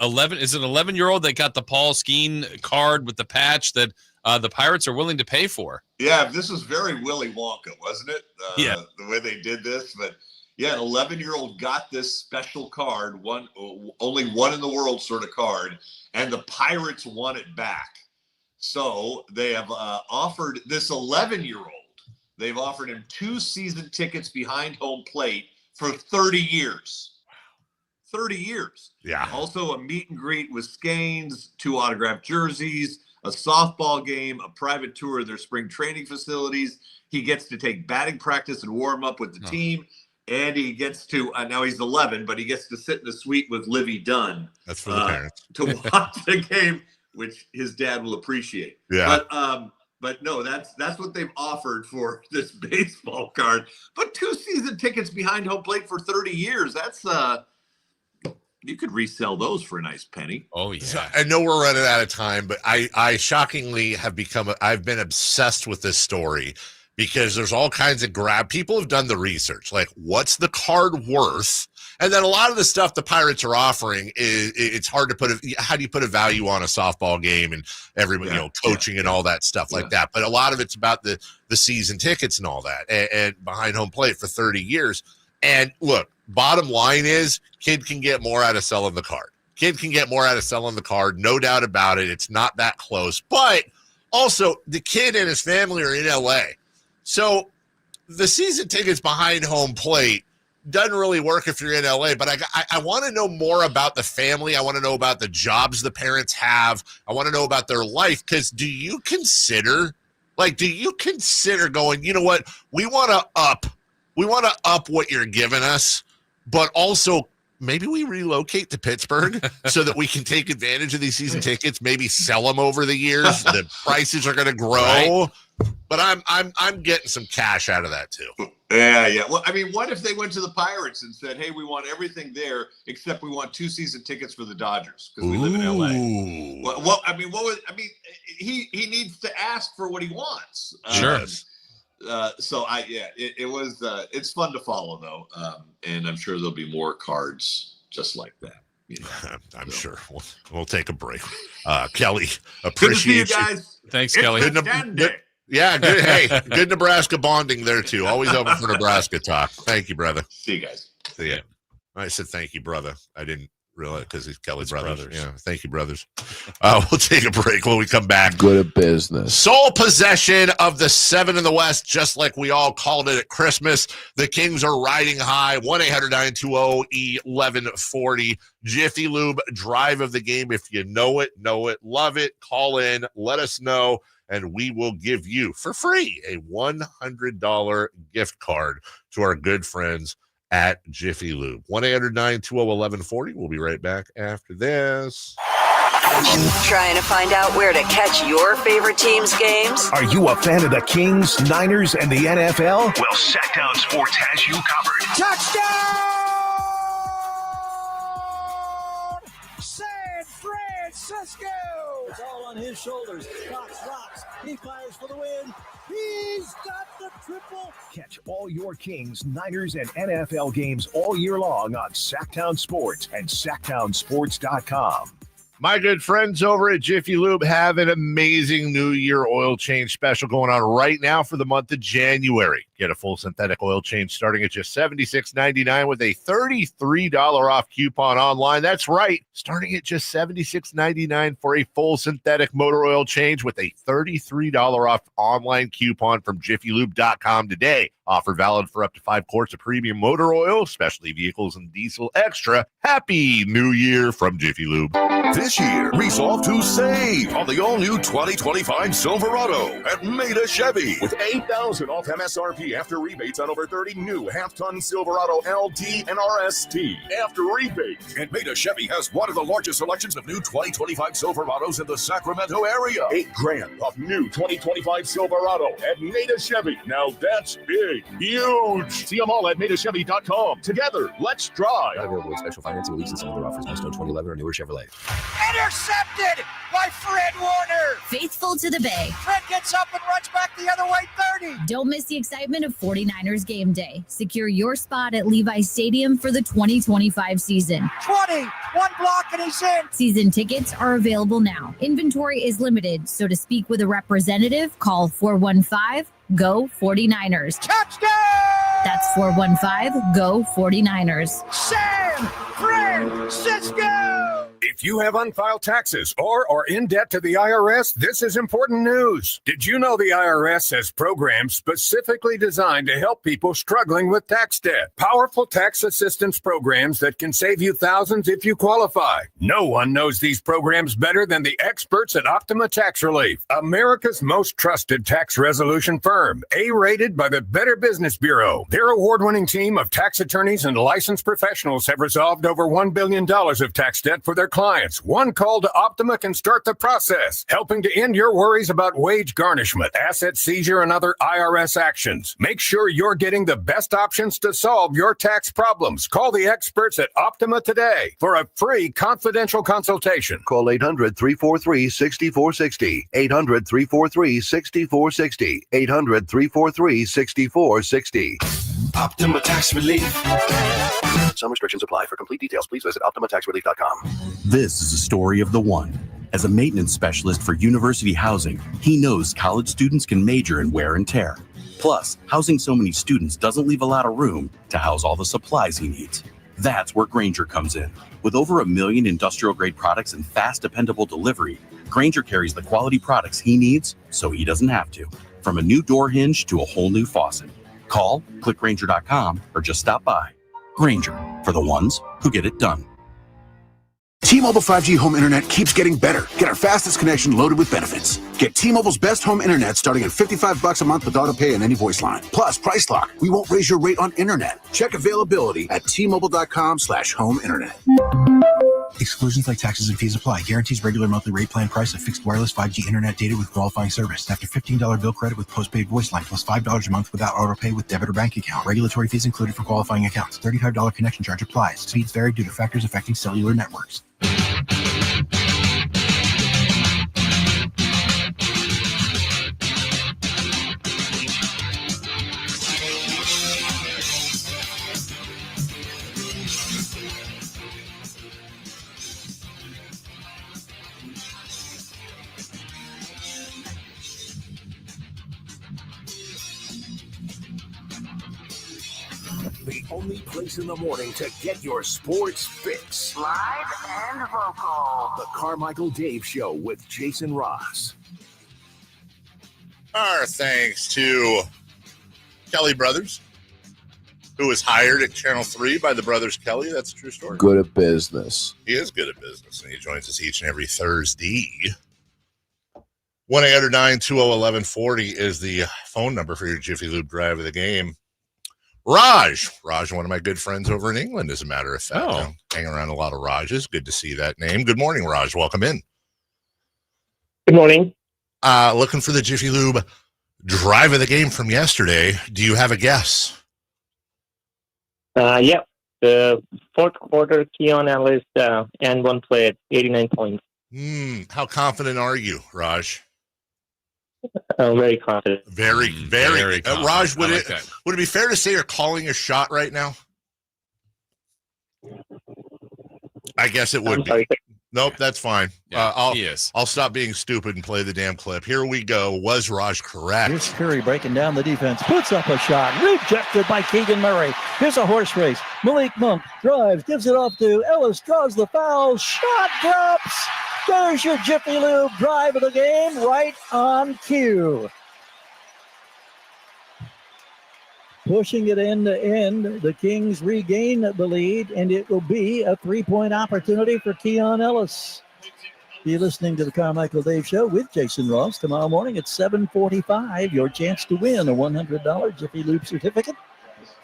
11-year-old that got the Paul Skeen card with the patch that the Pirates are willing to pay for. Yeah, this was very Willy Wonka, wasn't it? The way they did this, but yeah, an 11-year-old got this special card, only one in the world sort of card, and the Pirates won it back. So they have offered this 11-year-old. They've offered him 2 season tickets behind home plate for 30 years. 30 years. Yeah. Also a meet and greet with Skeins, 2 autographed jerseys, a softball game, a private tour of their spring training facilities. He gets to take batting practice and warm up with the team. And he gets to, now he's 11, but he gets to sit in the suite with Livy Dunn. That's for the parents. To watch the game, which his dad will appreciate. Yeah. But no, that's what they've offered for this baseball card. But 2 season tickets behind home plate for 30 years. That's you could resell those for a nice penny. Oh yeah. So I know we're running out of time, but I shockingly have I've been obsessed with this story because there's all kinds of people have done the research, like what's the card worth? And then a lot of the stuff the Pirates are offering it's hard to how do you put a value on a softball game and everybody, coaching and all that stuff like that. But a lot of it's about the season tickets and all that and behind home plate for 30 years. And look, bottom line is kid can get more out of selling the card. No doubt about it. It's not that close, but also the kid and his family are in LA. So the season tickets behind home plate doesn't really work if you're in LA, but I want to know more about the family. I want to know about the jobs the parents have. I want to know about their life. Because do you consider going, you know what, we want to up what you're giving us, but also maybe we relocate to Pittsburgh so that we can take advantage of these season tickets, maybe sell them over the years. The prices are going to grow. Right. But I'm getting some cash out of that too. Yeah. Well, I mean, what if they went to the Pirates and said, "Hey, we want everything there except we want 2 season tickets for the Dodgers because we live in LA." Well, he needs to ask for what he wants. Sure. It's fun to follow though, and I'm sure there'll be more cards just like that. I'm sure. We'll take a break. Kelly, appreciate you guys. Thanks, Kelly. Yeah, good. Hey, good Nebraska bonding there too. Always open for Nebraska talk. Thank you, brother. See you guys. See ya. I said thank you, brother. I didn't realize because he's Kelly's brothers. Yeah, thank you, brothers. We'll take a break when we come back. Good business. Sole possession of the 7 in the West, just like we all called it at Christmas. The Kings are riding high. 1-800-920-1140. Jiffy Lube drive of the game. If you know it, love it. Call in, let us know, and we will give you for free a $100 gift card to our good friends at Jiffy Lube. 1-800-920-1140. We'll be right back after this. Trying to find out where to catch your favorite team's games? Are you a fan of the Kings, Niners, and the NFL? Well, Sacktown Sports has you covered. Touchdown! San Francisco! It's all on his shoulders. Fox rocks. He fires for the win. He's got the triple. Catch all your Kings, Niners, and NFL games all year long on Sacktown Sports and SacktownSports.com. My good friends over at Jiffy Lube have an amazing New Year oil change special going on right now for the month of January. Get a full synthetic oil change starting at just $76.99 with a $33 off coupon online. That's right, starting at just $76.99 for a full synthetic motor oil change with a $33 off online coupon from JiffyLube.com today. Offer valid for up to 5 quarts of premium motor oil, specialty vehicles, and diesel extra. Happy New Year from Jiffy Lube. This year, resolve to save on the all-new 2025 Silverado at Maida Chevy with $8,000 off MSRP after rebates on over 30 new half-ton Silverado LT and RST after rebates. And Maida Chevy has one of the largest selections of new 2025 Silverados in the Sacramento area. $8,000 off new 2025 Silverado at Maida Chevy. Now that's big, huge. See them all at MaidaChevy.com. Together, let's drive. Not available with special financing, lease, and some other offers. Must own 2011 or newer Chevrolet. Intercepted by Fred Warner. Faithful to the Bay. Fred gets up and runs back the other way, 30. Don't miss the excitement of 49ers game day. Secure your spot at Levi's Stadium for the 2025 season. 20, one block and he's in. Season tickets are available now. Inventory is limited, so to speak with a representative, call 415-GO-49ers. Touchdown! That's 415-GO-49ers. San Francisco! If you have unfiled taxes or are in debt to the IRS, this is important news. Did you know the IRS has programs specifically designed to help people struggling with tax debt? Powerful tax assistance programs that can save you thousands if you qualify. No one knows these programs better than the experts at Optima Tax Relief, America's most trusted tax resolution firm, A-rated by the Better Business Bureau. Their award-winning team of tax attorneys and licensed professionals have resolved over $1 billion of tax debt for their clients. One call to Optima can start the process, helping to end your worries about wage garnishment, asset seizure, and other IRS actions. Make sure you're getting the best options to solve your tax problems. Call the experts at Optima today for a free confidential consultation. Call 800-343-6460. 800-343-6460. 800-343-6460. Optima Tax Relief. Some restrictions apply. For complete details, please visit OptimaTaxRelief.com. This is a story of the one. As a maintenance specialist for university housing, he knows college students can major in wear and tear. Plus, housing so many students doesn't leave a lot of room to house all the supplies he needs. That's where Grainger comes in. With over 1 million industrial-grade products and fast, dependable delivery, Grainger carries the quality products he needs so he doesn't have to. From a new door hinge to a whole new faucet. Call, click Grainger.com, or just stop by. Grainger, for the ones who get it done. T-Mobile 5G home internet keeps getting better. Get our fastest connection loaded with benefits. Get T-Mobile's best home internet starting at $55 a month with auto pay and any voice line. Plus, Price Lock. We won't raise your rate on internet. Check availability at T-Mobile.com/home internet. Exclusions like taxes and fees apply. Guarantees regular monthly rate plan price of fixed wireless 5G internet data with qualifying service. After $15 bill credit with postpaid voice line plus $5 a month without auto pay with debit or bank account. Regulatory fees included for qualifying accounts. $35 connection charge applies. Speeds vary due to factors affecting cellular networks. The only place in the morning to get your sports fix. Live and vocal. The Carmichael Dave Show with Jason Ross. Our thanks to Kelly Brothers, who was hired at Channel 3 by the Brothers Kelly. That's a true story. Good at business. He is good at business, and he joins us each and every Thursday. 1-800-920-1140 is the phone number for your Jiffy Lube drive of the game. Raj, one of my good friends over in England, as a matter of fact. I'm hanging around a lot of Rajes. Good to see that name. Good morning, Raj. Welcome in. Good morning. Looking for the Jiffy Lube drive of the game from yesterday. Do you have a guess? Yeah. The fourth quarter, Keon Ellis and one play at 89 points. How confident are you, Raj? Very confident. Very confident. Raj, would I like would it be fair to say you're calling a shot right now? I guess it would be. Nope, that's fine. Yeah, he is. I'll stop being stupid and play the damn clip. Here we go. Was Raj correct? Here's Curry breaking down the defense. Puts up a shot. Rejected by Keegan Murray. Here's a horse race. Malik Monk drives. Gives it off to Ellis. Draws the foul. Shot drops. There's your Jiffy Lube drive of the game right on cue. Pushing it end to end, the Kings regain the lead, and it will be a three-point opportunity for Keon Ellis. You're listening to the Carmichael Dave Show with Jason Ross. Tomorrow morning at 7:45, your chance to win a $100 Jiffy Lube certificate,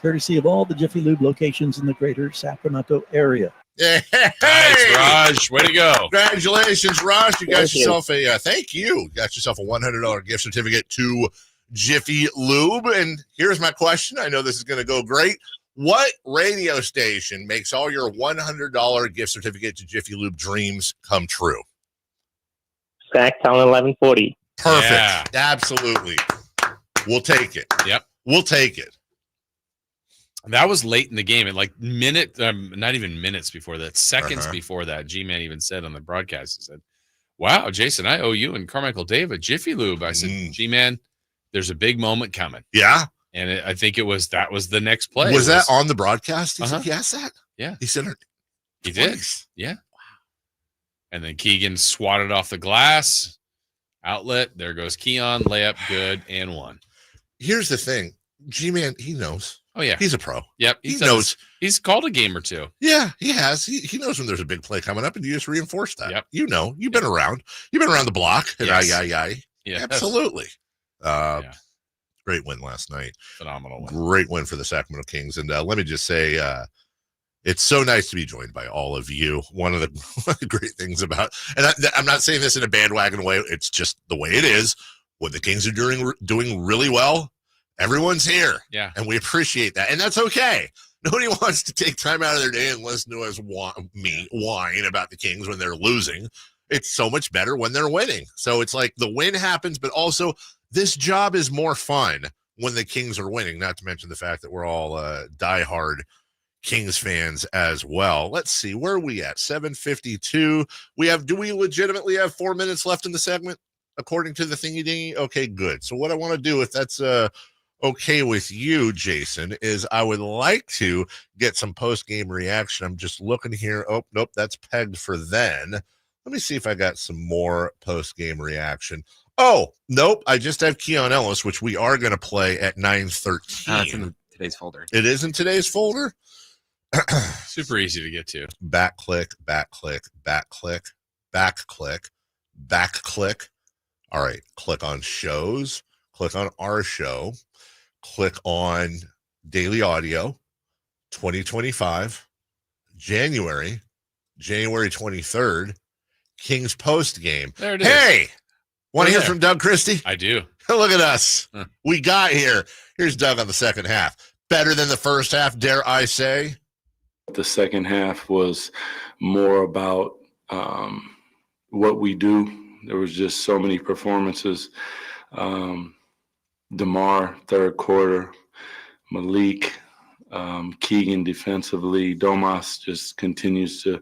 courtesy of all the Jiffy Lube locations in the greater Sacramento area. Hey, nice, Raj. Way to go. Congratulations, Raj. You got yourself thank you. Got yourself a $100 gift certificate to Jiffy Lube. And here's my question. I know this is going to go great. What radio station makes all your $100 gift certificate to Jiffy Lube dreams come true? Sacktown 1140. Perfect. Yeah. Absolutely. We'll take it. Yep. We'll take it. That was late in the game. At like not even minutes before that, seconds before that, G-Man even said on the broadcast, he said, wow, Jason, I owe you and Carmichael Dave a Jiffy Lube. I said, G-Man, there's a big moment coming. Yeah. And I think that was the next play. Was that on the broadcast? He said, he asked that? Yeah. He said it. He did. Yeah. Wow. And then Keegan swatted off the glass. Outlet. There goes Keon. Layup. Good. And one. Here's the thing. G-Man, he knows. Oh, yeah. He's a pro. Yep. He knows. He's called a game or two. Yeah, he has. He knows when there's a big play coming up, and you just reinforce that. Yep. You know. You've been around. You've been around the block. And Yeah. Absolutely. Great win last night. Phenomenal win. Great win for the Sacramento Kings. And let me just say, it's so nice to be joined by all of you. One of the great things about, and I'm not saying this in a bandwagon way, it's just the way it is. When the Kings are doing really well, everyone's here. Yeah. And we appreciate that. And that's okay. Nobody wants to take time out of their day and listen to us whine about the Kings when they're losing. It's so much better when they're winning. So it's like the win happens, but also this job is more fun when the Kings are winning, not to mention the fact that we're all diehard Kings fans as well. Let's see, where are we at? 7:52. Do we legitimately have 4 minutes left in the segment, according to the thingy dingy? Okay, good. So what I want to do, if that's okay with you, Jason, is I would like to get some post-game reaction. I'm just looking here. Oh, nope, that's pegged for then. Let me see if I got some more post-game reaction. Oh, nope, I just have Keon Ellis, which we are going to play at 9:13. It's in today's folder. It is in today's folder? Super easy to get to. Back click, back click, back click, back click, back click. All right, click on shows, click on our show, click on daily audio, 2025, January 23rd, Kings post game. There it is. Hey, want to hear from Doug Christie? I do. Look at us. We got here. Here's Doug on the second half. Better than the first half, dare I say? The second half was more about what we do. There was just so many performances. DeMar, third quarter. Malik, Keegan defensively. Domas just continues to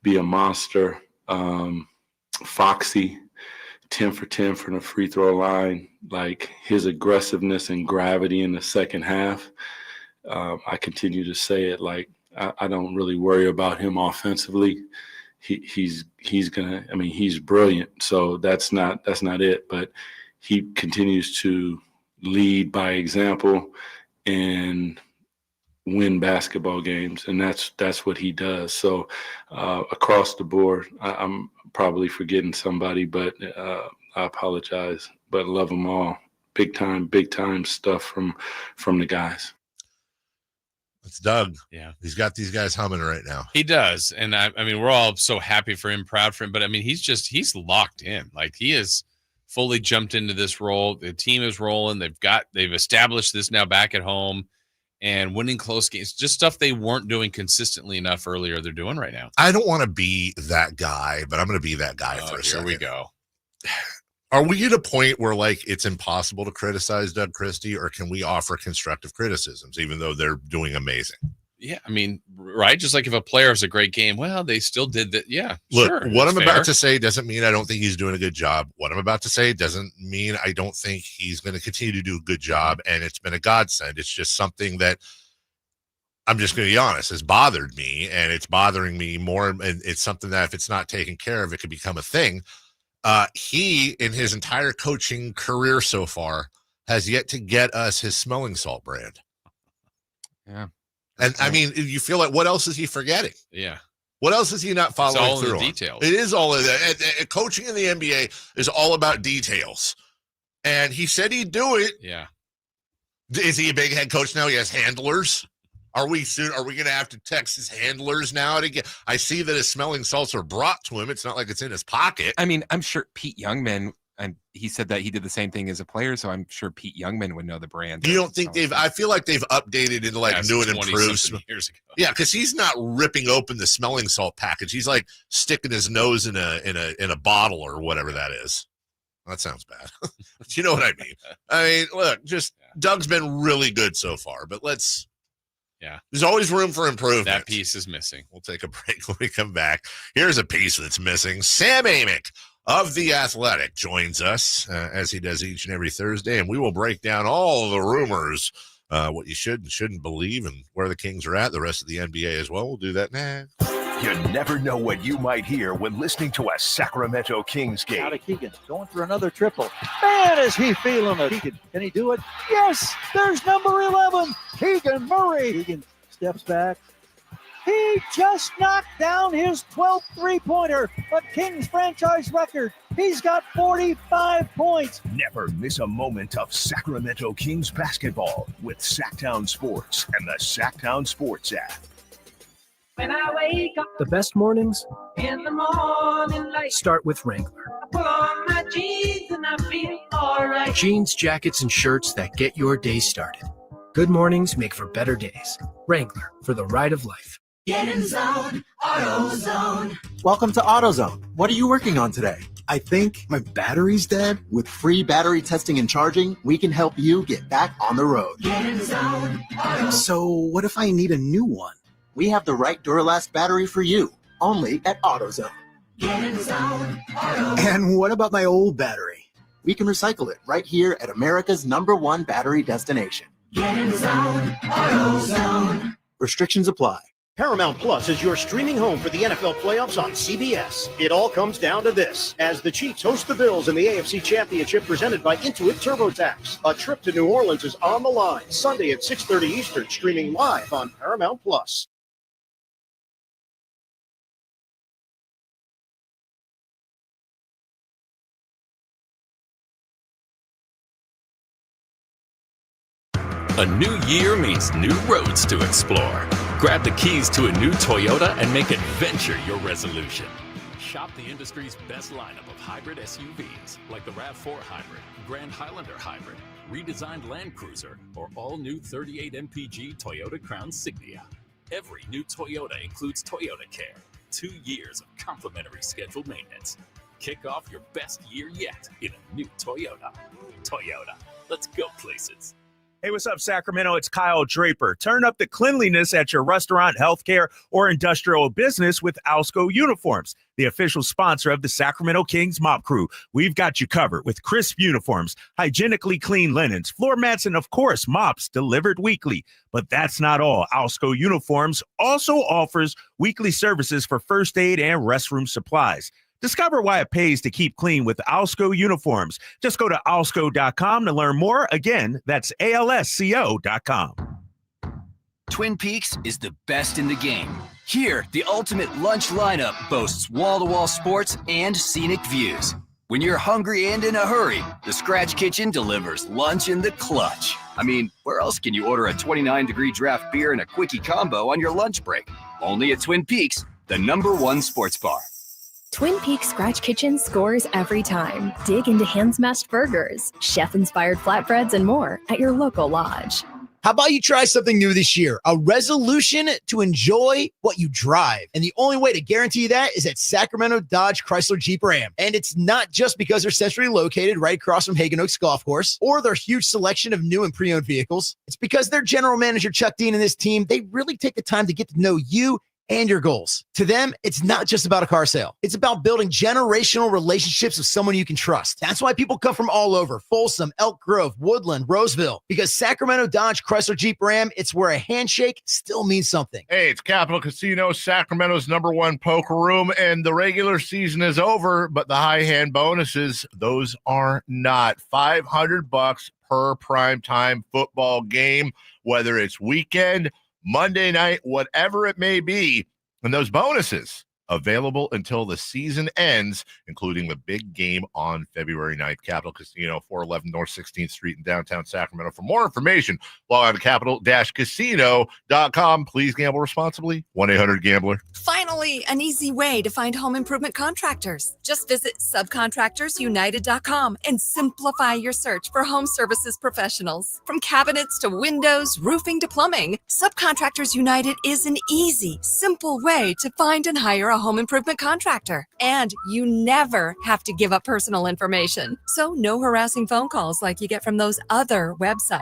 be a monster. Foxy, 10 for 10 from the free throw line. Like his aggressiveness and gravity in the second half. I continue to say it, like I don't really worry about him offensively. He's gonna. I mean, he's brilliant. So that's not it. But he continues to lead by example and win basketball games, and that's what he does. So across the board, I'm probably forgetting somebody, but I apologize. But love them all. Big time stuff from the guys. It's Doug. Yeah. He's got these guys humming right now. He does. And I mean, we're all so happy for him, proud for him. But I mean, he's locked in. Like, he is fully jumped into this role. The team is rolling. They've established this now back at home and winning close games. Just stuff they weren't doing consistently enough earlier. They're doing right now. I don't want to be that guy, but I'm going to be that guy for a second. Here we go. Are we at a point where, like, it's impossible to criticize Doug Christie, or can we offer constructive criticisms, even though they're doing amazing? Yeah, I mean, right? Just like if a player has a great game, well, they still did that. Yeah, Look, sure, what I'm fair. about to say doesn't mean I don't think he's doing a good job. What I'm about to say doesn't mean I don't think he's going to continue to do a good job, and it's been a godsend. It's just something that, I'm just going to be honest, has bothered me, and it's bothering me more, and it's something that if it's not taken care of, it could become a thing. He, in his entire coaching career so far, has yet to get us his smelling salt brand. Yeah. And I mean, you feel like, what else is he forgetting? Yeah. What else is he not following all in through the on? details. It is all of that. Coaching in the NBA is all about details. And he said he'd do it. Yeah. Is he a big head coach now? He has handlers. Are we going to have to text his handlers now to get? I see that his smelling salts are brought to him. It's not like it's in his pocket. I mean, I'm sure Pete Youngman, and he said that he did the same thing as a player, so I'm sure Pete Youngman would know the brand. You don't think I feel like they've updated into like new and improved years ago. Yeah, because he's not ripping open the smelling salt package. He's like sticking his nose in a bottle or whatever that is. That sounds bad. But you know what I mean? I mean, look, Doug's been really good so far, but there's always room for improvement. That piece is missing. We'll take a break when we come back. Here's a piece that's missing. Sam Amick of The Athletic joins us as he does each and every Thursday, and we will break down all the rumors, what you should and shouldn't believe, and where the Kings are at, the rest of the NBA as well. We'll do that now. You never know what you might hear when listening to a Sacramento Kings game. Out of Keegan, going for another triple. Man, is he feeling it. Keegan, can he do it? Yes, there's number 11, Keegan Murray. Keegan steps back. He just knocked down his 12th three-pointer, a Kings franchise record. He's got 45 points. Never miss a moment of Sacramento Kings basketball with Sacktown Sports and the Sacktown Sports app. When I wake up The best mornings in the morning light, start with Wrangler. I put on my jeans and I feel all right. Jeans, jackets, and shirts that get your day started. Good mornings make for better days. Wrangler, for the ride of life. Get in zone, AutoZone. Welcome to AutoZone. What are you working on today? I think my battery's dead. With free battery testing and charging, we can help you get back on the road. Get in zone, AutoZone. So what if I need a new one? We have the right Duralast battery for you, only at AutoZone. Get in zone, AutoZone. And what about my old battery? We can recycle it right here at America's #1 battery destination. Get in zone, AutoZone. Restrictions apply. Paramount Plus is your streaming home for the NFL playoffs on CBS. It all comes down to this. As the Chiefs host the Bills in the AFC Championship presented by Intuit TurboTax. A trip to New Orleans is on the line. Sunday at 6:30 Eastern, streaming live on Paramount Plus. A new year means new roads to explore. Grab the keys to a new Toyota and make adventure your resolution. Shop the industry's best lineup of hybrid SUVs like the RAV4 Hybrid, Grand Highlander Hybrid, redesigned Land Cruiser, or all-new 38 MPG Toyota Crown Signia. Every new Toyota includes Toyota Care, 2 years of complimentary scheduled maintenance. Kick off your best year yet in a new Toyota. Toyota, let's go places. Hey, what's up, Sacramento? It's Kyle Draper. Turn up the cleanliness at your restaurant, healthcare, or industrial business with Alsco Uniforms, the official sponsor of the Sacramento Kings Mop Crew. We've got you covered with crisp uniforms, hygienically clean linens, floor mats, and, of course, mops delivered weekly. But that's not all. Alsco Uniforms also offers weekly services for first aid and restroom supplies. Discover why it pays to keep clean with Alsco Uniforms. Just go to alsco.com to learn more. Again, that's ALSCO.com. Twin Peaks is the best in the game. Here, the ultimate lunch lineup boasts wall-to-wall sports and scenic views. When you're hungry and in a hurry, the Scratch Kitchen delivers lunch in the clutch. I mean, where else can you order a 29-degree draft beer and a quickie combo on your lunch break? Only at Twin Peaks, the #1 sports bar. Twin Peaks Scratch Kitchen scores every time. Dig into hand-smashed burgers, chef-inspired flatbreads, and more at your local lodge. How about you try something new this year? A resolution to enjoy what you drive. And the only way to guarantee that is at Sacramento Dodge Chrysler Jeep Ram. And it's not just because they're centrally located right across from Hagan Oaks Golf Course or their huge selection of new and pre-owned vehicles. It's because their general manager, Chuck Dean, and his team, they really take the time to get to know you and your goals. To them, it's not just about a car sale. It's about building generational relationships with someone you can trust. That's why people come from all over, Folsom, Elk Grove, Woodland, Roseville, because Sacramento Dodge Chrysler Jeep Ram, it's where a handshake still means something. Hey, it's Capital Casino, Sacramento's #1 poker room, and the regular season is over, but the high hand bonuses, those are not. $500 per primetime football game, whether it's weekend, Monday night, whatever it may be. And those bonuses available until the season ends, including the big game on February 9th. Capital Casino, 411 North 16th Street in downtown Sacramento. For more information, log on to capital-casino.com. Please gamble responsibly. 1-800-GAMBLER. Finally, an easy way to find home improvement contractors. Just visit subcontractorsunited.com and simplify your search for home services professionals. From cabinets to windows, roofing to plumbing, Subcontractors United is an easy, simple way to find and hire a home improvement contractor. And you never have to give up personal information. So no harassing phone calls like you get from those other websites.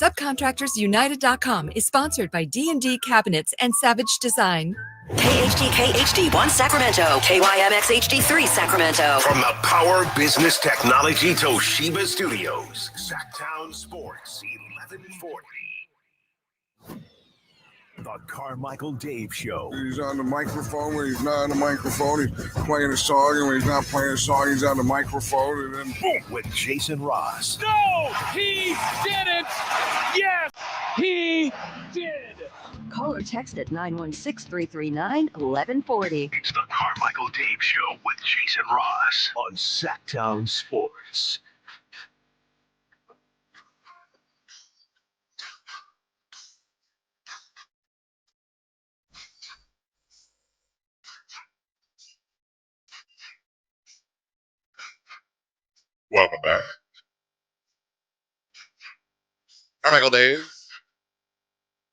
Subcontractorsunited.com is sponsored by D&D Cabinets and Savage Design. KHTK HD1 Sacramento, KYMX HD3 Sacramento. From the Power Business Technology Toshiba Studios, Sacktown Sports 1140. The Carmichael Dave Show. He's on the microphone when he's not on the microphone. He's playing a song, and when he's not playing a song, he's on the microphone, and then boom. With Jason Ross. No, he didn't. Yes, he did. Call or text at 916-339-1140. It's the Carmichael Dave Show with Jason Ross on Sacktown Sports. Welcome back. Carmichael Dave,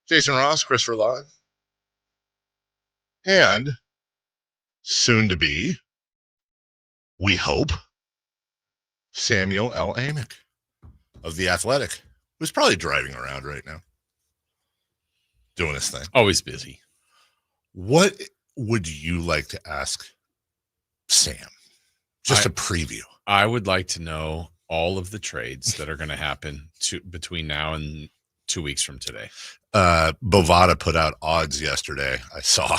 Jason Ross, Christopher Lott, and soon to be, we hope, Samuel L. Amick of The Athletic, who's probably driving around right now, doing his thing. Always busy. What would you like to ask Sam? Just a preview. I would like to know all of the trades that are going to happen between now and 2 weeks from today. Bovada put out odds yesterday, I saw,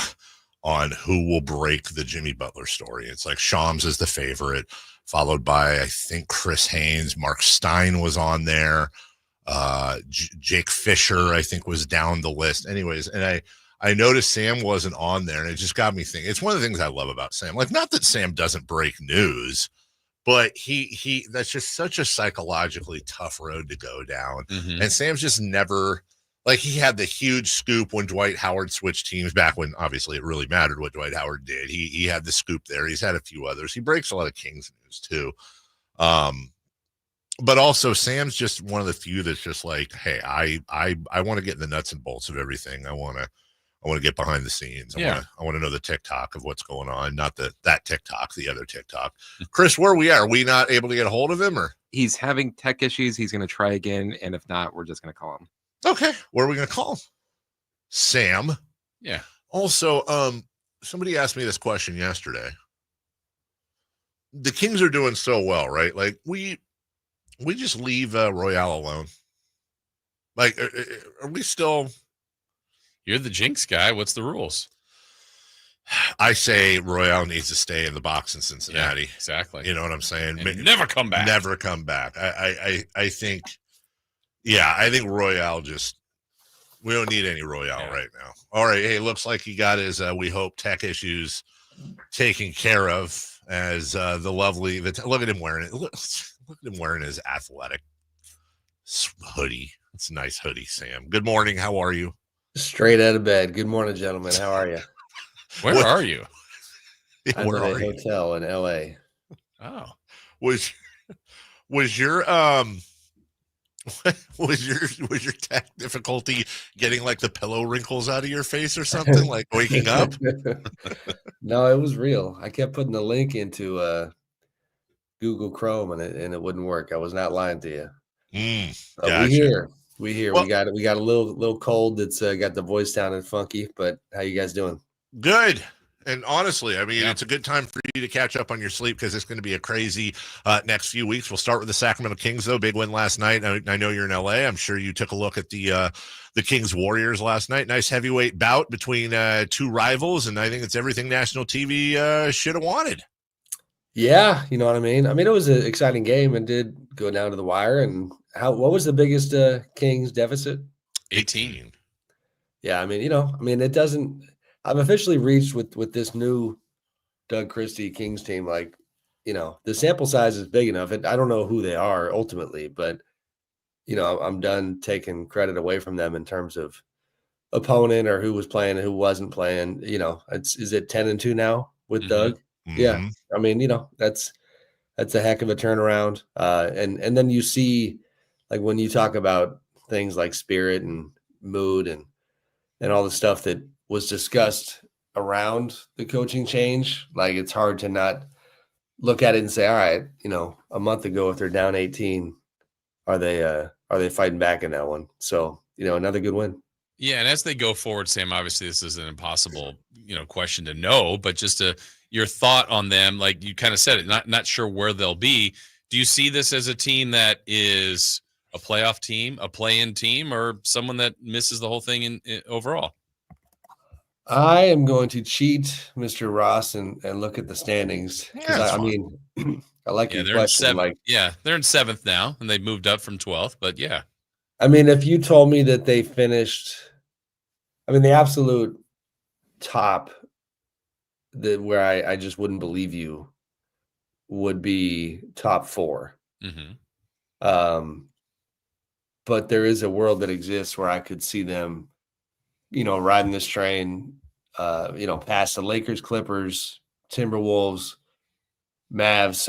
on who will break the Jimmy Butler story. It's like Shams is the favorite, followed by, I think, Chris Haynes. Mark Stein was on there. Jake Fisher, I think, was down the list. Anyways, and I noticed Sam wasn't on there, and it just got me thinking. It's one of the things I love about Sam. Like, not that Sam doesn't break news, but he that's just such a psychologically tough road to go down. Mm-hmm. And Sam's just never, like, he had the huge scoop when Dwight Howard switched teams back when obviously it really mattered what Dwight Howard did. He had the scoop there. He's had a few others. He breaks a lot of Kings news too. But also Sam's just one of the few that's just like, hey, I want to get in the nuts and bolts of everything. I want to get behind the scenes. I want to know the TikTok of what's going on, not that TikTok, the other TikTok. Chris, where we are we not able to get a hold of him, or he's having tech issues? He's going to try again, and if not, we're just going to call him. Okay, where are we going to call him? Sam. Yeah. Also, somebody asked me this question yesterday. The Kings are doing so well, right? Like we just leave Royale alone. Like, are we still? You're the jinx guy. What's the rules? I say Royale needs to stay in the box in Cincinnati. Yeah, exactly. You know what I'm saying? And never come back. Never come back. I think, I think Royale we don't need any Royale right now. All right. Hey, looks like he got his, we hope, tech issues taken care of as the lovely, look at him wearing it. Look at him wearing his Athletic hoodie. It's a nice hoodie, Sam. Good morning. How are you? Straight out of bed. Good morning, gentlemen. How are you? Where are you? I'm Where at are a you? hotel in LA. Oh, Was your was your tech difficulty getting like the pillow wrinkles out of your face or something, like waking up? No, it was real. I kept putting the link into Google Chrome and it wouldn't work. I was not lying to you. Gotcha. We here. Well, we got a little cold that's got the voice sounding funky. But how you guys doing? Good. And honestly, I mean, it's a good time for you to catch up on your sleep because it's going to be a crazy next few weeks. We'll start with the Sacramento Kings, though. Big win last night. I know you're in LA. I'm sure you took a look at the Kings Warriors last night. Nice heavyweight bout between two rivals, and I think it's everything national TV should have wanted. Yeah, you know what I mean. I mean, it was an exciting game and did go down to the wire. And what was the biggest Kings deficit? 18. Yeah, I mean, it doesn't. I've officially reached with this new Doug Christie Kings team. Like, the sample size is big enough. And I don't know who they are ultimately, but I'm done taking credit away from them in terms of opponent or who was playing and who wasn't playing. Is it 10-2 now with Doug? Yeah, I mean, that's a heck of a turnaround. And then you see, like, when you talk about things like spirit and mood and all the stuff that was discussed around the coaching change, like, it's hard to not look at it and say, all right, a month ago, if they're down 18, are they fighting back in that one? So, another good win. Yeah, and as they go forward, Sam, obviously this is an impossible, question to know, but just your thought on them, like you kind of said it, not sure where they'll be. Do you see this as a team that is a playoff team, a play-in team, or someone that misses the whole thing in overall? I am going to cheat Mr. Ross and look at the standings. I mean, I like your question. They're in 7th now, and they've moved up from 12th, but yeah. I mean, if you told me that they finished, the absolute top, where I just wouldn't believe you, would be top 4. Mm-hmm. But there is a world that exists where I could see them, riding this train, past the Lakers, Clippers, Timberwolves, Mavs.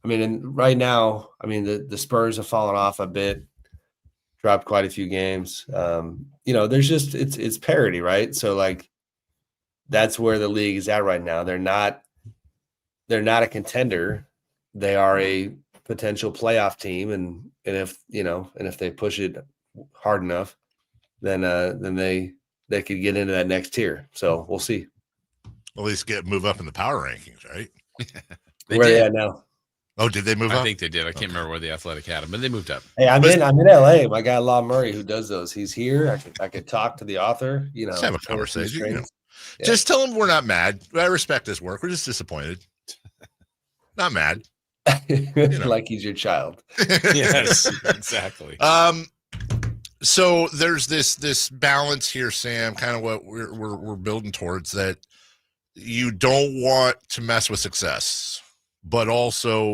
And right now, the Spurs have fallen off a bit, dropped quite a few games. There's just it's parity, right? So, like, that's where the league is at right now. They're not a contender. They are a potential playoff team, and if they push it hard enough, then they could get into that next tier. So we'll see. At least move up in the power rankings, right? Where are they at now? Oh, did they move up? I think they did. I can't remember where the Athletic had them, but they moved up. Hey, I'm in LA. My guy Law Murray, who does those, he's here. I could talk to the author. Let's have a conversation. Yeah. Just tell him we're not mad. I respect his work. We're just disappointed. Not mad. Like he's your child. Yes, exactly. So there's this balance here, Sam, kind of what we're building towards, that you don't want to mess with success, but also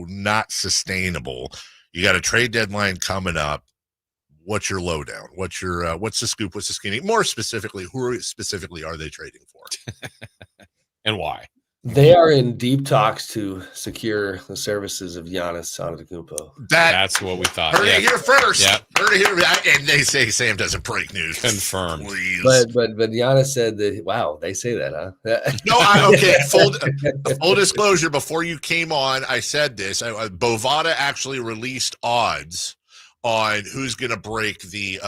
not sustainable. You got a trade deadline coming up. What's your lowdown? What's the scoop? What's the skinny? More specifically, who specifically are they trading for? And why? They are in deep talks to secure the services of Giannis Antetokounmpo. That's what we thought. Heard it here first. Yeah. Heard it here. And they say Sam doesn't break news. Confirmed. Please. But Giannis said that. Wow, they say that, huh? No, okay. Full disclosure. Before you came on, I said this. Bovada actually released odds on who's going to break the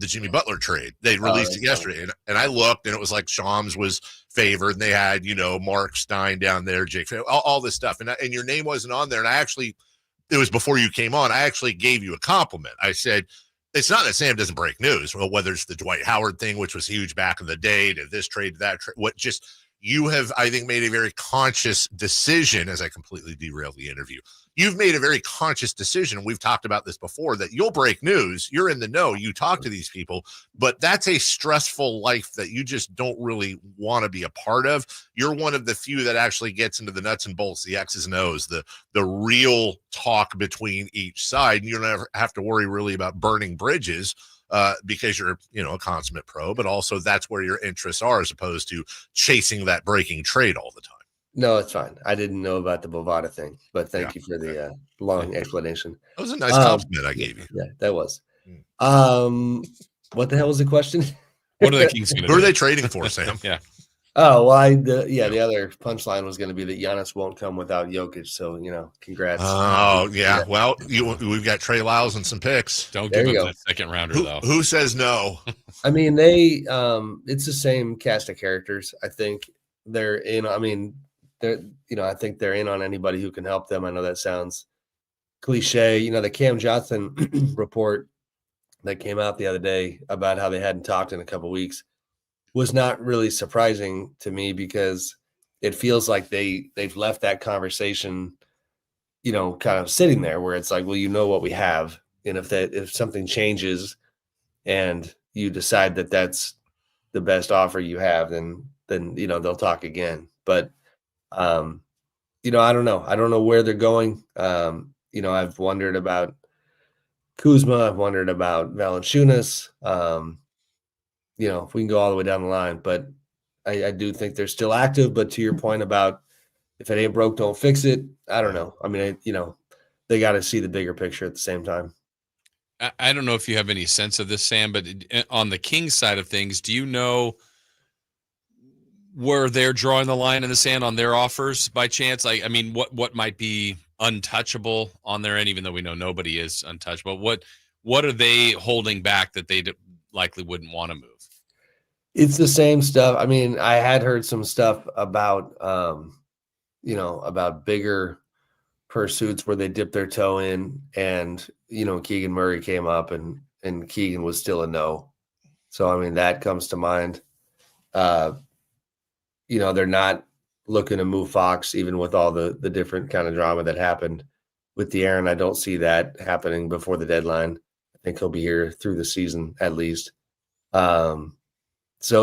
Jimmy Butler trade. They released it yesterday, and I looked, and it was like Shams was favored, and they had Mark Stein down there, Jake, all this stuff, and your name wasn't on there. And it was before you came on. I actually gave you a compliment. I said, it's not that Sam doesn't break news. Well, whether it's the Dwight Howard thing, which was huge back in the day, to this trade, to that trade, you have, I think, made a very conscious decision, as I completely derailed the interview, you've made a very conscious decision. We've talked about this before, that you'll break news. You're in the know. You talk to these people, but that's a stressful life that you just don't really want to be a part of. You're one of the few that actually gets into the nuts and bolts, the X's and O's, the real talk between each side. And you don't ever have to worry really about burning bridges because you're, a consummate pro, but also that's where your interests are, as opposed to chasing that breaking trade all the time. No, it's fine. I didn't know about the Bovada thing, but thank you for the long explanation. That was a nice compliment I gave you. Yeah, that was. What the hell was the question? What are the Kings going to do? Who are they trading for, Sam? Yeah. Oh, well, the other punchline was going to be that Giannis won't come without Jokic. So, congrats. Oh, yeah. Well, we've got Trey Lyles and some picks. Don't give him that second rounder, though. Who says no? I mean, it's the same cast of characters. I think they're in. I mean, I think they're in on anybody who can help them. I know that sounds cliche. The Cam Johnson report that came out the other day about how they hadn't talked in a couple of weeks was not really surprising to me, because it feels like they've left that conversation, kind of sitting there, where it's like, well, what we have, and if something changes and you decide that that's the best offer you have, then they'll talk again. But I don't know. I don't know where they're going. I've wondered about Kuzma. I've wondered about Valanciunas. If we can go all the way down the line, but I do think they're still active. But to your point about if it ain't broke, don't fix it. I don't know. I mean, they got to see the bigger picture at the same time. I don't know if you have any sense of this, Sam, but on the Kings side of things, do you know where they're drawing the line in the sand on their offers by chance? Like, I mean, what might be untouchable on their end, even though we know nobody is untouchable? What are they holding back that they likely wouldn't want to move? It's the same stuff. I mean, I had heard some stuff about, about bigger pursuits where they dipped their toe in, and, Keegan Murray came up and Keegan was still a no. So, I mean, that comes to mind. They're not looking to move Fox, even with all the different kind of drama that happened with De'Aaron. I don't see that happening before the deadline. I think he'll be here through the season at least. So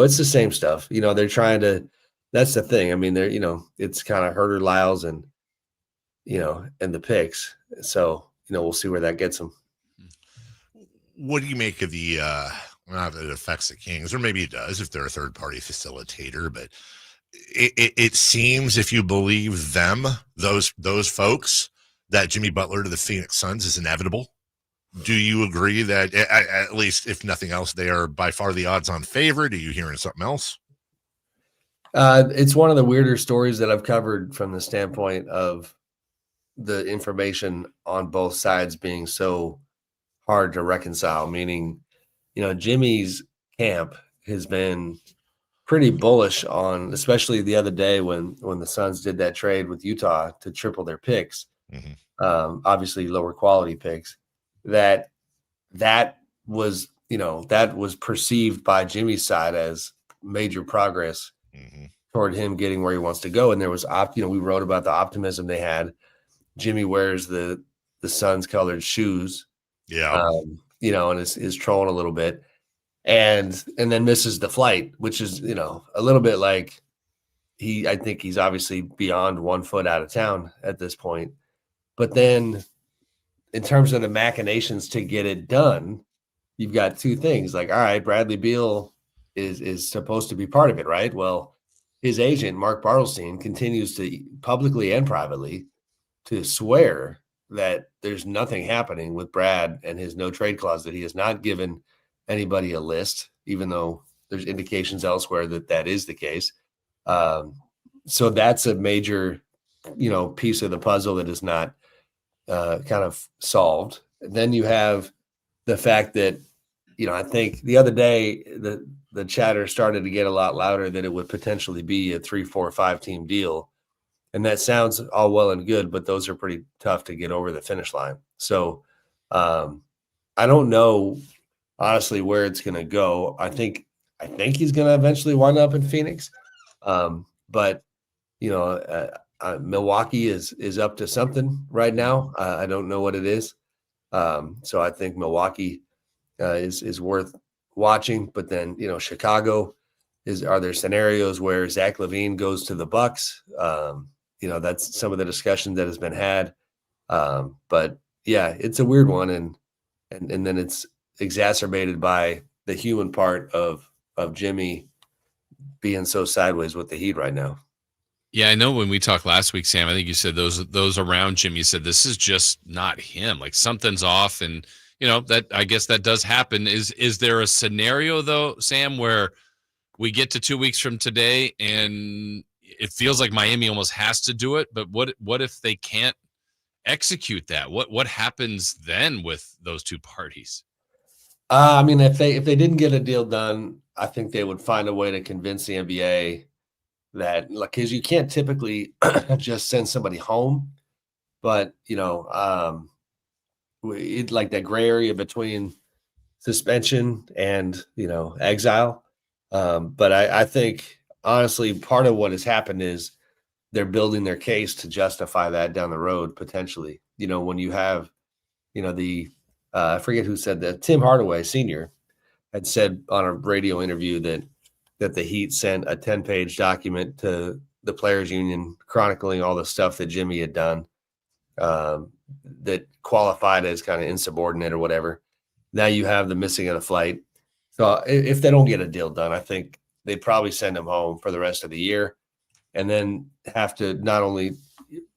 it's the same stuff. They're trying to. That's the thing. I mean, they're it's kind of Herter, Lyles, and and the picks. So we'll see where that gets them. What do you make of the? Not that it affects the Kings, or maybe it does if they're a third-party facilitator, but it seems, if you believe them, those folks, that Jimmy Butler to the Phoenix Suns is inevitable. Do you agree that, at least if nothing else, they are by far the odds-on favorite? Are you hearing something else? It's one of the weirder stories that I've covered from the standpoint of the information on both sides being so hard to reconcile. Meaning, Jimmy's camp has been pretty bullish on, especially the other day when the Suns did that trade with Utah to triple their picks, obviously lower quality picks. That was perceived by Jimmy's side as major progress toward him getting where he wants to go. And there was we wrote about the optimism they had. Jimmy wears the Suns colored shoes, and is trolling a little bit, and then misses the flight, which is a little bit like I think he's obviously beyond 1 foot out of town at this point. But then, in terms of the machinations to get it done, you've got two things. Like, all right, Bradley Beal is supposed to be part of it, right? Well, his agent, Mark Bartelstein, continues to publicly and privately to swear that there's nothing happening with Brad and his no trade clause, that he has not given anybody a list, even though there's indications elsewhere that is the case. So that's a major, piece of the puzzle that is not kind of solved. And then you have the fact that, I think the other day the chatter started to get a lot louder that it would potentially be a 3, 4, 5 team deal. And that sounds all well and good, but those are pretty tough to get over the finish line. So I don't know, honestly, where it's going to go. I think he's going to eventually wind up in Phoenix. But, Milwaukee is up to something right now. I don't know what it is. So I think Milwaukee is worth watching. But then, Chicago are there scenarios where Zach LaVine goes to the Bucks? That's some of the discussion that has been had. But yeah, it's a weird one. And then it's exacerbated by the human part of Jimmy being so sideways with the Heat right now. Yeah, I know when we talked last week, Sam, I think you said those around Jimmy, you said this is just not him. Like something's off. And, that I guess that does happen. Is there a scenario though, Sam, where we get to 2 weeks from today and it feels like Miami almost has to do it, but what if they can't execute that? What happens then with those two parties? If they didn't get a deal done, I think they would find a way to convince the NBA that, because you can't typically just send somebody home, but like that gray area between suspension and exile. But I think honestly, part of what has happened is they're building their case to justify that down the road potentially. When you have, I forget who said that. Tim Hardaway Sr. had said on a radio interview that the Heat sent a 10-page document to the players union chronicling all the stuff that Jimmy had done that qualified as kind of insubordinate or whatever. Now you have the missing of the flight. So if they don't get a deal done, I think they'd probably send him home for the rest of the year and then have to not only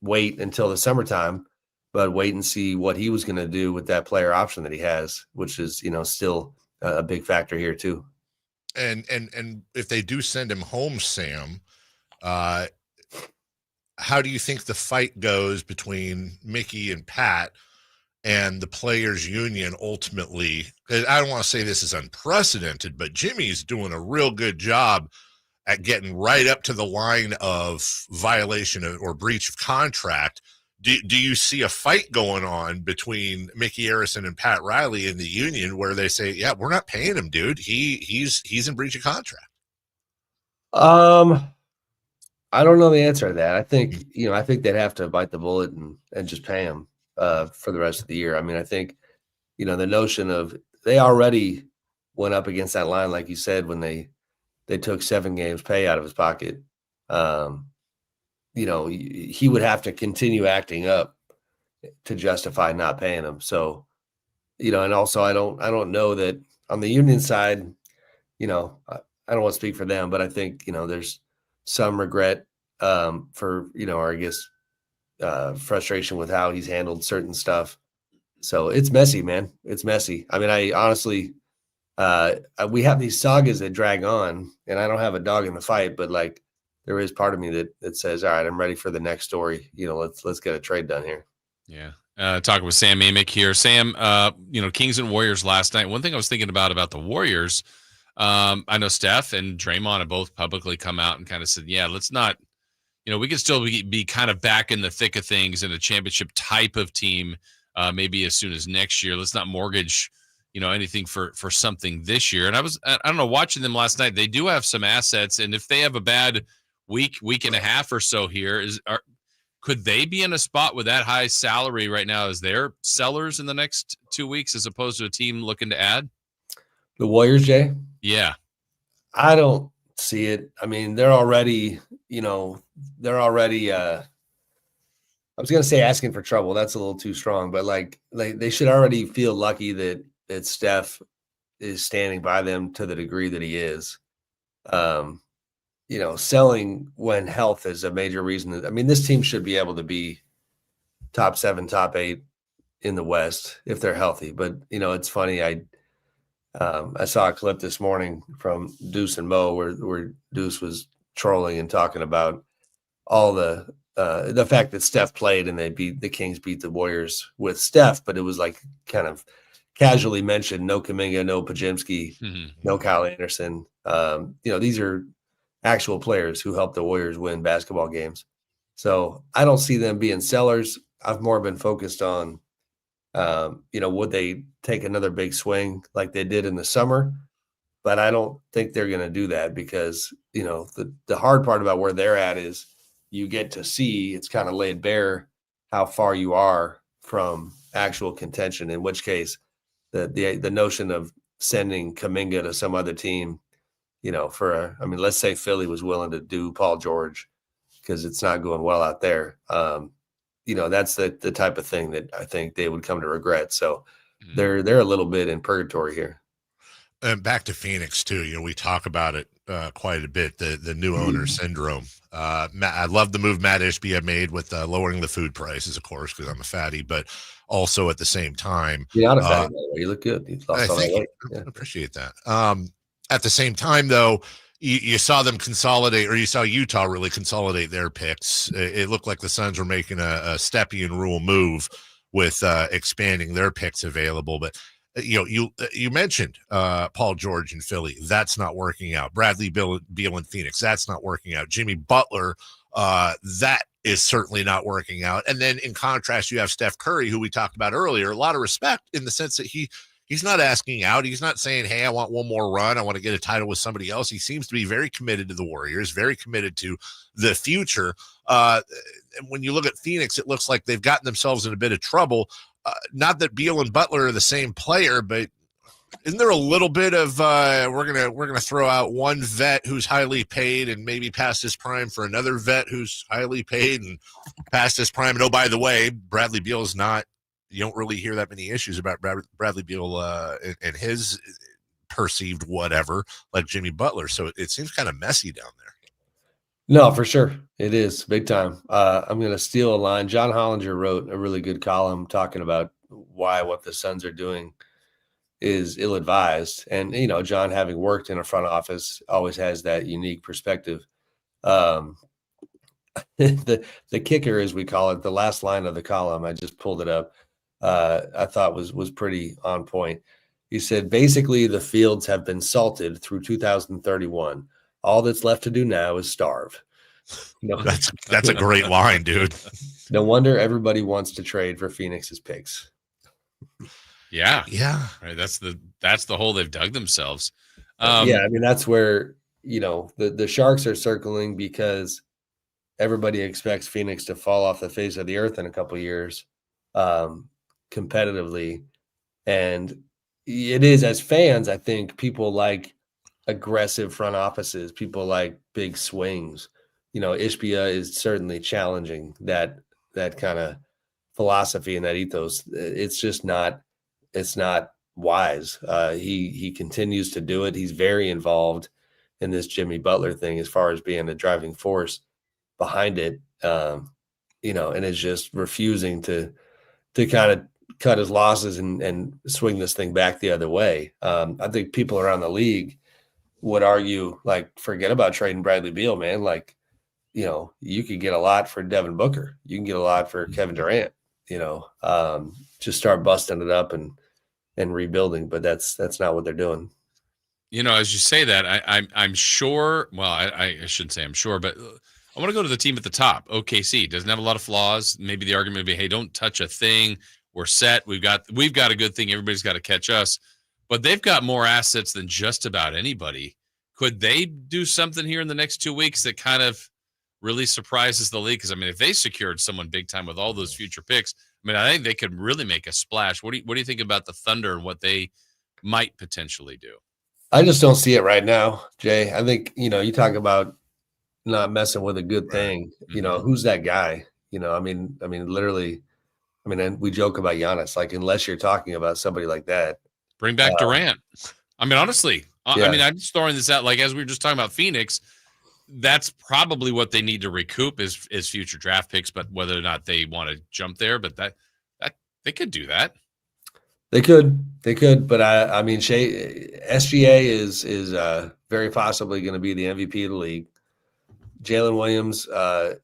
wait until the summertime, but wait and see what he was going to do with that player option that he has, which is, still a big factor here too. And if they do send him home, Sam, how do you think the fight goes between Mickey and Pat and the players union ultimately? I don't want to say this is unprecedented, but Jimmy's doing a real good job at getting right up to the line of violation or breach of contract. Do you see a fight going on between Mickey Arison and Pat Riley in the union where they say, yeah, we're not paying him, dude. He's in breach of contract? I don't know the answer to that. I think, I think they'd have to bite the bullet and just pay him for the rest of the year. I think, the notion of they already went up against that line, like you said, when they took 7 games pay out of his pocket. He would have to continue acting up to justify not paying him. So, and also I don't know that on the union side, I don't want to speak for them, but I think, there's some regret for, or I guess frustration with how he's handled certain stuff. So it's messy, man. It's messy. I honestly, we have these sagas that drag on and I don't have a dog in the fight, but there is part of me that says, all right, I'm ready for the next story. Let's get a trade done here. Yeah. Talking with Sam Amick here. Sam, Kings and Warriors last night. One thing I was thinking about the Warriors, I know Steph and Draymond have both publicly come out and kind of said, yeah, let's not, we can still be kind of back in the thick of things in a championship type of team, maybe as soon as next year. Let's not mortgage, anything for something this year. And I don't know, watching them last night, they do have some assets. And if they have a bad week and a half or so here, could they be in a spot with that high salary right now as they're sellers in the next 2 weeks as opposed to a team looking to add? The Warriors, Jay? Yeah. I don't see it. They're already, I was going to say asking for trouble. That's a little too strong, but they should already feel lucky that Steph is standing by them to the degree that he is. Selling when health is a major reason. This team should be able to be top 7, top 8 in the West if they're healthy. But, it's funny. I saw a clip this morning from Deuce and Mo where Deuce was trolling and talking about all the fact that Steph played and the Kings beat the Warriors with Steph, but it was kind of casually mentioned, no Kuminga, no Podziemski, no Kyle Anderson. These are actual players who helped the Warriors win basketball games. So I don't see them being sellers. I've more been focused on, would they take another big swing like they did in the summer? But I don't think they're going to do that because, the hard part about where they're at is you get to see, it's kind of laid bare how far you are from actual contention, in which case the notion of sending Kuminga to some other team, let's say Philly was willing to do Paul George because it's not going well out there. That's the type of thing that I think they would come to regret. So they're a little bit in purgatory here. And back to Phoenix too. We talk about it quite a bit. The new owner syndrome. I love the move Matt Ishbia made with lowering the food prices, of course, because I'm a fatty, but also at the same time, you're not a fatty. You look good. You lost all that weight. I appreciate that. At the same time, though, you saw them consolidate, or you saw Utah really consolidate their picks. It looked like the Suns were making a Stepien rule move with expanding their picks available, but. You mentioned Paul George in Philly. That's not working out. Bradley Beal in Phoenix. That's not working out. Jimmy Butler. That is certainly not working out. And then in contrast, you have Steph Curry, who we talked about earlier. A lot of respect in the sense that he's not asking out. He's not saying, hey, I want one more run. I want to get a title with somebody else. He seems to be very committed to the Warriors, very committed to the future. And when you look at Phoenix, it looks like they've gotten themselves in a bit of trouble. Not that Beal and Butler are the same player, but isn't there a little bit of we're gonna throw out one vet who's highly paid and maybe past his prime for another vet who's highly paid and past his prime? And oh, by the way, Bradley Beal is not. You don't really hear that many issues about Bradley Beal and his perceived whatever like Jimmy Butler. So it seems kind of messy down there. No, for sure. It is big time. I'm going to steal a line. John Hollinger wrote a really good column talking about why what the Suns are doing is ill-advised. And, John, having worked in a front office, always has that unique perspective. The kicker, as we call it, the last line of the column, I just pulled it up, I thought was pretty on point. He said, basically, the fields have been salted through 2031. All that's left to do now is starve. That's a great line, dude. No wonder everybody wants to trade for Phoenix's picks. Yeah. Right, that's the hole they've dug themselves. That's where the Sharks are circling because everybody expects Phoenix to fall off the face of the earth in a couple of years, competitively, and it is, as fans, I think people like aggressive front offices. People like big swings. Ishbia is certainly challenging that kind of philosophy and that ethos. It's just not. It's not wise. He continues to do it. He's very involved in this Jimmy Butler thing as far as being the driving force behind it. And is just refusing to kind of cut his losses and swing this thing back the other way. I think people around the league would argue, like, forget about trading Bradley Beal, man. Like, you could get a lot for Devin Booker. You can get a lot for Kevin Durant, just start busting it up and rebuilding. But that's not what they're doing. As you say that, I'm sure, well, I shouldn't say I'm sure, but I want to go to the team at the top. OKC doesn't have a lot of flaws. Maybe the argument would be, hey, don't touch a thing. We're set. We've got a good thing. Everybody's got to catch us. But they've got more assets than just about anybody. Could they do something here in the next 2 weeks that kind of really surprises the league? Because, if they secured someone big time with all those future picks, I think they could really make a splash. What do you think about the Thunder and what they might potentially do? I just don't see it right now, Jay. I think, you talk about not messing with a good thing. Who's that guy? Literally, and we joke about Giannis, like, unless you're talking about somebody like that. Bring back Durant. Honestly, I'm just throwing this out. Like, as we were just talking about Phoenix, that's probably what they need to recoup is future draft picks, but whether or not they want to jump there, but that they could do that. They could, but SGA is very possibly going to be the MVP of the league. Jalen Williams, I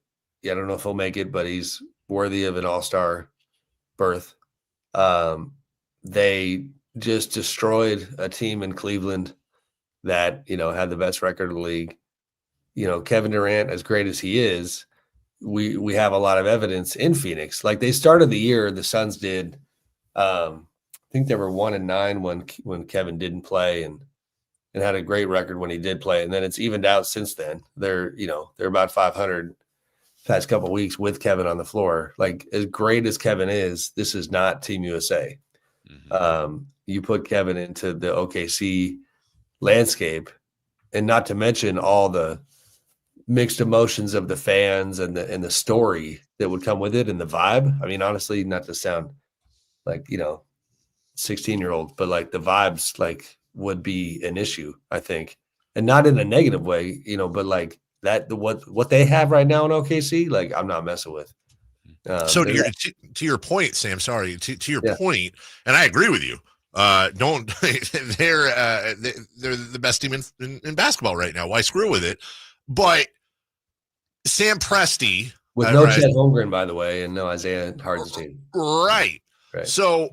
don't know if he'll make it, but he's worthy of an all-star berth. They just destroyed a team in Cleveland that, had the best record of the league. Kevin Durant, as great as he is, we have a lot of evidence in Phoenix. Like, they started the year, the Suns did. I think they were 1-9 when Kevin didn't play, and had a great record when he did play. And then it's evened out since then. They're about 500 past couple of weeks with Kevin on the floor. Like, as great as Kevin is, this is not Team USA. You put Kevin into the OKC landscape, and not to mention all the mixed emotions of the fans and the story that would come with it and the vibe. I mean, honestly, not to sound like, 16-year-old, but like the vibes like would be an issue, I think, and not in a negative way, but like that, what they have right now in OKC, like I'm not messing with. So to your point, Sam, sorry, to your point, and I agree with you. They're the best team in basketball right now. Why screw with it? But Sam Presti with no Chet Holmgren, by the way, and no Isaiah Hartenstein. Right. So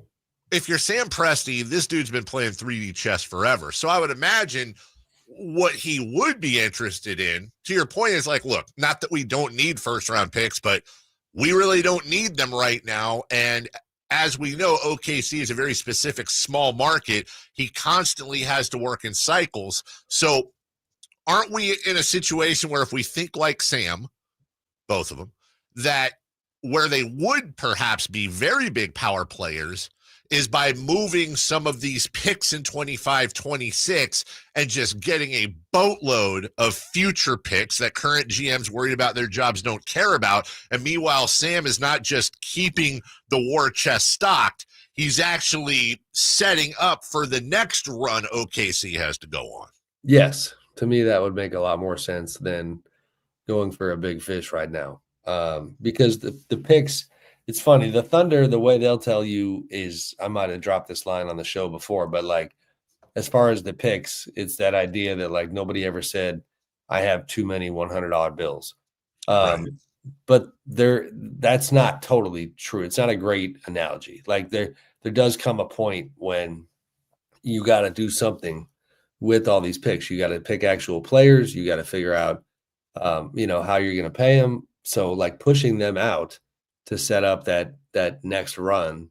if you're Sam Presti, this dude's been playing 3D chess forever. So I would imagine what he would be interested in, to your point, is like, look, not that we don't need first round picks, but we really don't need them right now. And as we know, OKC is a very specific small market. He constantly has to work in cycles. So aren't we in a situation where if we think like Sam, both of them, that where they would perhaps be very big power players is by moving some of these picks in 25, 26 and just getting a boatload of future picks that current GMs worried about their jobs don't care about. And meanwhile, Sam is not just keeping the war chest stocked, he's actually setting up for the next run OKC has to go on. Yes. To me, that would make a lot more sense than going for a big fish right now. Because the picks, it's funny, the Thunder, the way they'll tell you is, I might have dropped this line on the show before, but like, as far as the picks, it's that idea that like nobody ever said, I have too many $100 bills. But that's not totally true. It's not a great analogy. Like there does come a point when you got to do something with all these picks. You got to pick actual players. You got to figure out, how you're going to pay them. So like pushing them out to set up that next run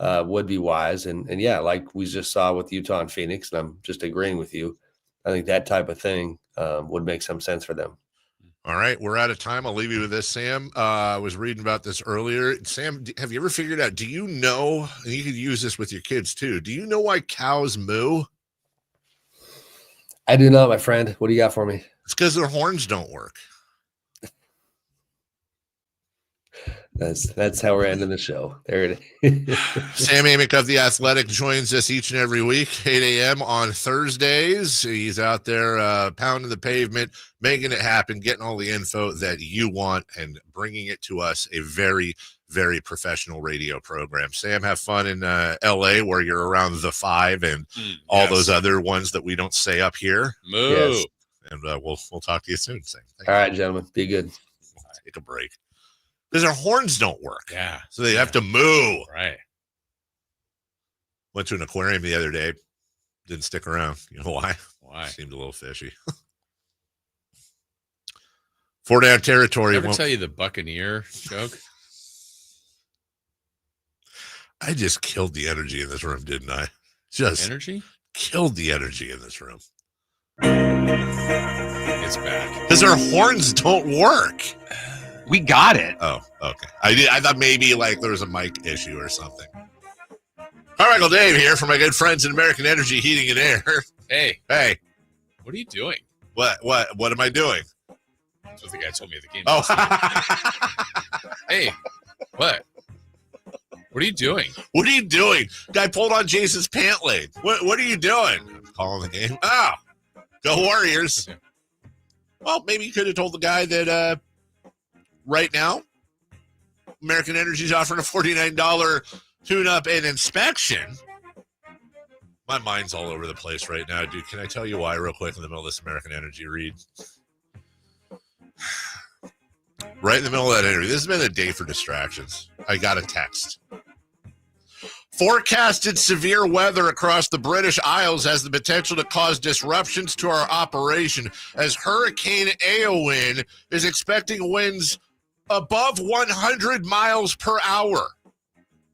would be wise. And yeah, like we just saw with Utah and Phoenix, and I'm just agreeing with you. I think that type of thing would make some sense for them. All right, we're out of time. I'll leave you with this, Sam. I was reading about this earlier. Sam, have you ever figured out, do you know, and you could use this with your kids too, do you know why cows moo? I do not, my friend. What do you got for me? It's because their horns don't work. That's how we're ending the show. There it is. Sam Amick of The Athletic joins us each and every week, 8 a.m. on Thursdays. He's out there pounding the pavement, making it happen, getting all the info that you want, and bringing it to us, a very, very professional radio program. Sam, have fun in L.A. where you're around the 5 and all those other ones that we don't say up here. Moo. Yes. And we'll talk to you soon, Sam. All right, gentlemen. Be good. Take a break. Because their horns don't work. Yeah. So they have to moo. Right. Went to an aquarium the other day. Didn't stick around. You know why? Why? Seemed a little fishy. 4-down territory. Did I ever tell you the Buccaneer joke? I just killed the energy in this room, didn't I? Just energy? Killed the energy in this room. It's back. Because their horns don't work. We got it. Oh, okay. I thought maybe like there was a mic issue or something. Carmichael Dave here from my good friends in American Energy Heating and Air. Hey. What are you doing? What am I doing? That's what the guy told me at the game. Oh. Hey, what? What are you doing? What are you doing? Guy pulled on Jason's pant leg. What are you doing? I'm calling the game. Oh, go Warriors. Well, maybe you could have told the guy that right now, American Energy is offering a $49 tune-up and inspection. My mind's all over the place right now, dude. Can I tell you why real quick in the middle of this American Energy read? Right in the middle of that interview. This has been a day for distractions. I got a text. Forecasted severe weather across the British Isles has the potential to cause disruptions to our operation, as Hurricane Eowyn is expecting winds above 100 miles per hour.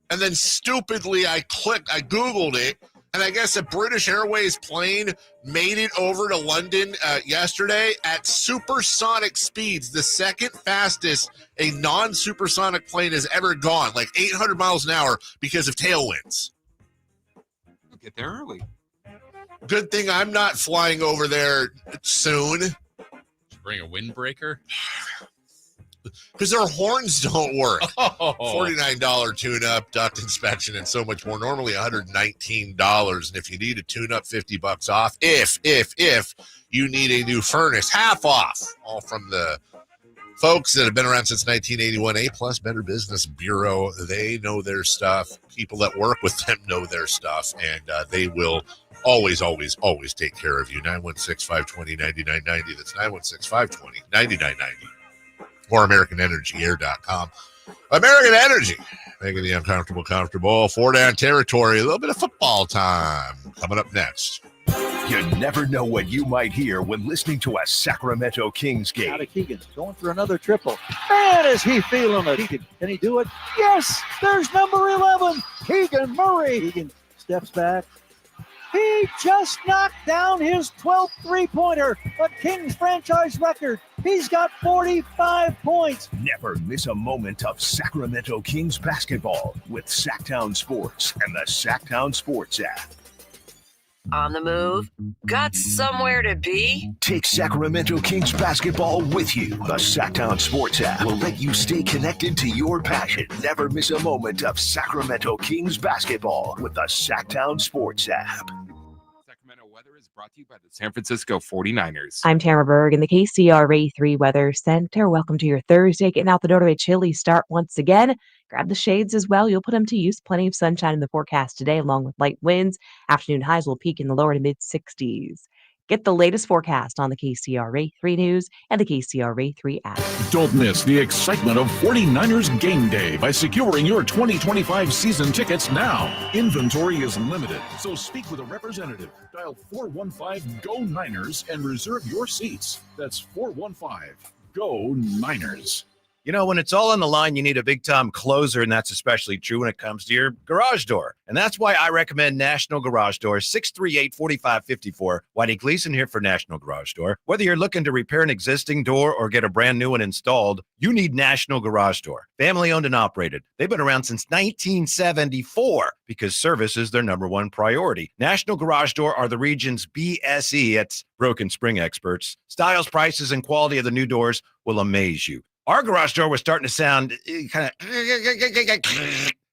And then stupidly, I Googled it, And I guess a British Airways plane made it over to London yesterday at supersonic speeds, the second fastest a non-supersonic plane has ever gone, like 800 miles an hour because of tailwinds. You'll get there early. Good thing I'm not flying over there soon. Bring a windbreaker? Because their horns don't work. Oh. $49 tune-up, duct inspection, and so much more. Normally $119. And if you need a tune-up, $50 off. If you need a new furnace, half off. All from the folks that have been around since 1981. A+ Better Business Bureau. They know their stuff. People that work with them know their stuff. And they will always take care of you. 916-520-9990. That's 916-520-9990. Or AmericanEnergyAir.com. American Energy, making the uncomfortable comfortable. 4-down territory, a little bit of football time coming up next. You never know what you might hear when listening to a Sacramento Kings game. Out of Keegan, going for another triple. Man, is he feeling it. Keegan, can he do it? Yes, there's number 11, Keegan Murray. Keegan steps back. He just knocked down his 12th three-pointer, a Kings franchise record. He's got 45 points. Never miss a moment of Sacramento Kings basketball with Sacktown Sports and the Sacktown Sports app. On the move? Got somewhere to be? Take Sacramento Kings basketball with you. The Sacktown Sports app will let you stay connected to your passion. Never miss a moment of Sacramento Kings basketball with the Sacktown Sports app. Sacramento weather is brought to you by the San Francisco 49ers. I'm Tamara Berg in the KCRA 3 Weather Center. Welcome to your Thursday. Getting out the door to a chilly start once again. Grab the shades as well. You'll put them to use. Plenty of sunshine in the forecast today, along with light winds. Afternoon highs will peak in the lower to mid 60s. Get the latest forecast on the KCRA 3 News and the KCRA 3 app. Don't miss the excitement of 49ers Game Day by securing your 2025 season tickets now. Inventory is limited, so speak with a representative. Dial 415-GO-NINERS and reserve your seats. That's 415-GO-NINERS. You know, when it's all on the line, you need a big-time closer, and that's especially true when it comes to your garage door. And that's why I recommend National Garage Door, 638-4554. Whitey Gleason here for National Garage Door. Whether you're looking to repair an existing door or get a brand new one installed, you need National Garage Door. Family-owned and operated. They've been around since 1974 because service is their number one priority. National Garage Door are the region's BSE, it's broken spring experts. Styles, prices, and quality of the new doors will amaze you. Our garage door was starting to sound kind of,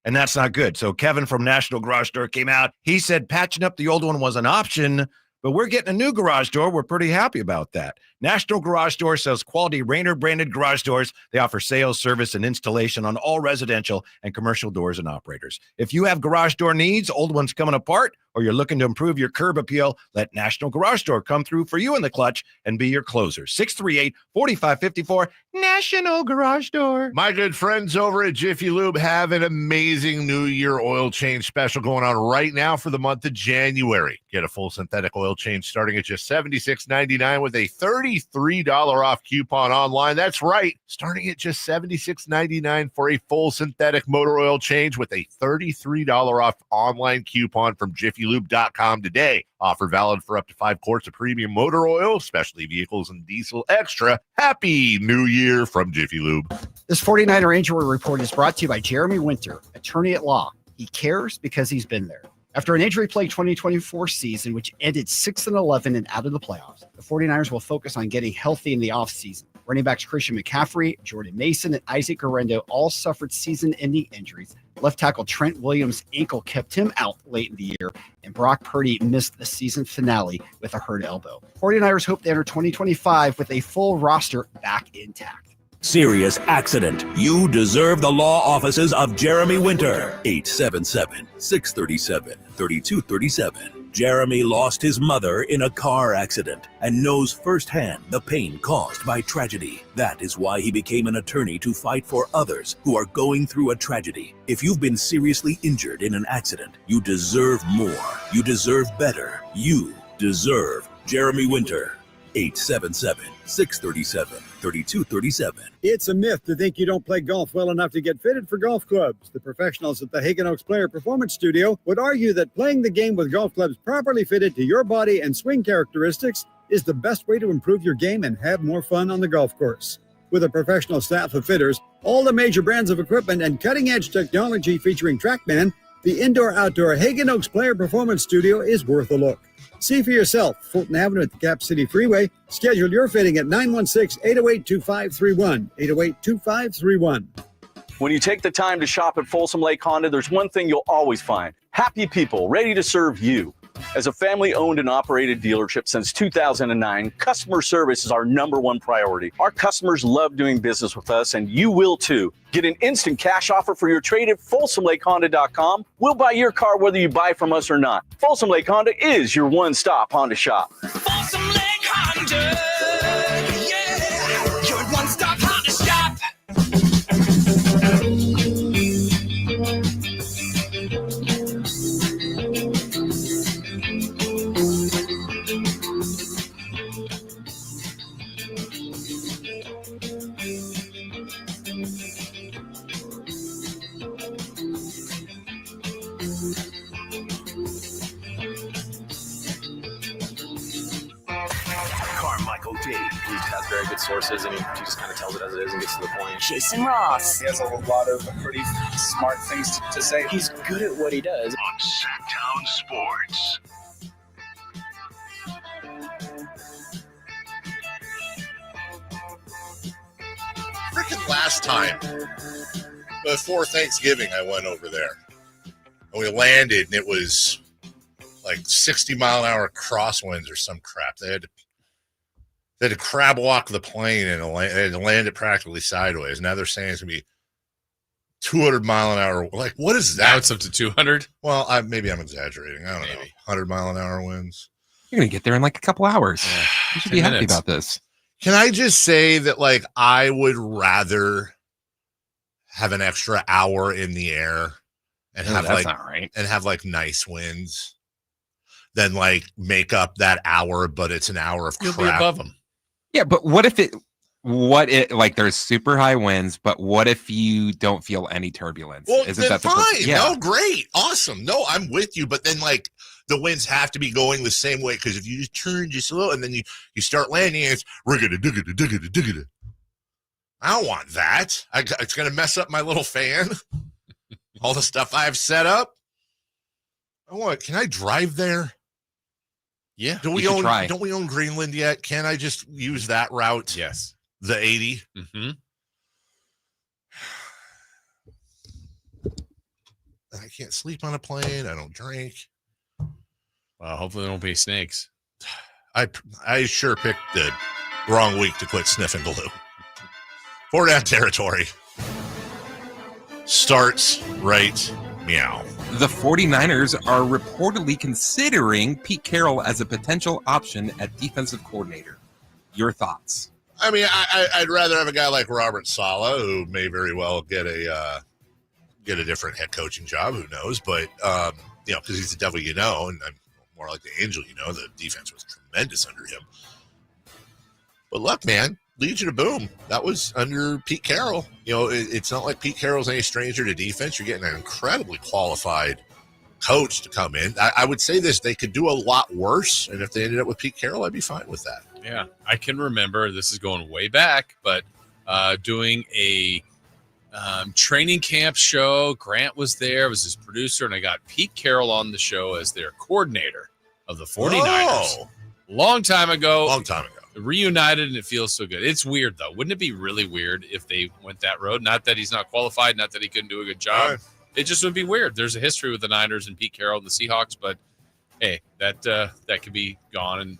and that's not good. So Kevin from National Garage Door came out. He said patching up the old one was an option, but we're getting a new garage door. We're pretty happy about that. National Garage Door sells quality Rainer branded garage doors. They offer sales, service, and installation on all residential and commercial doors and operators. If you have garage door needs, old ones coming apart, or you're looking to improve your curb appeal, let National Garage Door come through for you in the clutch and be your closer. 638-4554, National Garage Door. My good friends over at Jiffy Lube have an amazing New Year oil change special going on right now for the month of January. Get a full synthetic oil change starting at just $76.99 with a $33 off coupon online. That's right, starting at just $76.99 for a full synthetic motor oil change with a $33 off online coupon from JiffyLube.com today. Offer valid for up to 5 quarts of premium motor oil, specialty vehicles, and diesel extra. Happy New Year from Jiffy Lube. This 49er injury report is brought to you by Jeremy Winter, attorney at law. He cares because he's been there. After an injury-plagued 2024 season, which ended 6-11 and out of the playoffs, the 49ers will focus on getting healthy in the offseason. Running backs Christian McCaffrey, Jordan Mason, and Isaac Guerrero all suffered season-ending injuries. Left tackle Trent Williams' ankle kept him out late in the year, and Brock Purdy missed the season finale with a hurt elbow. 49ers hope to enter 2025 with a full roster back intact. Serious accident. You deserve the law offices of Jeremy Winter. 877-637-3237. Jeremy lost his mother in a car accident and knows firsthand the pain caused by tragedy. That is why he became an attorney to fight for others who are going through a tragedy. If you've been seriously injured in an accident, you deserve more. You deserve better. You deserve Jeremy Winter. 877-637-3237. It's a myth to think you don't play golf well enough to get fitted for golf clubs. The professionals at the Hagen Oaks Player Performance Studio would argue that playing the game with golf clubs properly fitted to your body and swing characteristics is the best way to improve your game and have more fun on the golf course. With a professional staff of fitters, all the major brands of equipment, and cutting-edge technology featuring TrackMan, the indoor-outdoor Hagen Oaks Player Performance Studio is worth a look. See for yourself, Fulton Avenue at the Cap City Freeway. Schedule your fitting at 916-808-2531, 808-2531. When you take the time to shop at Folsom Lake Honda, there's one thing you'll always find: happy people ready to serve you. As a family-owned and operated dealership since 2009, customer service is our #1 priority. Our customers love doing business with us, and you will too. Get an instant cash offer for your trade at FolsomLakeHonda.com. We'll buy your car whether you buy from us or not. Folsom Lake Honda is your one-stop Honda shop. Folsom Lake Honda, yeah, your one-stop Honda shop. Carmichael Dave. He has very good sources, and he just kind of tells it as it is and gets to the point. Jason Ross. He has a lot of pretty smart things to say. He's good at what he does. On Sacktown Sports. Freaking last time, before Thanksgiving, I went over there. And we landed, and it was like 60-mile-an-hour crosswinds or some crap. They had to crab walk the plane and they had to land it practically sideways. Now they're saying it's going to be 200-mile-an-hour. Like, what is that? Now it's up to 200? Well, maybe I'm exaggerating. I don't know. 100-mile-an-hour winds. You're going to get there in like a couple hours. Yeah. You should be happy about this. Can I just say that, like, I would rather have an extra hour in the air and have that's not right. and have like nice winds than like make up that hour, but it's an hour of You'll crap. be above them. Yeah, but what if like there's super high winds, but what if you don't feel any turbulence? Well, Isn't then that the fine. yeah. No, great. Awesome. No, I'm with you. But then like the winds have to be going the same way, because if you just turn just a little and then you start landing, it's riggada. I don't want that. It's going to mess up my little fan. All the stuff I've set up. Can I drive there? Yeah. Don't we own Greenland yet? Can I just use that route? Yes. The 80? Mm-hmm. I can't sleep on a plane. I don't drink. Well, hopefully there won't be snakes. I sure picked the wrong week to quit sniffing glue. 4-down territory starts right meow. The 49ers are reportedly considering Pete Carroll as a potential option at defensive coordinator. Your thoughts? I mean, I'd rather have a guy like Robert Saleh, who may very well get a different head coaching job. Who knows? But because he's the devil, and I'm more like the angel. The defense was tremendous under him. But look, man, Legion of Boom, that was under Pete Carroll. It's not like Pete Carroll's any stranger to defense. You're getting an incredibly qualified coach to come in. I would say this: they could do a lot worse, and if they ended up with Pete Carroll, I'd be fine with that. Yeah, I can remember, this is going way back, but doing a training camp show. Grant was there, was his producer, and I got Pete Carroll on the show as their coordinator of the 49ers. Oh. Long time ago. Reunited, and it feels so good. It's weird, though. Wouldn't it be really weird if they went that road? Not that he's not qualified, not that he couldn't do a good job. Right. It just would be weird. There's a history with the Niners and Pete Carroll and the Seahawks, but hey, that could be gone and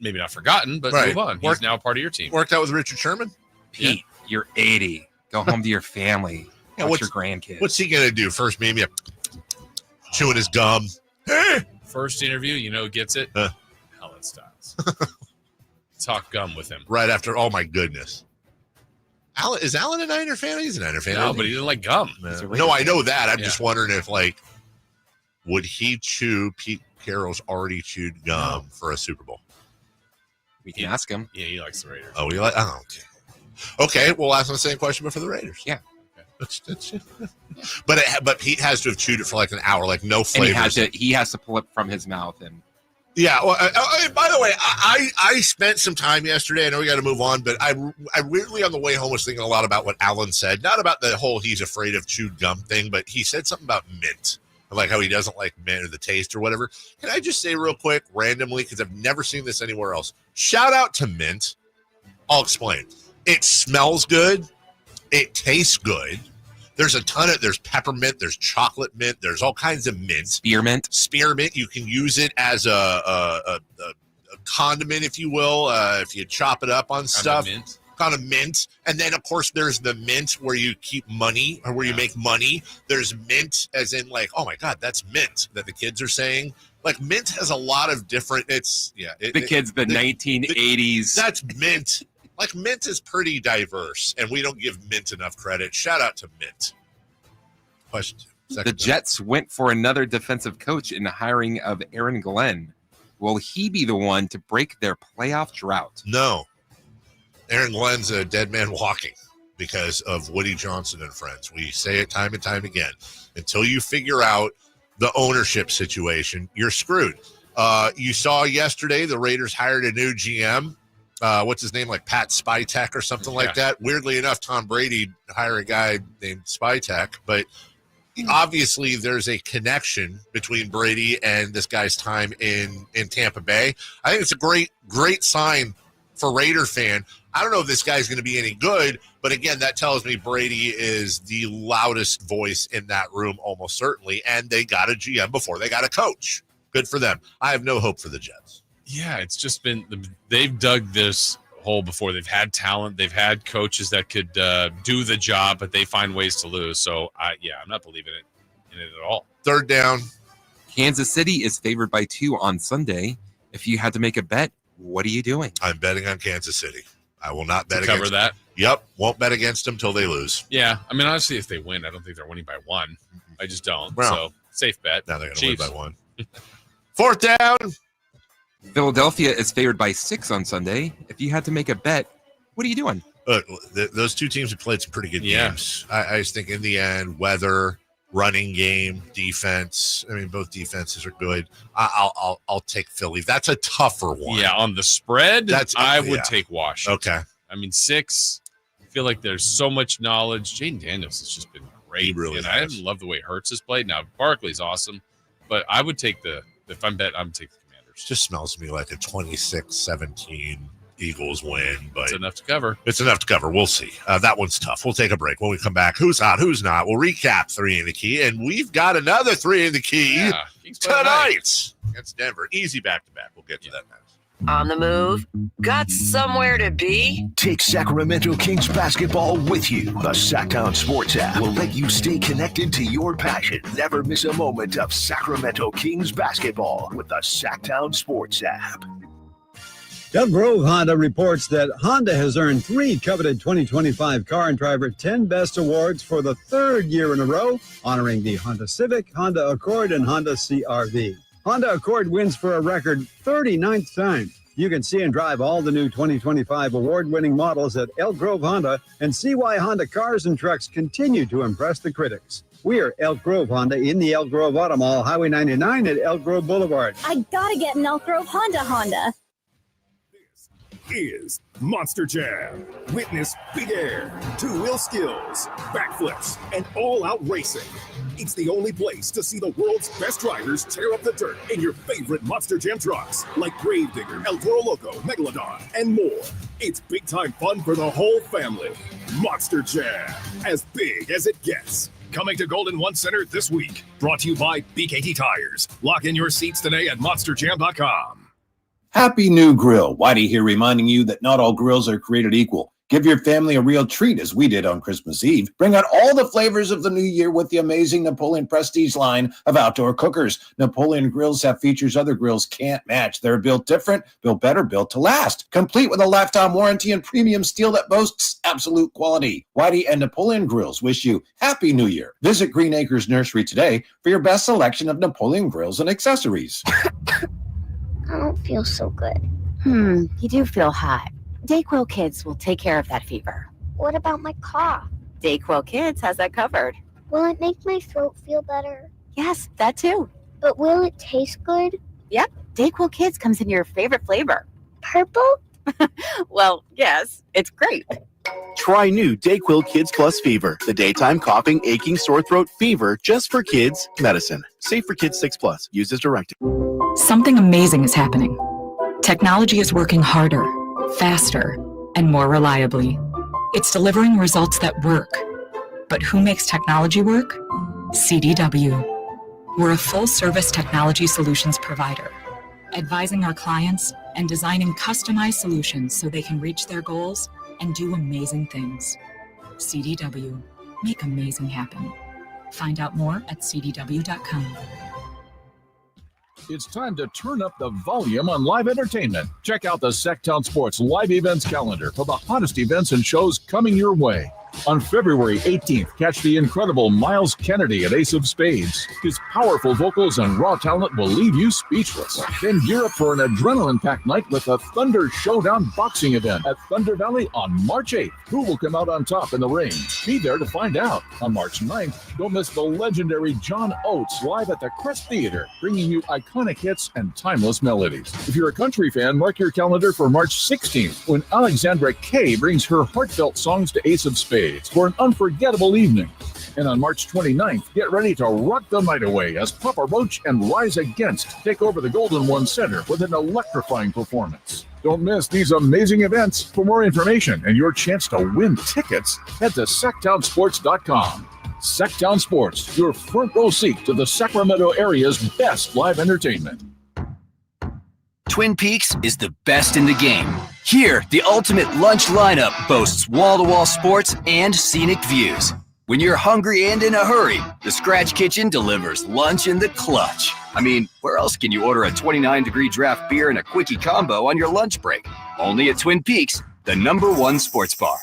maybe not forgotten, but move on. He's now part of your team. Worked out with Richard Sherman. Pete, you're 80. Go home to your family. Yeah, Watch your grandkids. What's he going to do? First, maybe chewing his gum. First interview, gets it. Helen Styles. Talk gum with him. Right after, oh my goodness. Is Alan a Niner fan? He's a Niner fan. No, but he didn't like gum. No, I know that. I'm just wondering if, would he chew Pete Carroll's already chewed gum for a Super Bowl? We can ask him. Yeah, he likes the Raiders. Oh, okay. We'll ask him the same question, but for the Raiders. Yeah. But Pete has to have chewed it for like an hour, like no flavors. And he has to pull it from his mouth. And yeah. Well, by the way, I spent some time yesterday. I know we got to move on, but I weirdly on the way home was thinking a lot about what Alan said. Not about the whole he's afraid of chewed gum thing, but he said something about mint, like how he doesn't like mint or the taste or whatever. Can I just say real quick, randomly, because I've never seen this anywhere else? Shout out to mint. I'll explain. It smells good. It tastes good. There's there's peppermint, there's chocolate mint, there's all kinds of mint. Spearmint. You can use it as a condiment, if you will, if you chop it up on stuff. Kind of mint. And then, of course, there's the mint where you keep money or where you make money. There's mint as in like, oh my God, that's mint that the kids are saying. Like mint has a lot of different, the 1980s. That's mint. Like mint is pretty diverse, and we don't give mint enough credit. Shout out to mint. Question two. The Jets went for another defensive coach in the hiring of Aaron Glenn. Will he be the one to break their playoff drought? No. Aaron Glenn's a dead man walking because of Woody Johnson and friends. We say it time and time again. Until you figure out the ownership situation, you're screwed. You saw yesterday the Raiders hired a new GM. What's his name? Like Pat Spytek or something like that. Weirdly enough, Tom Brady hired a guy named Spytek, but obviously there's a connection between Brady and this guy's time in Tampa Bay. I think it's a great sign for Raider fan. I don't know if this guy's going to be any good, but again, that tells me Brady is the loudest voice in that room, almost certainly, and they got a GM before they got a coach. Good for them. I have no hope for the Jets. Yeah, it's just been they've dug this hole before. They've had talent. They've had coaches that could do the job, but they find ways to lose. So, I'm not believing in it at all. Third down. Kansas City is favored by 2 on Sunday. If you had to make a bet, what are you doing? I'm betting on Kansas City. I will not bet against that. Yep, won't bet against them till they lose. Yeah, I mean, honestly, if they win, I don't think they're winning by 1. I just don't. Well, so, safe bet. Now they're going to win by 1. Fourth down. Philadelphia is favored by 6 on Sunday. If you had to make a bet, what are you doing? Look, those two teams have played some pretty good games. I just think in the end, weather, running game, defense. I mean, both defenses are good. I'll take Philly. That's a tougher one. Yeah, on the spread, I would take Washington. Okay. I mean, 6. I feel like there's so much knowledge. Jaden Daniels has just been great. I love the way Hurts has played. Now, Barkley's awesome, but I would take if I'm bet, I'm taking the Commanders. Just smells to me like a 26-17 Eagles win, but it's enough to cover. It's enough to cover. We'll see. That one's tough. We'll take a break. When we come back, who's hot, who's not? We'll recap 3 in the key, and we've got another 3 in the key tonight against Denver. Easy back-to-back. We'll get to that next. On the move? Got somewhere to be? Take Sacramento Kings basketball with you. The Sacktown Sports app will let you stay connected to your passion. Never miss a moment of Sacramento Kings basketball with the Sacktown Sports app. Elk Grove Honda reports that Honda has earned 3 coveted 2025 Car and Driver 10 Best Awards for the 3rd year in a row, honoring the Honda Civic, Honda Accord, and Honda CR-V. Honda Accord wins for a record 39th time. You can see and drive all the new 2025 award-winning models at Elk Grove Honda and see why Honda cars and trucks continue to impress the critics. We are Elk Grove Honda in the Elk Grove Auto Mall, Highway 99 at Elk Grove Boulevard. I gotta get an Elk Grove Honda. Is Monster Jam. Witness big air, 2-wheel skills, backflips, and all-out racing. It's the only place to see the world's best drivers tear up the dirt in your favorite Monster Jam trucks, like Gravedigger, El Toro Loco, Megalodon, and more. It's big-time fun for the whole family. Monster Jam, as big as it gets. Coming to Golden One Center this week. Brought to you by BKT Tires. Lock in your seats today at monsterjam.com. Happy New Grill. Whitey here reminding you that not all grills are created equal. Give your family a real treat as we did on Christmas Eve. Bring out all the flavors of the new year with the amazing Napoleon Prestige line of outdoor cookers. Napoleon grills have features other grills can't match. They're built different, built better, built to last. Complete with a lifetime warranty and premium steel that boasts absolute quality. Whitey and Napoleon Grills wish you Happy New Year. Visit Green Acres Nursery today for your best selection of Napoleon grills and accessories. I don't feel so good. You do feel hot. Dayquil Kids will take care of that fever. What about my cough? Dayquil Kids has that covered. Will it make my throat feel better? Yes, that too. But will it taste good? Yep, Dayquil Kids comes in your favorite flavor. Purple? Well, yes, it's great. Try new Dayquil Kids Plus Fever, the daytime coughing, aching, sore throat fever just for kids medicine. Safe for kids 6+. Used as directed. Something amazing is happening. Technology is working harder, faster, and more reliably. It's delivering results that work. But who makes technology work? CDW. We're a full-service technology solutions provider, advising our clients and designing customized solutions so they can reach their goals and do amazing things. CDW. Make amazing happen. Find out more at cdw.com. It's time to turn up the volume on live entertainment. Check out the Sacktown Sports live events calendar for the hottest events and shows coming your way. On February 18th, catch the incredible Miles Kennedy at Ace of Spades. His powerful vocals and raw talent will leave you speechless. Then gear up for an adrenaline-packed night with a Thunder Showdown boxing event at Thunder Valley on March 8th. Who will come out on top in the ring? Be there to find out. On March 9th, don't miss the legendary John Oates live at the Crest Theater, bringing you iconic hits and timeless melodies. If you're a country fan, mark your calendar for March 16th, when Alexandra Kay brings her heartfelt songs to Ace of Spades for an unforgettable evening. And on March 29th, get ready to rock the night away as Papa Roach and Rise Against take over the Golden One Center with an electrifying performance. Don't miss these amazing events. For more information and your chance to win tickets, head to sacktownsports.com. Sacktown Sports, your front row seat to the Sacramento area's best live entertainment. Twin Peaks is the best in the game. Here, the ultimate lunch lineup boasts wall-to-wall sports and scenic views. When you're hungry and in a hurry, the Scratch Kitchen delivers lunch in the clutch. I mean, where else can you order a 29-degree draft beer and a quickie combo on your lunch break? Only at Twin Peaks, the #1 sports bar.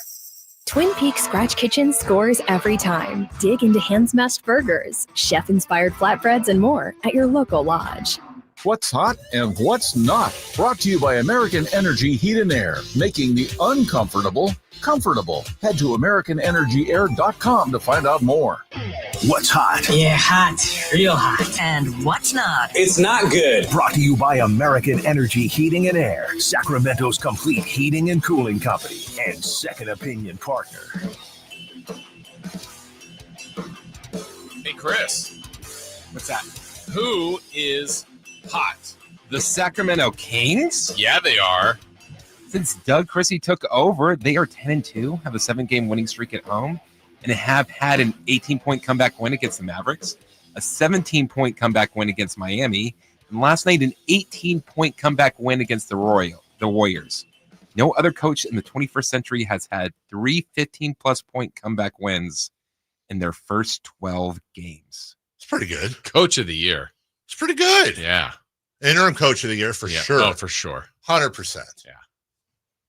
Twin Peaks Scratch Kitchen scores every time. Dig into hand-smashed burgers, chef-inspired flatbreads, and more at your local lodge. What's hot and what's not. Brought to you by American Energy Heat and Air, making the uncomfortable comfortable. Head to AmericanEnergyAir.com to find out more. What's hot? Yeah, hot. Real hot. And what's not? It's not good. Brought to you by American Energy Heating and Air, Sacramento's complete heating and cooling company, and second opinion partner. Hey, Chris. What's that? Who is hot? The Sacramento Kings? Yeah, they are. Since Doug Christie took over, they are 10-2, have a 7-game winning streak at home, and have had an 18-point comeback win against the Mavericks, a 17-point comeback win against Miami, and last night an 18-point comeback win against the Warriors. No other coach in the 21st century has had 3 15-plus point comeback wins in their first 12 games. It's pretty good. Coach of the year. It's pretty good. Yeah. Interim coach of the year for sure. Oh, for sure. 100%. Yeah.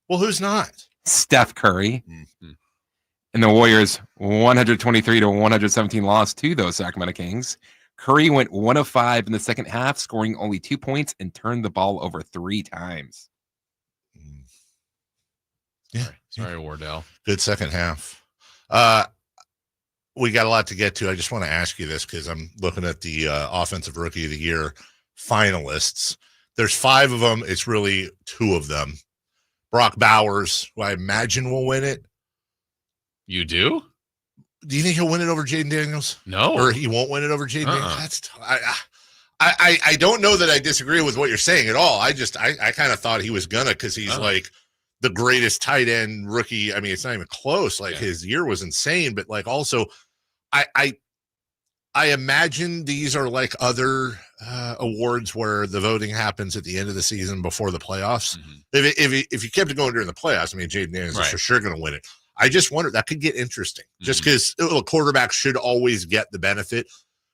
Well, who's not? Steph Curry. Mm-hmm. And the Warriors 123-117 loss to those Sacramento Kings. Curry went 1 of 5 in the second half, scoring only 2 points and turned the ball over 3 times. Yeah. Sorry, Wardell. Good second half. We got a lot to get to. I just want to ask you this because I'm looking at the Offensive Rookie of the Year finalists. There's 5 of them. It's really 2 of them. Brock Bowers, who I imagine will win it. You do? Do you think he'll win it over Jaden Daniels? No. Or he won't win it over Jaden Daniels? That's I don't know that I disagree with what you're saying at all. I kind of thought he was gonna because he's like the greatest tight end rookie. I mean, it's not even close. Like his year was insane, but like also I imagine these are like other awards where the voting happens at the end of the season before the playoffs. Mm-hmm. If you kept it going during the playoffs, I mean, Jaden Daniels is for sure going to win it. I just wonder, that could get interesting just because quarterbacks should always get the benefit.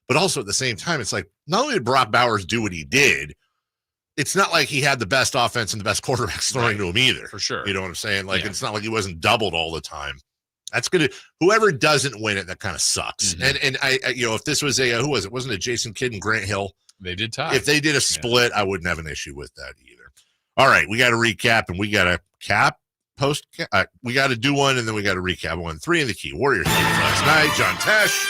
But also at the same time, it's like, not only did Brock Bowers do what he did, it's not like he had the best offense and the best quarterbacks throwing to him either. For sure. You know what I'm saying? Like, it's not like he wasn't doubled all the time. That's going to, whoever doesn't win it, that kind of sucks. Mm-hmm. And I, if this was who was it? Wasn't it Jason Kidd and Grant Hill? They did tie. If they did a split, I wouldn't have an issue with that either. All right, we got to recap, and we got to post. We got to do one, and then we got to recap one. 3 in the key. Warriors games last night. John Tesh.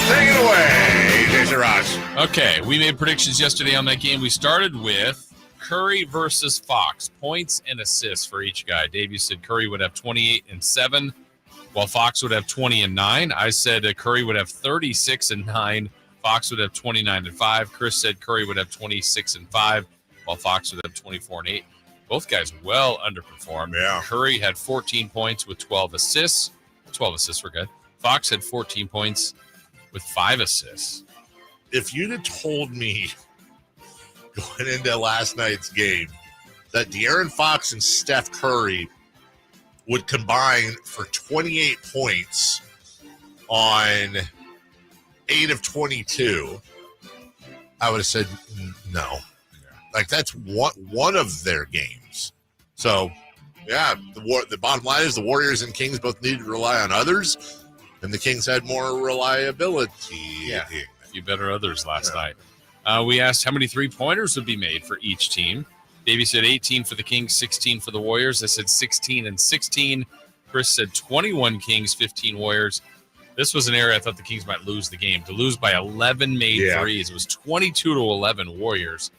Take it away, Jason Ross. Okay, we made predictions yesterday on that game. We started with Curry versus Fox. Points and assists for each guy. Dave, you said Curry would have 28 and 7, while Fox would have 20 and 9. I said Curry would have 36 and 9. Fox would have 29 and 5. Chris said Curry would have 26 and 5, while Fox would have 24 and 8. Both guys well underperformed. Yeah. Curry had 14 points with 12 assists. 12 assists were good. Fox had 14 points with 5 assists. If you'd have told me going into last night's game that De'Aaron Fox and Steph Curry would combine for 28 points on 8 of 22, I would have said no. Like, that's one of their games. So, yeah, the bottom line is the Warriors and Kings both needed to rely on others, and the Kings had more reliability. Yeah, a few better others last night. We asked how many three-pointers would be made for each team. Davey said 18 for the Kings, 16 for the Warriors. I said 16 and 16. Chris said 21 Kings, 15 Warriors. This was an area I thought the Kings might lose the game. To lose by 11 made threes. It was 22-11 Warriors.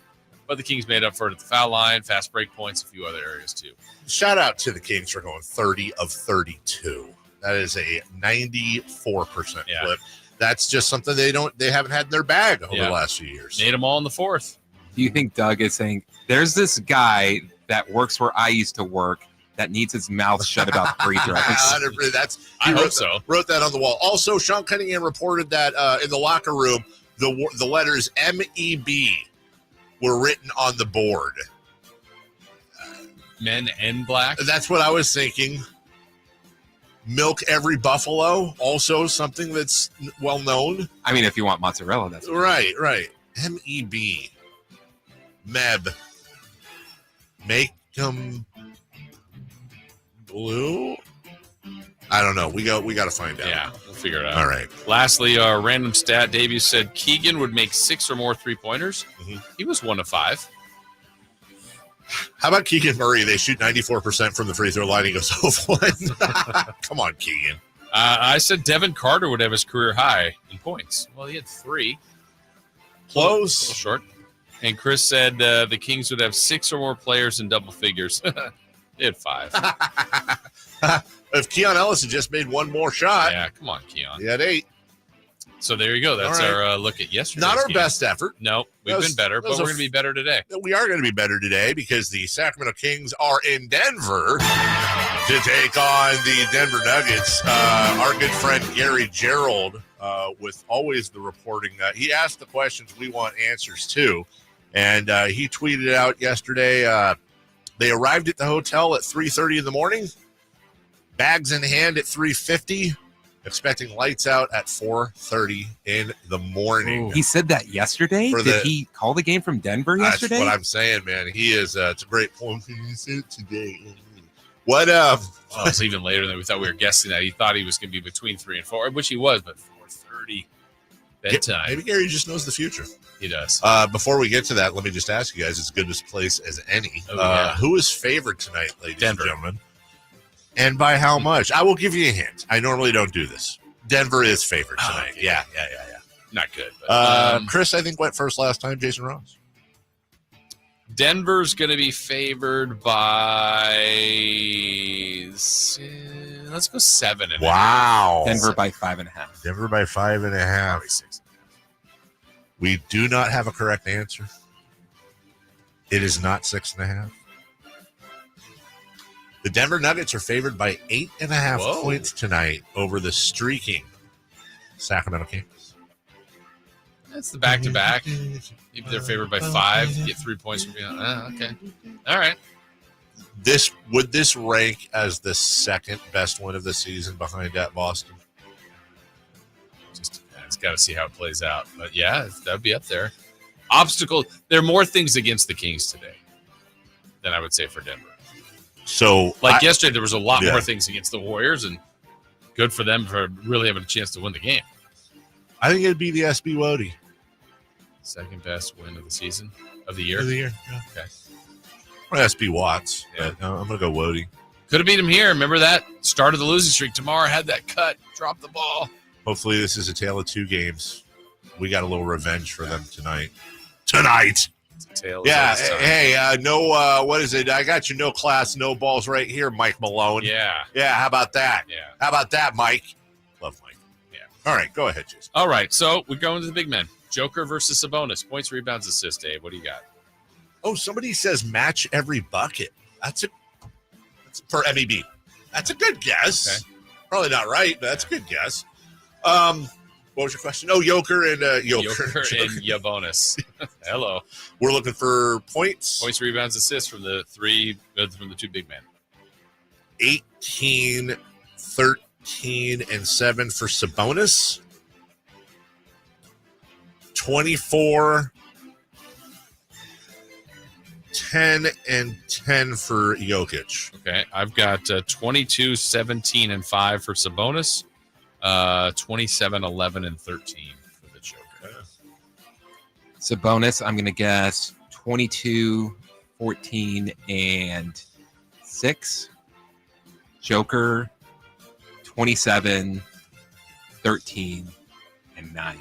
But the Kings made up for it at the foul line, fast break points, a few other areas too. Shout out to the Kings for going 30 of 32. That is a 94% clip. That's just something they haven't had in their bag over the last few years. Made them all in the fourth. Do you think Doug is saying there's this guy that works where I used to work that needs his mouth shut about free throws? I hope so. Wrote that on the wall. Also, Sean Cunningham reported that in the locker room, the letters MEB were written on the board. Men and black? That's what I was thinking. Milk every buffalo, also something that's well known. I mean, if you want mozzarella, that's right. MEB. Meb. Make them blue? I don't know. We got to find out. Yeah, we'll figure it out. All right. Lastly, our random stat. Davey said Keegan would make 6 or more three-pointers. Mm-hmm. He was 1 of 5. How about Keegan Murray? They shoot 94% from the free throw line. He goes 0 of 1. Come on, Keegan. I said Devin Carter would have his career high in points. Well, he had 3. Close. A little short. And Chris said the Kings would have 6 or more players in double figures. They had 5. If Keon Ellis had just made one more shot. Yeah, come on, Keon. He had 8. So there you go. That's our look at yesterday's Not our game. best effort. No, we've been better, but we're going to be better today. We are going to be better today because the Sacramento Kings are in Denver to take on the Denver Nuggets. Our good friend Gary Gerald, with always the reporting, he asked the questions we want answers to, and he tweeted out yesterday, they arrived at the hotel at 3:30 in the morning, bags in hand at 3:50. Expecting lights out at 4:30 in the morning. He said that yesterday? Did he call the game from Denver yesterday? That's what I'm saying, man. He is, it's a great point. He said it today. What, it's even later than we thought. We were guessing that. He thought he was going to be between 3 and 4, which he was, but 4:30 bedtime. Maybe Gary just knows the future. He does. Before we get to that, let me just ask you guys, as good a place as any. Who is favored tonight, ladies and gentlemen? And by how much? I will give you a hint. I normally don't do this. Denver is favored tonight. Okay. Yeah. Not good. But, Chris, I think, went first last time. Jason Ross. Denver's going to be favored by, let's go 7.5. Wow. Denver by 5.5. Denver by 5.5. 6.5. We do not have a correct answer. It is not 6.5. The Denver Nuggets are favored by 8.5 points tonight over the streaking Sacramento Kings. That's the back-to-back. Maybe they're favored by 5. Get 3 points from beyond. Okay. All right. Would this rank as the second best win of the season behind at Boston? It's got to see how it plays out. But, yeah, that would be up there. Obstacle. There are more things against the Kings today than I would say for Denver. So, yesterday, there was a lot more things against the Warriors, and good for them for really having a chance to win the game. I think it'd be the SB Wody. Second best win of the season, of the year. Yeah. Okay. Well, SB Watts. Yeah. But, I'm going to go Wody. Could have beat him here. Remember that? Start of the losing streak. Tomorrow had that cut. Dropped the ball. Hopefully this is a tale of two games. We got a little revenge for them tonight. Tonight. Yeah. Hey, what is it? I got you. No class, no balls right here, Mike Malone. Yeah. Yeah. How about that? Yeah. How about that, Mike? Love Mike. Yeah. All right. Go ahead, Jason. All right. So we go into the big men. Joker versus Sabonis. Points, rebounds, assists. Dave, what do you got? Oh, somebody says match every bucket. That's for MEB. That's a good guess. Okay. Probably not right, but that's a good guess. What was your question? Oh, Joker and Joker and Yabonis. Hello. We're looking for points. Points, rebounds, assists from the two big men. 18, 13, and 7 for Sabonis. 24, 10, and 10 for Jokic. Okay. I've got 22, 17, and 5 for Sabonis. 27, 11, and 13 for the Joker. Sabonis, I'm going to guess 22, 14, and 6. Joker, 27, 13, and 9.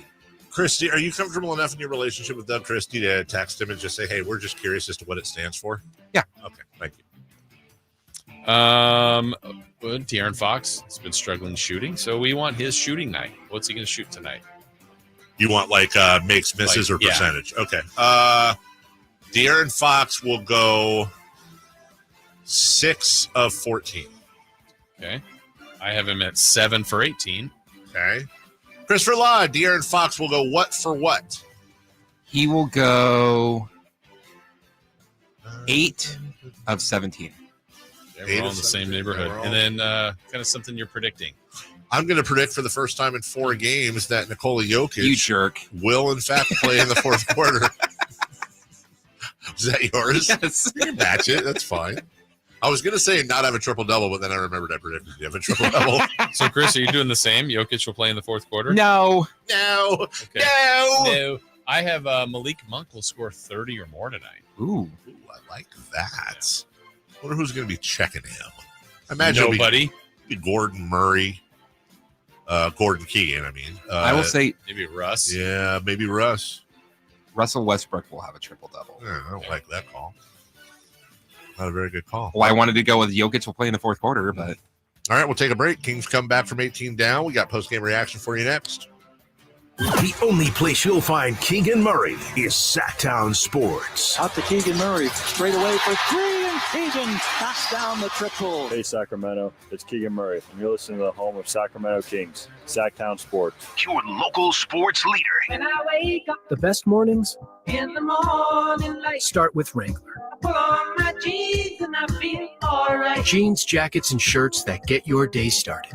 Christy, are you comfortable enough in your relationship with Doug Christie to text him and just say, hey, we're just curious as to what it stands for? Yeah. Okay. Thank you. De'Aaron Fox has been struggling shooting, so we want his shooting night. What's he going to shoot tonight? You want makes, misses, or percentage? Yeah. Okay. De'Aaron Fox will go 6 of 14. Okay. I have him at 7 for 18. Okay. Christopher Law, De'Aaron Fox will go what for what? He will go 8 of 17. Yeah, we're all in the same neighborhood. And then kind of something you're predicting. I'm going to predict for the first time in 4 games that Nikola Jokic you jerk. will, in fact, play in the fourth quarter. Is that yours? Yes. You can match it. That's fine. I was going to say not have a triple-double, but then I remembered I predicted you have a triple-double. So, Chris, are you doing the same? Jokic will play in the fourth quarter? No. Okay. No. I have Malik Monk will score 30 or more tonight. Ooh, I like that. I wonder who's going to be checking him. I imagine nobody. It'll be Gordon Murray, Gordon Keegan, I mean. I will say maybe Russ. Yeah, maybe Russ. Russell Westbrook will have a triple-double. Yeah, I don't like that call. Not a very good call. Well, I wanted to go with Jokic will play in the fourth quarter, but... All right, we'll take a break. Kings come back from 18 down. We got post-game reaction for you next. The only place you'll find Keegan Murray is Sacktown Sports. Out to Keegan Murray, straight away for 3, and Keegan knocks down the triple. Hey, Sacramento, it's Keegan Murray, and you're listening to the home of Sacramento Kings, Sacktown Sports. Your local sports leader. When I wake up the best mornings in the morning light, start with Wrangler. I pull on my jeans and I feel all right. Jeans, jackets, and shirts that get your day started.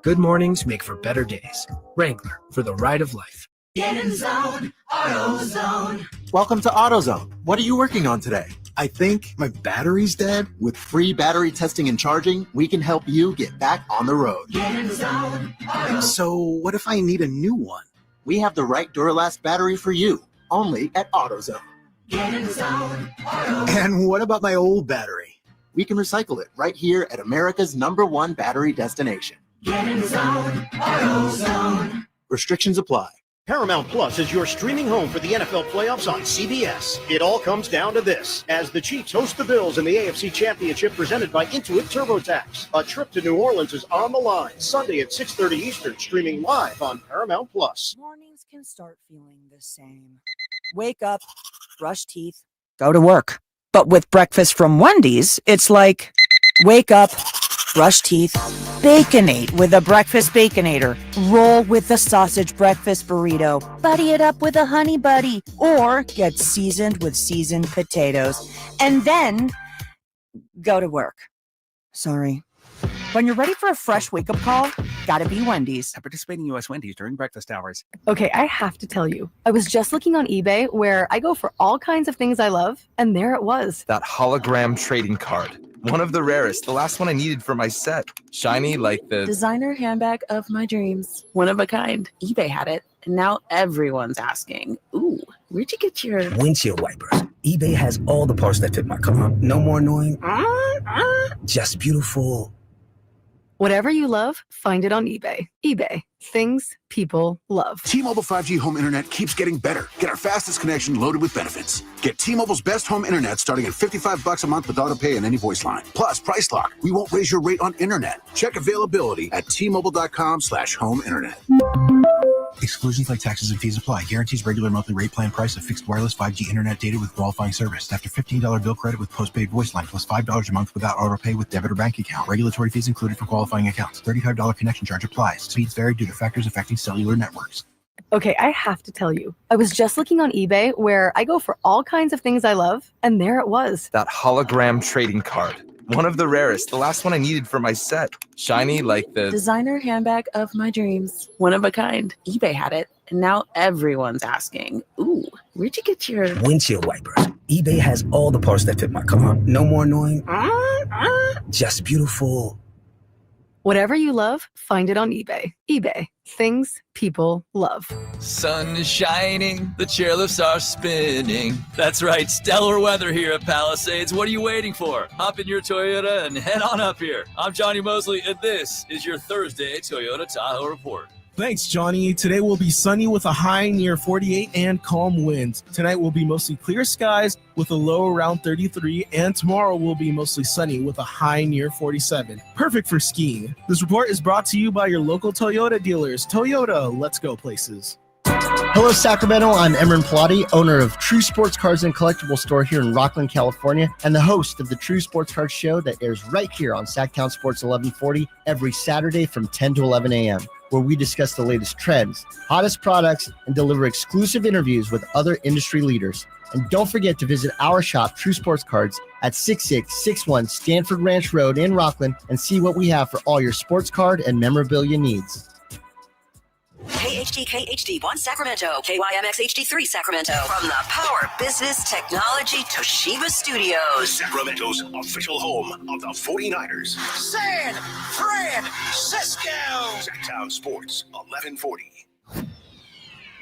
Good mornings make for better days. Wrangler, for the ride of life. Get in zone, AutoZone. Welcome to AutoZone. What are you working on today? I think my battery's dead. With free battery testing and charging, we can help you get back on the road. Get in zone, AutoZone. So what if I need a new one? We have the right Duralast battery for you, only at AutoZone. Get in zone, AutoZone. And what about my old battery? We can recycle it right here at America's #1 battery destination. Get in zone, AutoZone. Restrictions apply. Paramount Plus is your streaming home for the NFL playoffs on CBS. It all comes down to this. As the Chiefs host the Bills in the AFC Championship presented by Intuit TurboTax. A trip to New Orleans is on the line. Sunday at 6:30 Eastern, streaming live on Paramount Plus. Mornings can start feeling the same. Wake up, brush teeth, go to work. But with breakfast from Wendy's, it's like, wake up, brush teeth, Baconate with a breakfast Baconator. Roll with the sausage breakfast burrito. Buddy it up with a honey buddy. Or get seasoned with seasoned potatoes. And then go to work. Sorry. When you're ready for a fresh wake-up call, gotta be Wendy's. At participating U.S. Wendy's during breakfast hours. Okay, I have to tell you. I was just looking on eBay where I go for all kinds of things I love, and there it was. That hologram trading card. One of the rarest. The last one I needed for my set. Shiny like the... designer handbag of my dreams. One of a kind. eBay had it, and now everyone's asking. Ooh. where'd you get your windshield wipers? eBay has all the parts that fit my car. No more annoying, just beautiful. Whatever you love, find it on eBay. eBay, things people love. T-Mobile 5G home internet keeps getting better. Get our fastest connection loaded with benefits. Get T-Mobile's best home internet starting at $55 a month with auto pay and any voice line. Plus, Price Lock. We won't raise your rate on internet. Check availability at T-Mobile.com/home internet. Exclusions like taxes and fees apply. Guarantees regular monthly rate plan price of fixed wireless 5G internet data with qualifying service. After $15 bill credit with postpaid voice line plus $5 a month without auto pay with debit or bank account. Regulatory fees included for qualifying accounts. $35 connection charge applies. Speeds vary due to factors affecting cellular networks. Okay, I have to tell you, I was just looking on eBay where I go for all kinds of things I love, and there it was. That hologram trading card. One of the rarest. The last one I needed for my set. Shiny like the designer handbag of my dreams. One of a kind. eBay had it, and now everyone's asking, ooh, where'd you get your windshield wipers? eBay has all the parts that fit my car. No more annoying, just beautiful. Whatever you love, find it on eBay. eBay, things people love. Sun is shining, the chairlifts are spinning. That's right, stellar weather here at Palisades. What are you waiting for? Hop in your Toyota and head on up here. I'm Johnny Mosley, and this is your Thursday Toyota Tahoe Report. Thanks, Johnny. Today will be sunny with a high near 48 and calm winds. Tonight will be mostly clear skies with a low around 33, and tomorrow will be mostly sunny with a high near 47. Perfect for skiing. This report is brought to you by your local Toyota dealers. Toyota, let's go places. Hello, Sacramento. I'm Emran Pilati, owner of True Sports Cards and Collectible Store here in Rockland, California, and the host of the True Sports Cards Show that airs right here on Sacktown Sports 1140 every Saturday from 10 to 11 a.m., where we discuss the latest trends, hottest products, and deliver exclusive interviews with other industry leaders. And don't forget to visit our shop, True Sports Cards, at 6661 Stanford Ranch Road in Rockland and see what we have for all your sports card and memorabilia needs. KHD1 Sacramento, KYMX HD3 Sacramento. From the Power Business Technology Toshiba Studios. Sacramento's official home of the 49ers. San Francisco. Sacktown Sports 1140.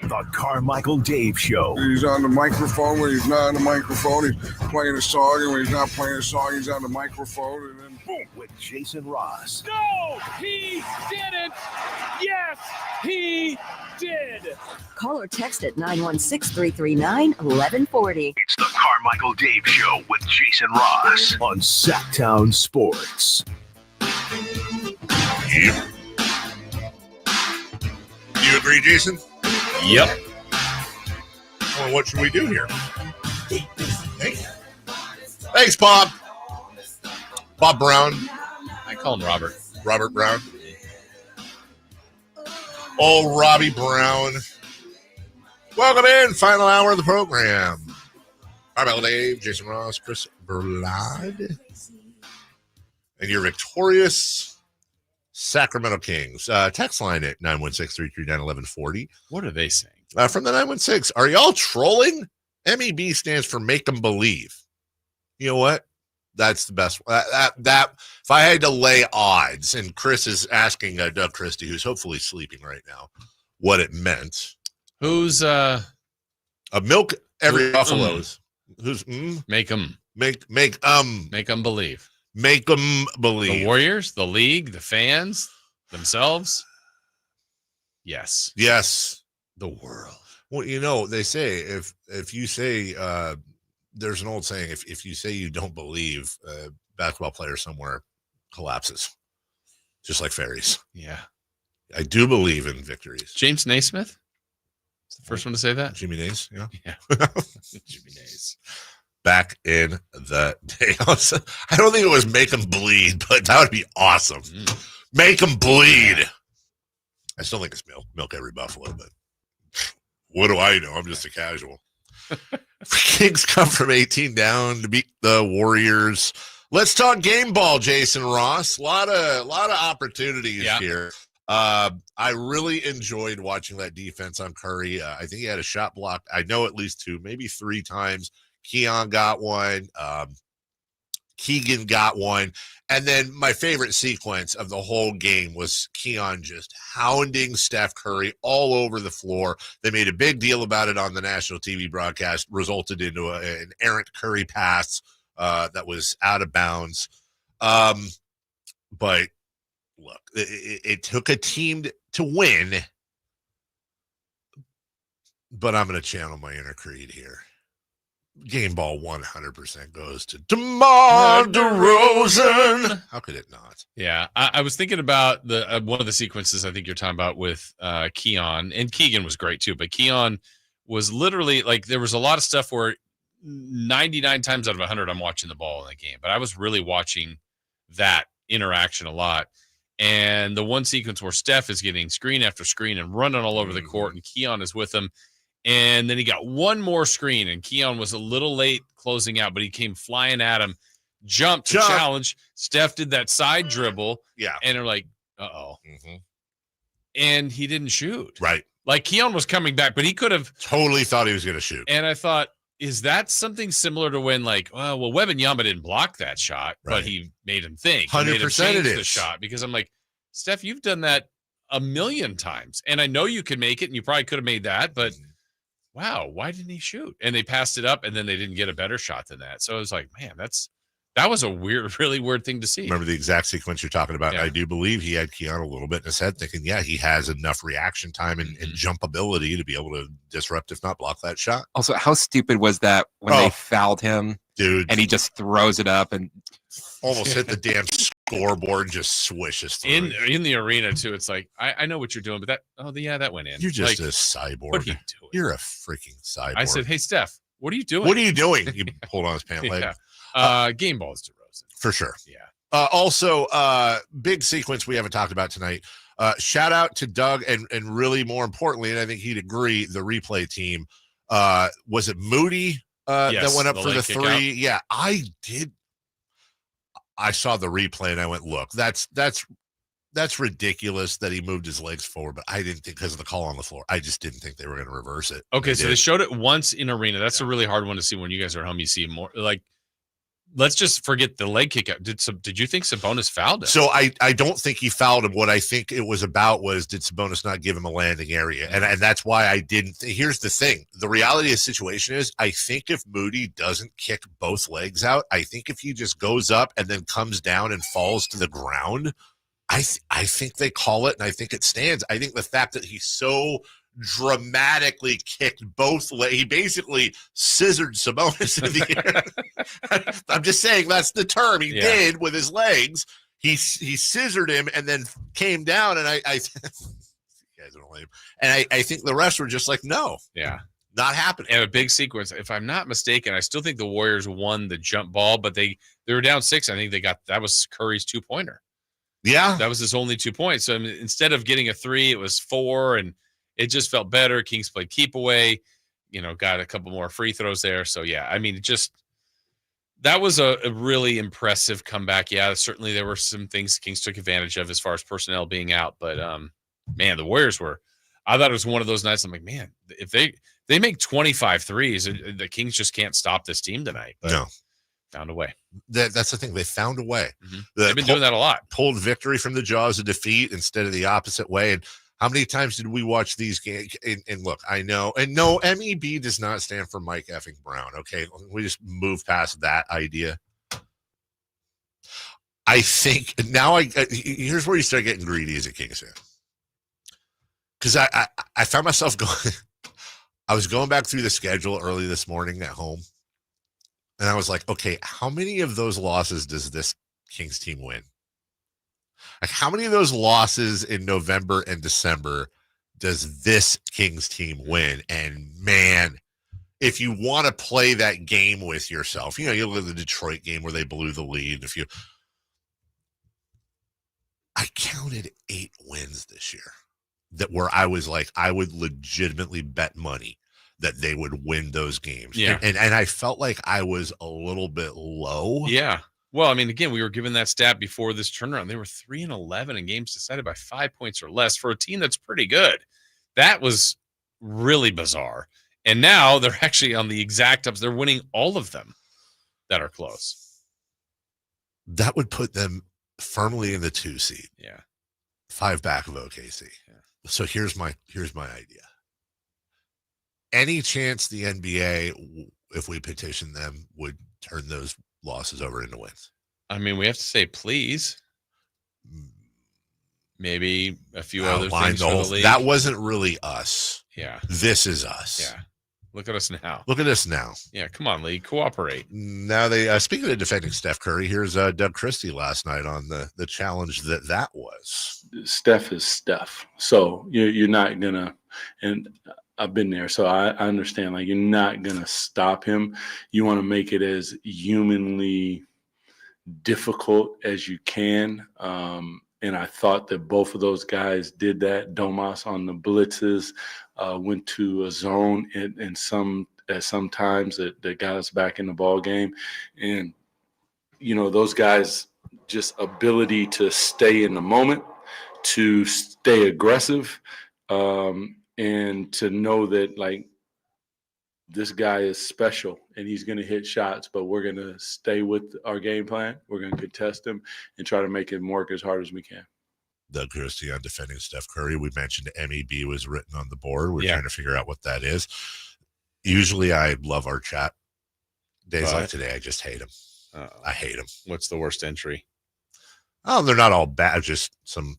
The Carmichael Dave Show. He's on the microphone when he's not on the microphone. He's playing a song, and when he's not playing a song, he's on the microphone, and then boom. With Jason Ross. No, he didn't. Yes, he did. Call or text at 916-339-1140. It's the Carmichael Dave Show with Jason Ross on Sacktown Sports. Yep. You agree, Jason? Yep. Well, what should we do here? Hey. Thanks, Bob. Bob Brown. I call him Robert. Robert Brown. Oh, Robbie Brown. Welcome in. Final hour of the program. Carmichael Dave, Jason Ross, Chris Berlad. And your victorious Sacramento Kings. Text line at 916-339-1140. What are they saying? From the 916. Are y'all trolling? MEB stands for make them believe. You know what? That's the best. That if I had to lay odds, and Chris is asking Doug Christie, who's hopefully sleeping right now, what it meant. Who's a milk every buffaloes. Who's make them believe. Make them believe. The Warriors, the league, the fans themselves. Yes. The world. Well, you know, they say if you say there's an old saying, if you say you don't believe, a basketball player somewhere collapses, just like fairies. Yeah. I do believe in victories. James Naismith is the first one to say that. Jimmy Nace, yeah. Jimmy Nace. Back in the day. I don't think it was make them bleed, but that would be awesome. Make them bleed. I still think it's milk every buffalo, but what do I know? I'm just a casual. Kings come from 18 down to beat the Warriors. Let's talk game ball, Jason Ross. A lot of opportunities here. I really enjoyed watching that defense on Curry. I think he had a shot blocked. I know at least 2, maybe 3 times. Keon got one. Keegan got one. And then my favorite sequence of the whole game was Keon just hounding Steph Curry all over the floor. They made a big deal about it on the national TV broadcast, resulted into an errant Curry pass that was out of bounds. But look, it took a team to win. But I'm going to channel my inner Creed here. Game ball 100% goes to DeMar DeRozan. How could it not? Yeah, I was thinking about the one of the sequences I think you're talking about with Keon, and Keegan was great too, but Keon was literally like there was a lot of stuff where 99 times out of 100 I'm watching the ball in the game, but I was really watching that interaction a lot. And the one sequence where Steph is getting screen after screen and running all over the court, and Keon is with him. And then he got one more screen, and Keon was a little late closing out, but he came flying at him, jumped to challenge. Steph did that side dribble. Yeah. And they're like, uh-oh. And he didn't shoot. Right. Like Keon was coming back, but he could have totally thought he was going to shoot. And I thought, is that something similar to when, like, well, Wembanyama didn't block that shot, but he made him think. 100% it is. The shot, because I'm like, Steph, you've done that a million times, and I know you could make it, and you probably could have made that, but wow, why didn't he shoot? And they passed it up, and then they didn't get a better shot than that. So I was like, man, that was a really weird thing to see. Remember the exact sequence you're talking about? Yeah. I do believe he had Keon a little bit in his head thinking, yeah, he has enough reaction time and jump ability to be able to disrupt, if not block that shot. Also, how stupid was that when they fouled him? Dude. And he just throws it up and almost hit the damn scoreboard and just swishes through. In the arena, too. It's like, I know what you're doing, but that went in. You're just like, a cyborg. What are you doing? You're a freaking cyborg. I said, hey, Steph, what are you doing? What are you doing? You pulled on his pant leg. Game balls to Rosen. For sure. Yeah. Also, big sequence we haven't talked about tonight. Shout out to Doug and really more importantly, and I think he'd agree, the replay team. Was it Moody that went up for the three? Yeah, I did. I saw the replay and I went, look, that's ridiculous that he moved his legs forward, but I didn't think, because of the call on the floor, I just didn't think they were going to reverse it. Okay, so they showed it once in arena. That's a really hard one to see when you guys are home. You see more like, let's just forget the leg kick out. Did you think Sabonis fouled him? So I don't think he fouled him. What I think it was about was, did Sabonis not give him a landing area? And that's why I didn't. Here's the thing. The reality of the situation is, I think if Moody doesn't kick both legs out, I think if he just goes up and then comes down and falls to the ground, I think they call it, and I think it stands. I think the fact that he so dramatically kicked both legs, he basically scissored Sabonis in the air. I'm just saying that's the term he did with his legs. He scissored him and then came down, and I you guys don't lame. And I think the rest were just like, no, not happening. And a big sequence. If I'm not mistaken, I still think the Warriors won the jump ball, but they were down 6. I think that was Curry's 2-pointer. Yeah, that was his only 2 points. So I mean, instead of getting a 3, it was 4, and it just felt better. Kings played keep away, got a couple more free throws there. So, yeah, I mean, that was a really impressive comeback. Yeah, certainly there were some things Kings took advantage of as far as personnel being out. But, man, the Warriors I thought it was one of those nights. I'm like, man, if they make 25 threes, the Kings just can't stop this team tonight. But no. Found a way. That's the thing. They found a way. They've been doing that a lot. Pulled victory from the jaws of defeat instead of the opposite way. And how many times did we watch these games? And look, I know, and no, MEB does not stand for Mike effing Brown. Okay, we just move past that idea. I think now here's where you start getting greedy as a Kings fan, because I found myself going. I was going back through the schedule early this morning at home, and I was like, okay, how many of those losses does this Kings team win? Like, how many of those losses in November and December does this Kings team win? And man, if you want to play that game with yourself, you look at the Detroit game where they blew the lead. I counted 8 wins this year where I was like, I would legitimately bet money that they would win those games. Yeah. And I felt like I was a little bit low. Yeah. Well, I mean, again, we were given that stat before this turnaround. They were 3-11 in games decided by 5 points or less for a team that's pretty good. That was really bizarre. And now they're actually on the exact ups. They're winning all of them that are close. that would put them firmly in the 2 seed. Yeah. 5 back of OKC. Yeah. So here's my idea. Any chance the NBA, if we petition them, would turn those losses over into wins? I mean, we have to say please. Maybe a few other things for the league. That wasn't really us. Yeah. This is us. Yeah. Look at us now. Look at us now. Yeah, come on, league, cooperate. Now they speaking of defending Steph Curry, here's Doug Christie last night on the challenge that was. Steph is Steph, so you're not gonna. And I've been there, so I understand. Like, you're not gonna stop him. You want to make it as humanly difficult as you can. And I thought that both of those guys did that. Domas on the blitzes went to a zone and sometimes that got us back in the ball game. And, those guys, just ability to stay in the moment, to stay aggressive, and to know that, like, this guy is special and he's going to hit shots, but we're going to stay with our game plan. We're going to contest him and try to make him work as hard as we can. Doug Christie on defending Steph Curry. We mentioned MEB was written on the board. We're trying to figure out what that is. Usually I love our chat. Days like today, I just hate him. I hate him. What's the worst entry? Oh, they're not all bad. Just some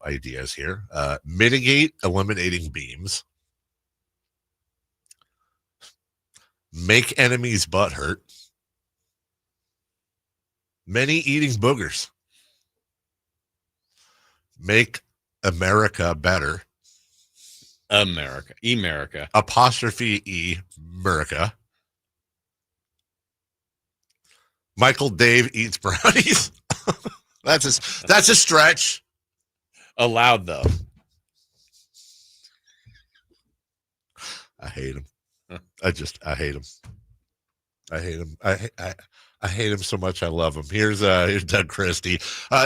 ideas here. Mitigate eliminating beams. Make enemies butt hurt. Many eating boogers. Make America better. America. Apostrophe E, America. Michael Dave eats brownies. That's a stretch. Allowed, though. I hate him. I hate him. I hate him. I hate him so much. I love him. Here's Doug Christie.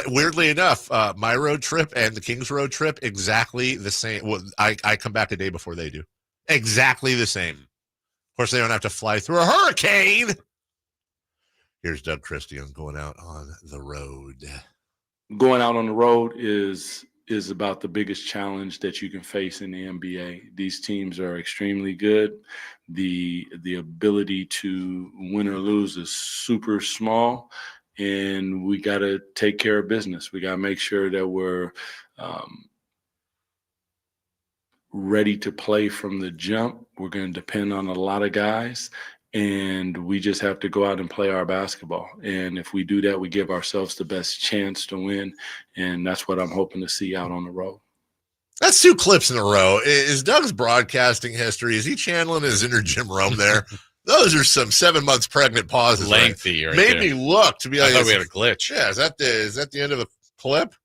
Weirdly enough, my road trip and the Kings road trip, exactly the same. Well, I come back a day before they do. Exactly the same. Of course, they don't have to fly through a hurricane. Here's Doug Christie on going out on the road. Going out on the road is about the biggest challenge that you can face in the NBA. These teams are extremely good. The ability to win or lose is super small, and we got to take care of business. We got to make sure that we're ready to play from the jump. We're going to depend on a lot of guys, and we just have to go out and play our basketball. And if we do that, we give ourselves the best chance to win, and that's what I'm hoping to see out on the road. That's 2 clips in a row. Is Doug's broadcasting history, is he channeling his inner Jim Rome there? Those are some 7 months pregnant pauses. Lengthy. Right made there. Me look to be like, I thought we had a glitch. Yeah, is that the end of a clip?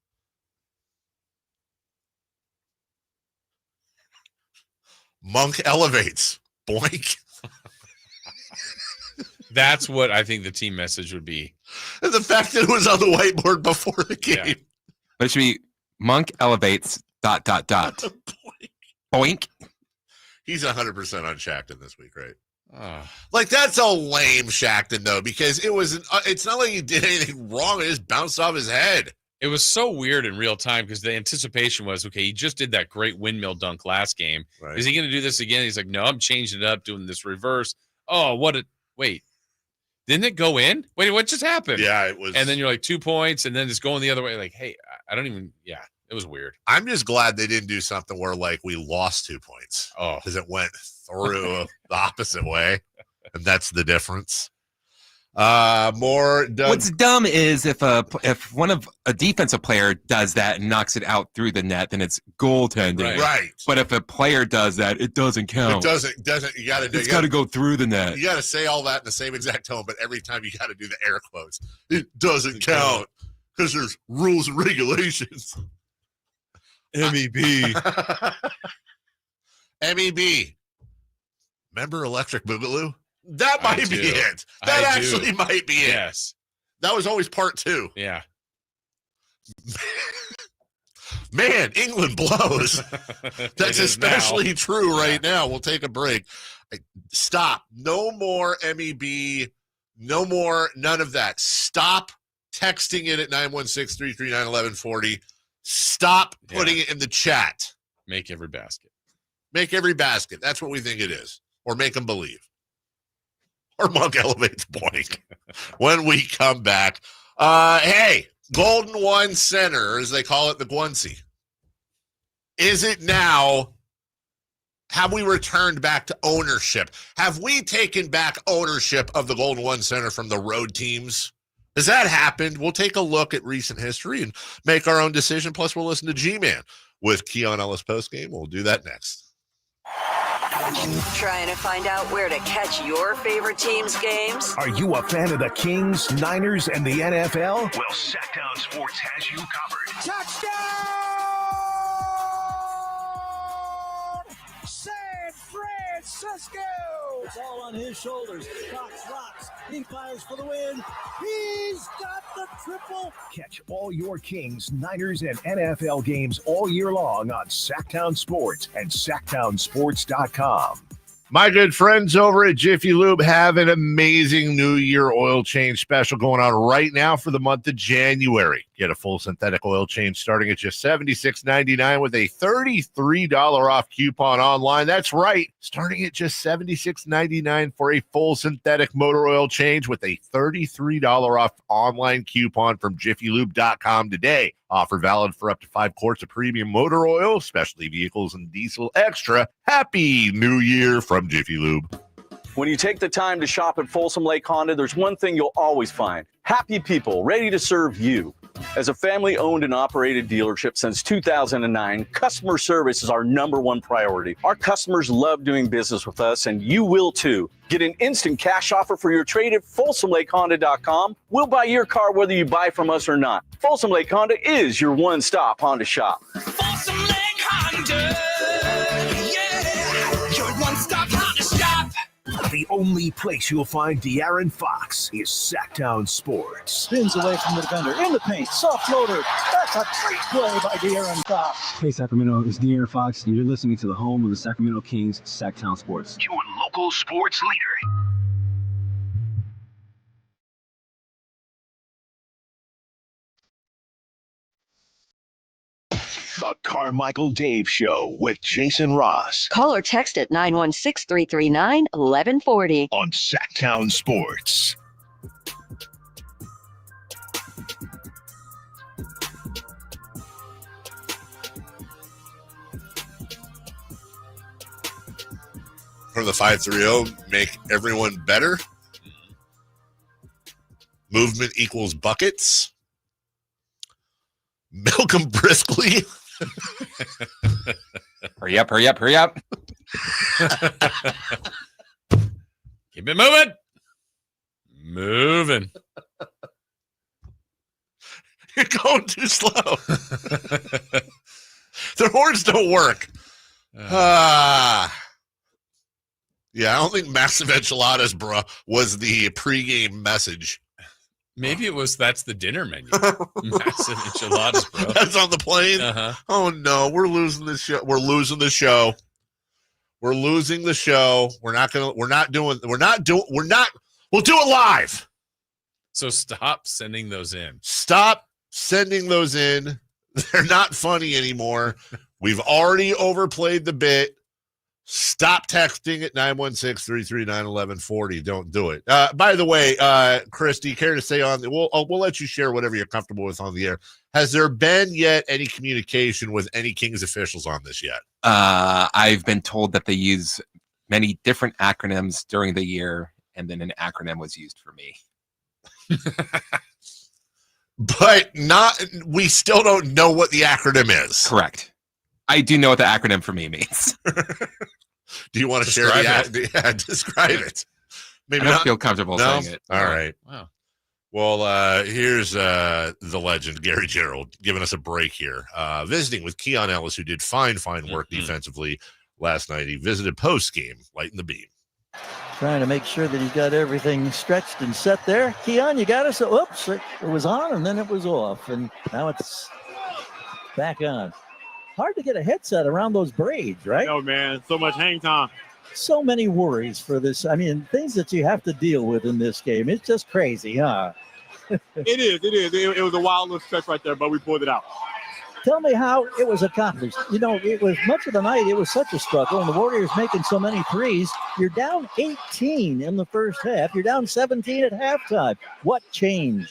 Monk elevates. Boink. That's what I think the team message would be. And the fact that it was on the whiteboard before the game. Yeah. But it should be Monk elevates ... Boink. He's 100% on Shackton this week, right? Like, that's a lame Shackton, though, because it's not like he did anything wrong. It just bounced off his head. It was so weird in real time because the anticipation was, okay, he just did that great windmill dunk last game. Right. Is he going to do this again? He's like, no, I'm changing it up, doing this reverse. Oh, wait. Didn't it go in? Wait, what just happened? Yeah, it was. And then you're like 2 points, and then it's going the other way. Like, hey, I don't even, it was weird. I'm just glad they didn't do something where, like, we lost 2 points. Oh. Because it went through the opposite way. And that's the difference. More Doug. What's dumb is if one of a defensive player does that and knocks it out through the net, then it's goaltending. Right. But if a player does that, it doesn't count. It doesn't. You got to do. It's got to go through the net. You got to say all that in the same exact tone, but every time you got to do the air quotes. It doesn't count because there's rules and regulations. MEB. MEB. Remember Electric Boogaloo? That might be it. That actually might be it. Yes. That was always part 2. Yeah. Man, England blows. That's especially true right now. We'll take a break. Stop. No more MEB No more, none of that. Stop texting it at 916-339-1140. Stop putting it in the chat. Make every basket. Make every basket. That's what we think it is. Or make them believe. Or Monk elevates point. When we come back. Hey, Golden One Center, as they call it, the Guancy. Is it now? Have we returned back to ownership? Have we taken back ownership of the Golden One Center from the road teams? Has that happened? We'll take a look at recent history and make our own decision. Plus, we'll listen to G-Man with Keon Ellis postgame. We'll do that next. Trying to find out where to catch your favorite team's games? Are you a fan of the Kings, Niners, and the NFL? Well, Sacktown Sports has you covered. San Francisco! It's all on his shoulders. Fox rocks. He fires for the win. He's got the triple. Catch all your Kings, Niners, and NFL games all year long on Sacktown Sports and SacktownSports.com. My good friends over at Jiffy Lube have an amazing New Year oil change special going on right now for the month of January. Get a full synthetic oil change starting at just $76.99 with a $33 off coupon online. That's right, starting at just $76.99 for a full synthetic motor oil change with a $33 off online coupon from JiffyLube.com today. Offer valid for up to 5 quarts of premium motor oil, specialty vehicles, and diesel extra. Happy New Year from Jiffy Lube. When you take the time to shop at Folsom Lake Honda, there's one thing you'll always find. Happy people ready to serve you. As a family-owned and operated dealership since 2009, customer service is our #1 priority. Our customers love doing business with us, and you will too. Get an instant cash offer for your trade at FolsomLakeHonda.com. We'll buy your car whether you buy from us or not. Folsom Lake Honda is your one-stop Honda shop. Folsom Lake Honda, yeah, your one-stop Honda shop. The only place you'll find De'Aaron Fox is Sacktown Sports. Spins away from the defender. In the paint. Soft floater. That's a great play by De'Aaron Fox. Hey, Sacramento. It's De'Aaron Fox, and you're listening to the home of the Sacramento Kings, Sacktown Sports. Your local sports leader. The Carmichael Dave Show with Jason Ross. Call or text at 916-339-1140 on Sacktown Sports. From the 530, make everyone better. Movement equals buckets. Milk them briskly. Hurry up, hurry up, hurry up. Keep it moving. Moving. You're going too slow. The horns don't work. Yeah, I don't think massive enchiladas, bro, was the pregame message. Maybe it was that's the dinner menu. Massive enchiladas, bro. That's on the plane. Oh no, we're losing this show. We're losing the show. We'll do it live. So stop sending those in. Stop sending those in. They're not funny anymore. We've already overplayed the bit. Stop texting at 916-339-1140. Don't do it. By the way, Chris, do you care to say on the we'll let you share whatever you're comfortable with on the air. Has there been yet any communication with any Kings officials on this yet? I've been told that they use many different acronyms during the year, and then an acronym was used for me. But we still don't know what the acronym is. Correct. I do know what the acronym for me means. Do you want to share describe it? Maybe I don't feel comfortable saying it. All right. Wow. Well, here's the legend, Gary Gerald, giving us a break here. Visiting with Keon Ellis, who did fine work defensively last night. He visited post-game, lighting the beam. Trying to make sure that he's got everything stretched and set there. Keon, you got us. Oops, it was on and then it was off. And now it's back on. Hard to get a headset around those braids, right? No, man. So much hang time. So many worries for this. I mean, things that you have to deal with in this game. It's just crazy, huh? It is. It was a wild little stretch right there, but we pulled it out. Tell me how it was accomplished. You know, it was much of the night, it was such a struggle, and the Warriors making so many threes. You're down 18 in the first half. You're down 17 at halftime. What changed?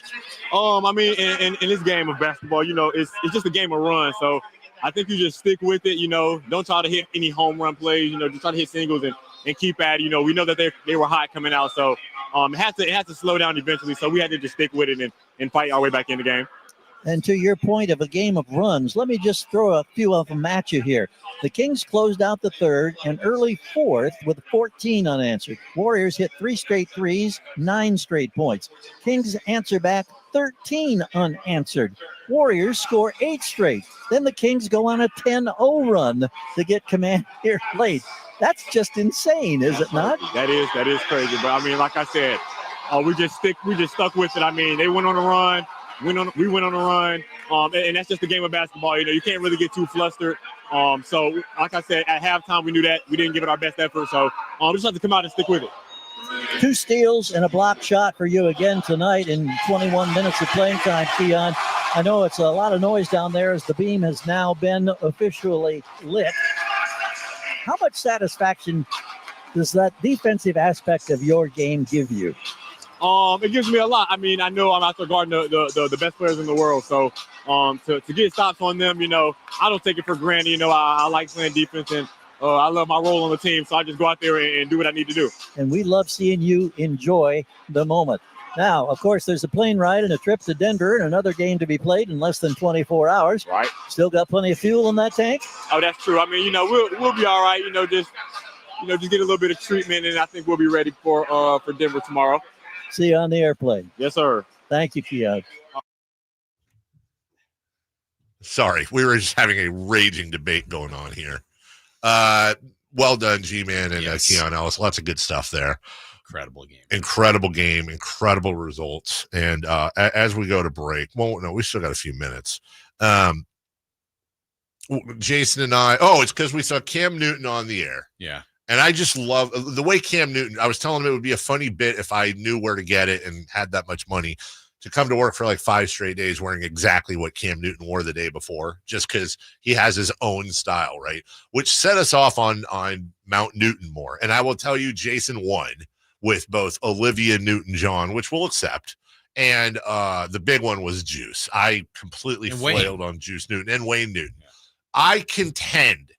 I mean, in this game of basketball, you know, it's just a game of runs. So I think you just stick with it, you know, don't try to hit any home run plays, you know, just try to hit singles and keep at it. You know, we know that they were hot coming out. So it has to slow down eventually. So we had to just stick with it and fight our way back in the game. And to your point of a game of runs, let me just throw a few of them at you here. The Kings closed out the third and early fourth with 14 unanswered. Warriors hit 3 straight threes, 9 straight points. Kings answer back 13 unanswered. Warriors score 8 straight. Then the Kings go on a 10-0 run to get command here late. That's just insane, is it not? That is crazy. But I mean, like I said, we just stuck with it. I mean, they went on a run. We went on a run, and that's just the game of basketball. You know, you can't really get too flustered. So, like I said, at halftime, we knew that we didn't give it our best effort. So, we just have to come out and stick with it. 2 steals and a block shot for you again tonight in 21 minutes of playing time, Keon. I know it's a lot of noise down there as the beam has now been officially lit. How much satisfaction does that defensive aspect of your game give you? It gives me a lot. I mean, I know I'm out there guarding the best players in the world. So to get stops on them, you know, I don't take it for granted. You know, I like playing defense and I love my role on the team. So I just go out there and do what I need to do. And we love seeing you enjoy the moment. Now, of course, there's a plane ride and a trip to Denver and another game to be played in less than 24 hours. Right. Still got plenty of fuel in that tank? Oh, that's true. I mean, you know, we'll be all right. Just get a little bit of treatment, and I think we'll be ready for Denver tomorrow. See you on the airplane. Yes, sir. Thank you, Keon. Sorry, we were just having a raging debate going on here. Well done, G-Man and Keon Ellis. Lots of good stuff there. Incredible game, incredible results. And as we go to break, well, no, we still got a few minutes. Jason and I, it's because we saw Cam Newton on the air. Yeah. And I just love the way Cam Newton, I was telling him it would be a funny bit if I knew where to get it and had that much money to come to work for like 5 straight days wearing exactly what Cam Newton wore the day before, just because he has his own style, right? Which set us off on Mount Newton more. And I will tell you, Jason won with both Olivia Newton-John, which we'll accept, and the big one was Juice. I completely flailed on Juice Newton and Wayne Newton. Yeah. I contend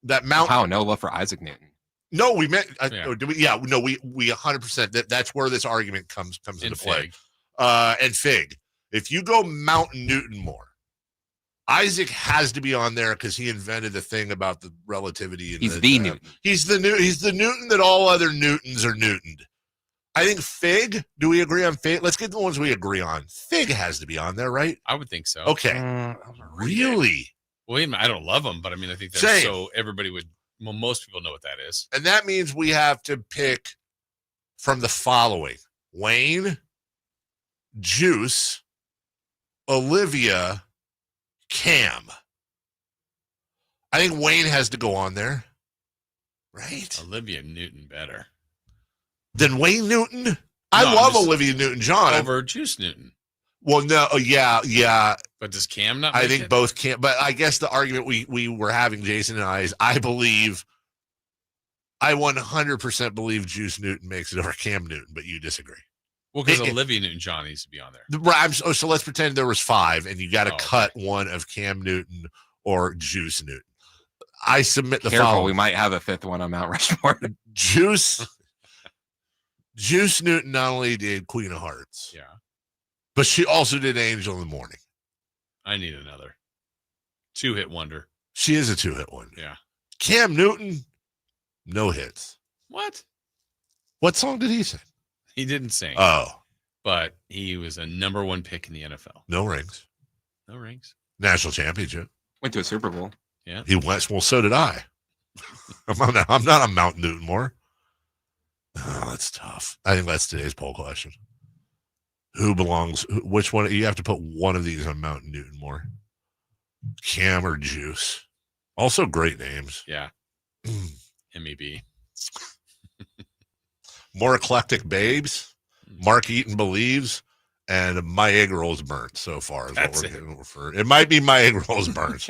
that Mount... Wow, no love for Isaac Newton. No, we meant we 100%. That's where this argument comes into play. And Fig, if you go Mountain Newton more, Isaac has to be on there because he invented the thing about the relativity. And he's the Newton. He's the Newton that all other Newtons are Newtoned. I think Fig. Do we agree on Fig? Let's get the ones we agree on. Fig has to be on there, right? I would think so. Okay. Really? Well, I don't love him, but I mean, I think that's so everybody would. Well, most people know what that is. And that means we have to pick from the following: Wayne, Juice, Olivia, Cam. I think Wayne has to go on there. Right? Olivia Newton better. Than Wayne Newton? I love Olivia Newton-John. Over Juice Newton. Well, no, yeah. But does Cam not? I think both Cam. But I guess the argument we were having, Jason and I, is I 100% believe Juice Newton makes it over Cam Newton, but you disagree. Well, because Olivia Newton-John needs to be on there. Right. So let's pretend there was 5, and you got to cut one of Cam Newton or Juice Newton. I submit the following. We might have a 5th one on Mount Rushmore. Juice Newton not only did Queen of Hearts. Yeah. But she also did Angel in the Morning. I need another 2-hit wonder. She is a 2-hit wonder. Yeah. Cam Newton, no hits. What? What song did he sing? He didn't sing. Oh. But he was a number 1 pick in the NFL. No rings. No rings. National championship. Went to a Super Bowl. Yeah. He went. Well, so did I. I'm not a Mount Newton more. Oh, that's tough. I think that's today's poll question. Who belongs? Which one? You have to put one of these on Mount Newton more. Cam or Juice. Also great names. Yeah. MEB. More eclectic babes. Mark Eaton believes. And my egg roll's burnt so far. Is That's what we're getting for. It might be my egg roll's burnt.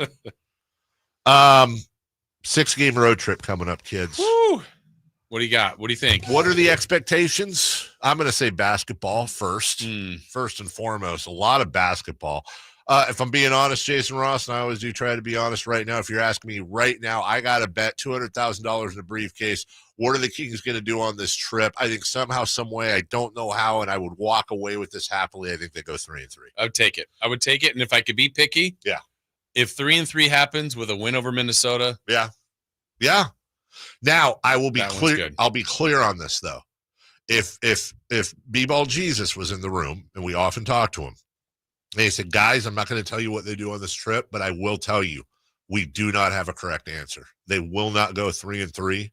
6-game road trip coming up, kids. Woo. What do you got? What do you think? What are the expectations? I'm going to say basketball first. First and foremost, a lot of basketball. If I'm being honest, Jason Ross, and I always do try to be honest right now, if you're asking me right now, I got to bet $200,000 in a briefcase. What are the Kings going to do on this trip? I think somehow, some way, I don't know how, and I would walk away with this happily. I think they go 3-3. I would take it. And if I could be picky, yeah. If 3-3 happens with a win over Minnesota, yeah. Now I will be clear. I'll be clear on this though. If B-Ball Jesus was in the room, and we often talk to him, and he said, "Guys, I'm not going to tell you what they do on this trip, but I will tell you, we do not have a correct answer. They will not go 3-3.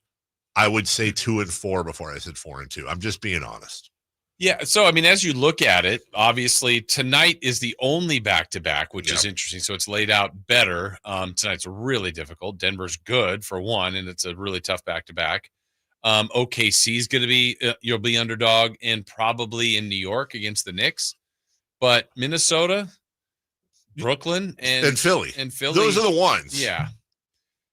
I would say 2-4 before I said 4-2. I'm just being honest." Yeah. So, I mean, as you look at it, obviously tonight is the only back-to-back, which is interesting. So it's laid out better. Tonight's really difficult. Denver's good for one, and it's a really tough back-to-back. OKC is going to be, you'll be underdog, and probably in New York against the Knicks. But Minnesota, Brooklyn, and Philly. Those are the ones. Yeah.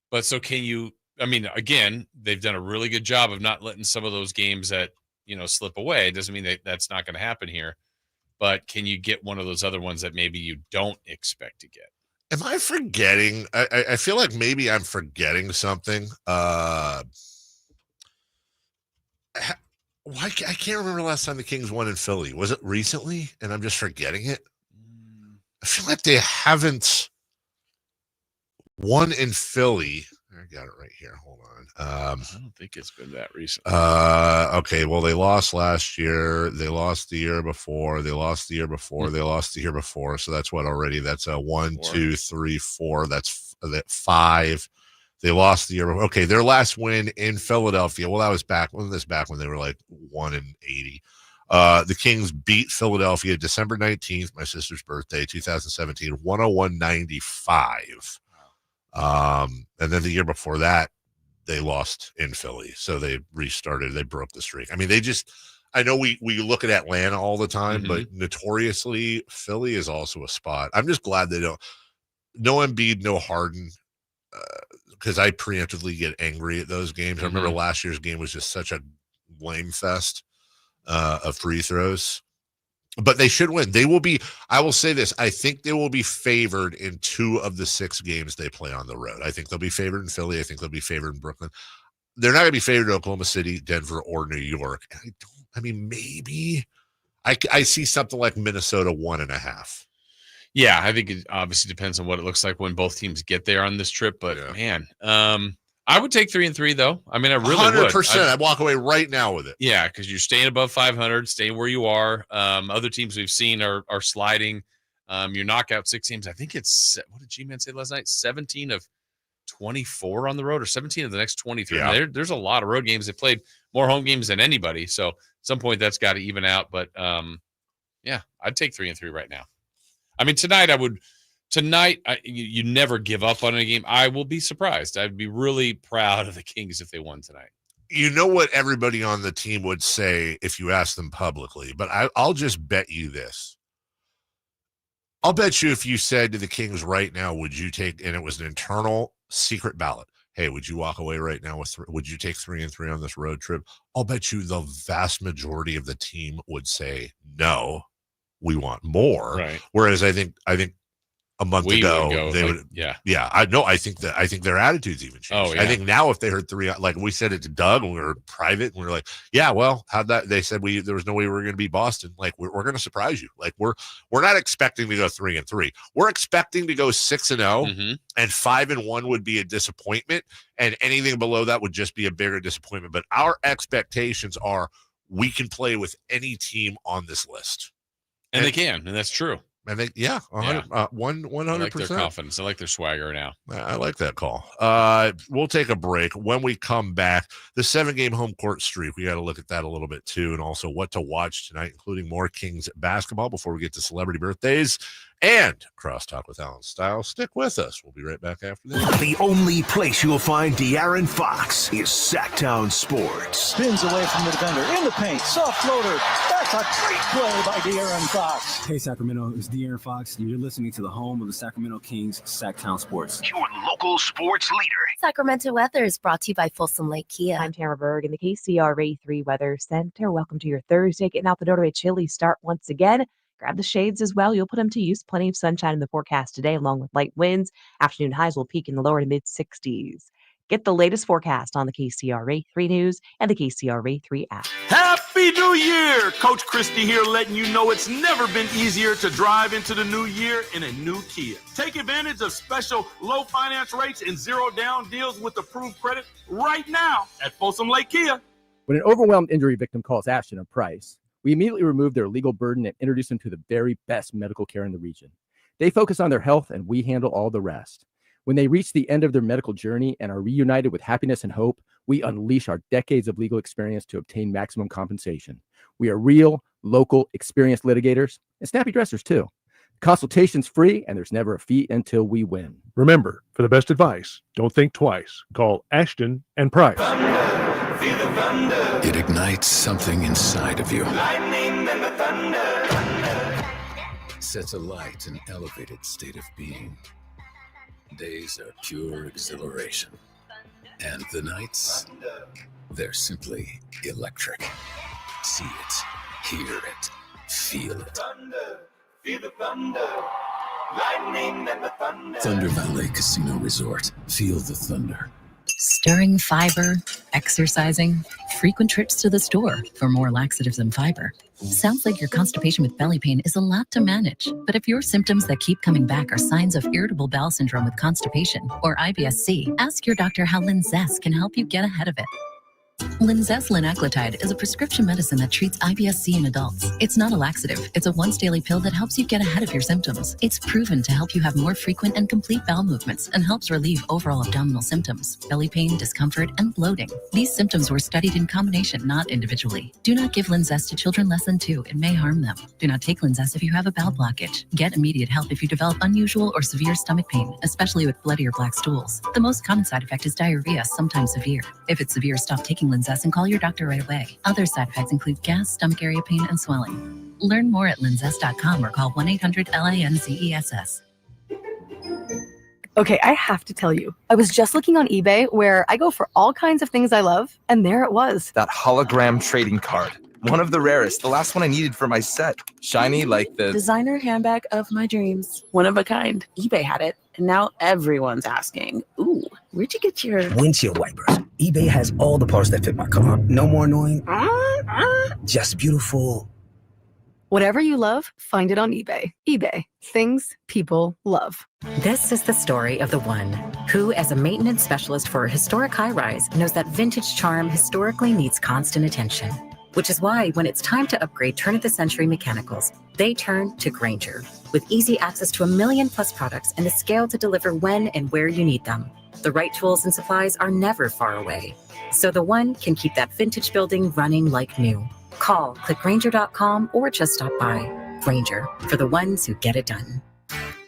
But so can you, I mean, again, they've done a really good job of not letting some of those games that, slip away. It doesn't mean that's not going to happen here. But can you get one of those other ones that maybe you don't expect to get? Am I forgetting? I feel like maybe I'm forgetting something. I can't remember the last time the Kings won in Philly. Was it recently? And I'm just forgetting it. I feel like they haven't won in Philly. I got it right here. Hold on. I don't think it's been that recent. Okay. Well, they lost last year. They lost the year before. They lost the year before. They lost the year before. So that's what already. That's a 1, 2, 3, 4. That's 5. They lost the year before. Okay. Their last win in Philadelphia. Well, that was back. When they were like 1-80. The Kings beat Philadelphia December 19th, my sister's birthday, 2017, 101-95. And then the year before that, they lost in Philly. So they restarted. They broke the streak. I mean, I know we look at Atlanta all the time, but notoriously, Philly is also a spot. I'm just glad they don't. No Embiid, no Harden, because I preemptively get angry at those games. I remember last year's game was just such a lame fest of free throws. But they should win. They will be, I will say this, I think they will be favored in 2 of the 6 games they play on the road. I think they'll be favored in Philly. I think they'll be favored in Brooklyn. They're not going to be favored in Oklahoma City, Denver, or New York. Maybe I see something like Minnesota 1.5. Yeah, I think it obviously depends on what it looks like when both teams get there on this trip. But man, I would take 3-3 though. I mean, I really 100%. would. I'd walk away right now with it. Yeah, because you're staying above 500, staying where you are. Other teams we've seen are sliding. Your knockout 6 teams. I think it's, what did G-Man say last night? 17 of 24 on the road, or 17 of the next 23. Yeah. There's a lot of road games. They played more home games than anybody. So at some point that's got to even out. But yeah, I'd take 3-3 right now. I mean, tonight you never give up on a game. I will be surprised. I'd be really proud of the Kings if they won tonight. You know what everybody on the team would say if you asked them publicly, but I'll just bet you this. I'll bet you if you said to the Kings right now, would you take, and it was an internal secret ballot, hey, would you walk away right now with, would you take 3-3 on this road trip? I'll bet you the vast majority of the team would say, no, we want more. Right. Whereas I think a month ago they would, I think their attitudes even changed. Oh, yeah. I think now if they heard 3, like we said it to Doug when we were private, and we were like, yeah, well, how'd that? They said there was no way we were going to beat Boston. Like we're going to surprise you. Like we're not expecting to go 3-3. We're expecting to go 6-0, and 5-1 would be a disappointment, and anything below that would just be a bigger disappointment. But our expectations are we can play with any team on this list, and they can, and that's true. I think, yeah, 100%. I like their confidence. I like their swagger now. I like that call. We'll take a break. When we come back, the 7-game home court streak, we got to look at that a little bit too, and also what to watch tonight, including more Kings basketball before we get to celebrity birthdays and crosstalk with Alan Stiles. Stick with us. We'll be right back after this. The only place you'll find De'Aaron Fox is Sacktown Sports. Spins away from the defender, in the paint, soft floater. That's a great play by De'Aaron Fox. Hey, Sacramento, it's De'Aaron Fox, and you're listening to the home of the Sacramento Kings, Sacktown Sports. Your local sports leader. Sacramento weather is brought to you by Folsom Lake Kia. I'm Tamara Berg in the KCRA 3 Weather Center. Welcome to your Thursday. Getting out the door to a chilly start once again. Grab the shades as well. You'll put them to use. Plenty of sunshine in the forecast today, along with light winds. Afternoon highs will peak in the lower to mid-60s. Get the latest forecast on the KCRA 3 News and the KCRA 3 app. Happy New Year! Coach Christie here letting you know it's never been easier to drive into the new year in a new Kia. Take advantage of special low finance rates and zero down deals with approved credit right now at Folsom Lake Kia. When an overwhelmed injury victim calls Ashton or Price, we immediately remove their legal burden and introduce them to the very best medical care in the region. They focus on their health and we handle all the rest. When they reach the end of their medical journey and are reunited with happiness and hope, we unleash our decades of legal experience to obtain maximum compensation. We are real, local, experienced litigators and snappy dressers too. Consultation's free and there's never a fee until we win. Remember, for the best advice, don't think twice. Call Ashton and Price. It ignites something inside of you. Lightning and the thunder. Sets alight an elevated state of being. Days are pure exhilaration. And the nights, they're simply electric. See it, hear it, feel it. Feel the thunder. Lightning and the thunder. Thunder Valley Casino Resort. Feel the thunder. Stirring fiber, exercising, frequent trips to the store for more laxatives and fiber. Sounds like your constipation with belly pain is a lot to manage. But if your symptoms that keep coming back are signs of irritable bowel syndrome with constipation or IBS-C, ask your doctor how Linzess can help you get ahead of it. Linzess linaclotide is a prescription medicine that treats IBS-C in adults. It's not a laxative. It's a once-daily pill that helps you get ahead of your symptoms. It's proven to help you have more frequent and complete bowel movements and helps relieve overall abdominal symptoms, belly pain, discomfort, and bloating. These symptoms were studied in combination, not individually. Do not give Linzess to children less than 2. It may harm them. Do not take Linzess if you have a bowel blockage. Get immediate help if you develop unusual or severe stomach pain, especially with bloody or black stools. The most common side effect is diarrhea, sometimes severe. If it's severe, stop taking Linzess and call your doctor right away. Other side effects include gas, stomach area pain, and swelling. Learn more at linzess.com or call 1-800-LINZESS. Okay, I have to tell you, I was just looking on eBay where I go for all kinds of things I love, and there it was. That hologram trading card. One of the rarest. The last one I needed for my set. Shiny like the designer handbag of my dreams. One of a kind. eBay had it, and now everyone's asking, ooh, where'd you get your windshield wipers? eBay has all the parts that fit my car. No more annoying, just beautiful. Whatever you love, find it on eBay. eBay, things people love. This is the story of the one who, as a maintenance specialist for a historic high-rise, knows that vintage charm historically needs constant attention. Which is why when it's time to upgrade turn-of-the-century mechanicals, they turn to Grainger. With easy access to 1 million+ products and the scale to deliver when and where you need them. The right tools and supplies are never far away. So the one can keep that vintage building running like new. Call, click Grainger.com, or just stop by. Grainger, for the ones who get it done.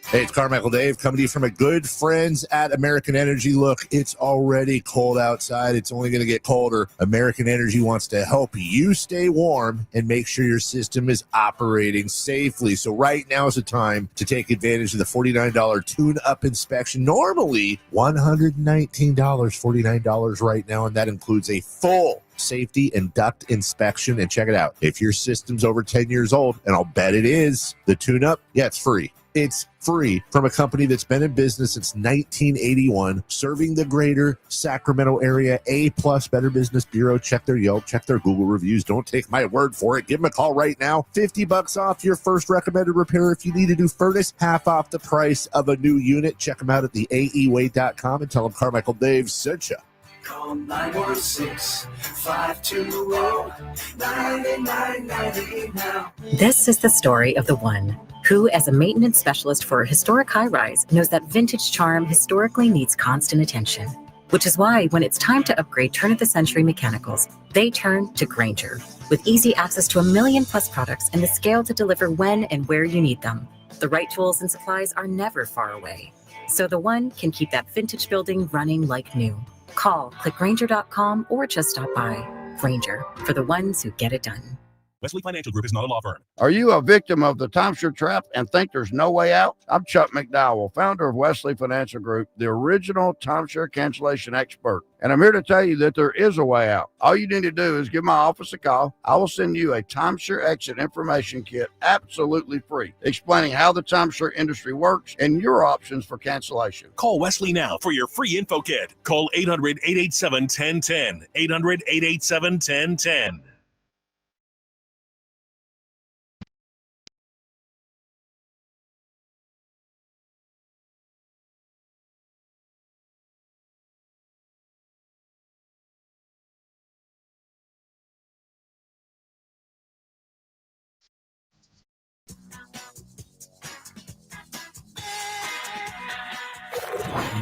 Hey, it's Carmichael Dave coming to you from a good friends at American Energy. Look, it's already cold outside. It's only going to get colder. American Energy wants to help you stay warm and make sure your system is operating safely. So right now is the time to take advantage of the $49 tune-up inspection. Normally $119, $49 right now, and that includes a full safety and duct inspection. And check it out. If your system's over 10 years old, and I'll bet it is, the tune-up, yeah, it's free. It's free from a company that's been in business since 1981, serving the greater Sacramento area. A+ Better Business Bureau. Check their Yelp, check their Google reviews. Don't take my word for it. Give them a call right now. $50 off your first recommended repair. If you need a new furnace, half off the price of a new unit. Check them out at theaeway.com and tell them Carmichael Dave sent you. Call 916-520-9990 now. This is the story of the one Who, as a maintenance specialist for a historic high-rise, knows that vintage charm historically needs constant attention. Which is why, when it's time to upgrade turn-of-the-century mechanicals, they turn to Grainger. With easy access to 1 million+ products and the scale to deliver when and where you need them. The right tools and supplies are never far away. So the one can keep that vintage building running like new. Call, click Grainger.com, or just stop by. Grainger, for the ones who get it done. Wesley Financial Group is not a law firm. Are you a victim of the timeshare trap and think there's no way out? I'm Chuck McDowell, founder of Wesley Financial Group, the original timeshare cancellation expert. And I'm here to tell you that there is a way out. All you need to do is give my office a call. I will send you a timeshare exit information kit absolutely free, explaining how the timeshare industry works and your options for cancellation. Call Wesley now for your free info kit. Call 800-887-1010. 800-887-1010.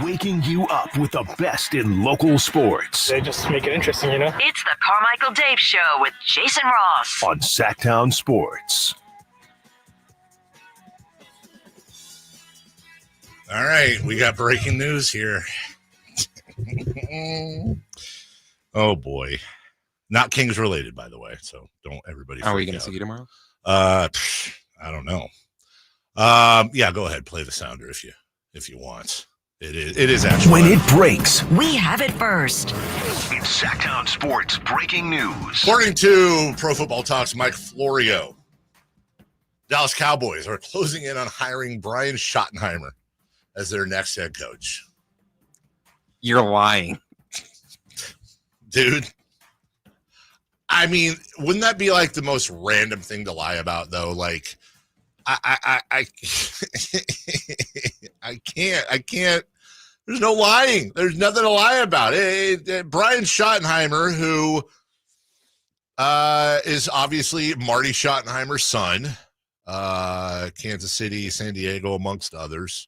Waking you up with the best in local sports. They just make it interesting, you know? It's the Carmichael Dave Show with Jason Ross on Sacktown Sports. All right, we got breaking news here. Oh, boy. Not Kings related, by the way, so don't everybody Are we freak going to out. see you tomorrow? I don't know. Yeah, go ahead, play the sounder if you want. It is actually when it breaks. We have it first. It's Sacktown Sports breaking news. According to Pro Football Talk's Mike Florio, Dallas Cowboys are closing in on hiring Brian Schottenheimer as their next head coach. You're lying. Dude. I mean, wouldn't that be like the most random thing to lie about, though? Like, I can't. There's no lying. There's nothing to lie about. Brian Schottenheimer, who is obviously Marty Schottenheimer's son, Kansas City, San Diego, amongst others.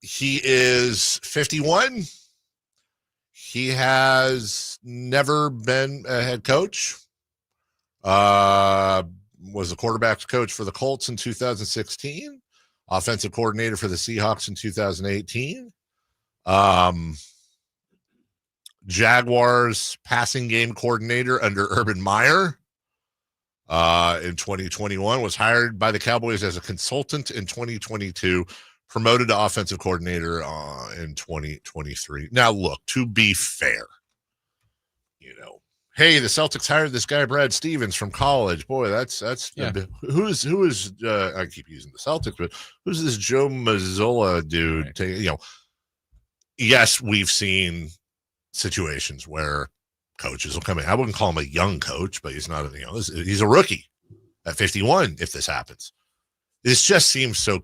He is 51. He has never been a head coach. Was the quarterback's coach for the Colts in 2016. Offensive coordinator for the Seahawks in 2018. Jaguars passing game coordinator under Urban Meyer in 2021. Was hired by the Cowboys as a consultant in 2022. Promoted to offensive coordinator in 2023. Now, look, to be fair, hey, the Celtics hired this guy, Brad Stevens, from college. Boy, that's Yeah. who is I keep using the Celtics, but who's this Joe Mazzola dude? Right. Yes, we've seen situations where coaches will come in. I wouldn't call him a young coach, but he's not. He's a rookie at 51. If this happens, this just seems so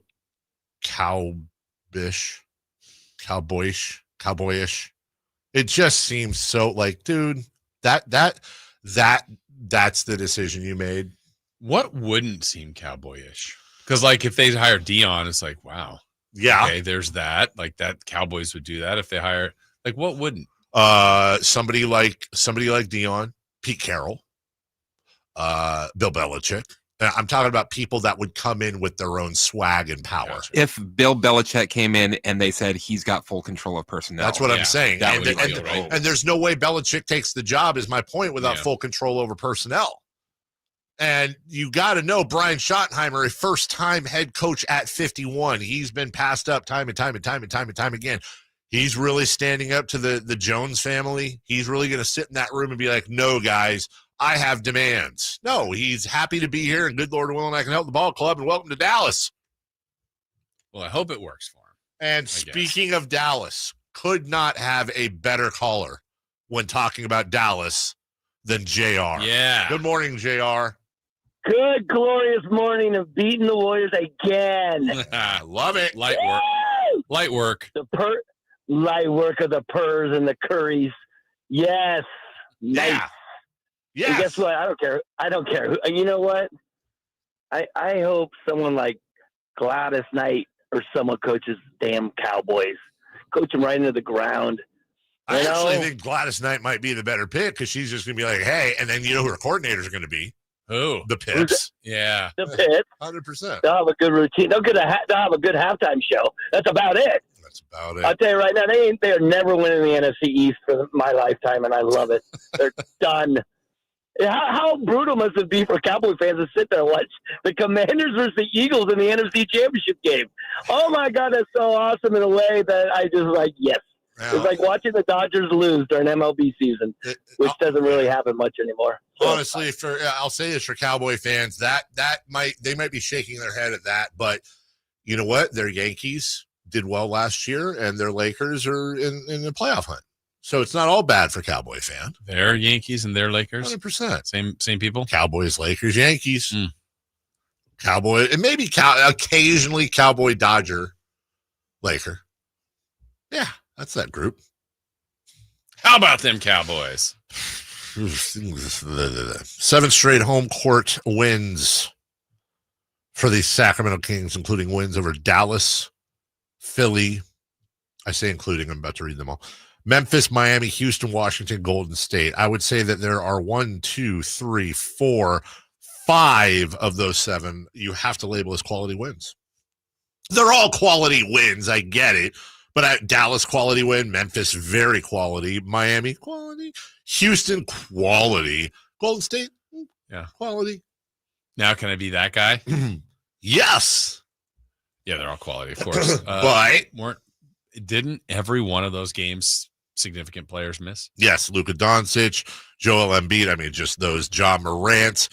cowboyish. It just seems so like, dude. That's the decision you made. What wouldn't seem cowboyish? Because like if they hire Dion, it's like, wow. Yeah. Okay, there's that. Like that Cowboys would do that if they hire like what wouldn't? Somebody like Dion, Pete Carroll, Bill Belichick. I'm talking about people that would come in with their own swag and power. If Bill Belichick came in and they said he's got full control of personnel. That's what I'm saying. And there's no way Belichick takes the job, is my point, without full control over personnel. And you got to know Brian Schottenheimer, a first-time head coach at 51. He's been passed up time and time again. He's really standing up to the Jones family. He's really going to sit in that room and be like, no, guys, I have demands. No, he's happy to be here, and good Lord willing, I can help the ball club, and welcome to Dallas. Well, I hope it works for him. And speaking of Dallas, could not have a better caller when talking about Dallas than JR. Yeah. Good morning, JR. Good, glorious morning of beating the Warriors again. Love it. Light work. Light work. Light work of the Purs and the Currys. Yes. Nice. Yeah. And guess what? I don't care. You know what? I hope someone like Gladys Knight or someone coaches damn Cowboys. Coach them right into the ground. I actually think Gladys Knight might be the better pick because she's just going to be like, hey, and then you know who her coordinators are going to be? Who? The Pips. Yeah. The Pips. 100%. They'll have a good routine. They'll have a good halftime show. That's about it. That's about it. I'll tell you right now, they're never winning the NFC East for my lifetime, and I love it. They're done. How brutal must it be for Cowboy fans to sit there and watch the Commanders versus the Eagles in the NFC Championship game? Oh, my God, that's so awesome in a way that I just like, yes. Yeah. It's like watching the Dodgers lose during MLB season, which doesn't really happen much anymore. So, honestly, I'll say this for Cowboy fans, they might be shaking their head at that, but you know what? Their Yankees did well last year, and their Lakers are in the playoff hunt. So it's not all bad for Cowboy fan. Their Yankees and their Lakers? 100%. Same people? Cowboys, Lakers, Yankees. Cowboy, and maybe occasionally Cowboy, Dodger, Laker. Yeah, that's that group. How about them Cowboys? 7 straight home court wins for the Sacramento Kings, including wins over Dallas, Philly. I say including, I'm about to read them all. Memphis, Miami, Houston, Washington, Golden State. I would say that there are 5 of those 7 you have to label as quality wins. They're all quality wins. I get it. But Dallas, quality win. Memphis, very quality. Miami, quality. Houston, quality. Golden State, yeah, quality. Now can I be that guy? Yes. Yeah, they're all quality, of course. But didn't every one of those games significant players miss? Yes, Luka Doncic, Joel Embiid. I mean, just those. John Morant,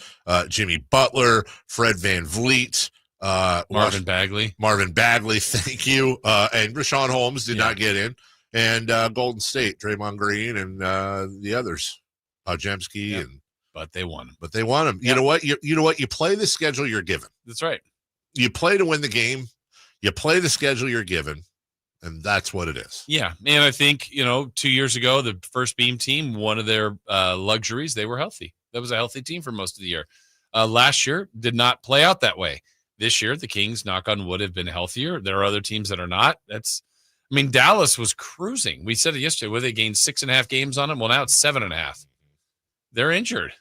Jimmy Butler, Fred VanVleet, Marvin Bagley, thank you. And Rashawn Holmes did not get in. And Golden State, Draymond Green, and the others, Jemski, but they won. Him. You know what? You know what? You play the schedule you're given. That's right. You play to win the game. You play the schedule you're given, and that's what it is. Yeah, and I think 2 years ago, the first Beam team, one of their luxuries, they were healthy. That was a healthy team for most of the year. Last year did not play out that way. This year, the Kings, knock on wood, have been healthier. There are other teams that are not. Dallas was cruising. We said it yesterday, where they gained 6.5 games on them. Well, now it's 7.5. They're injured.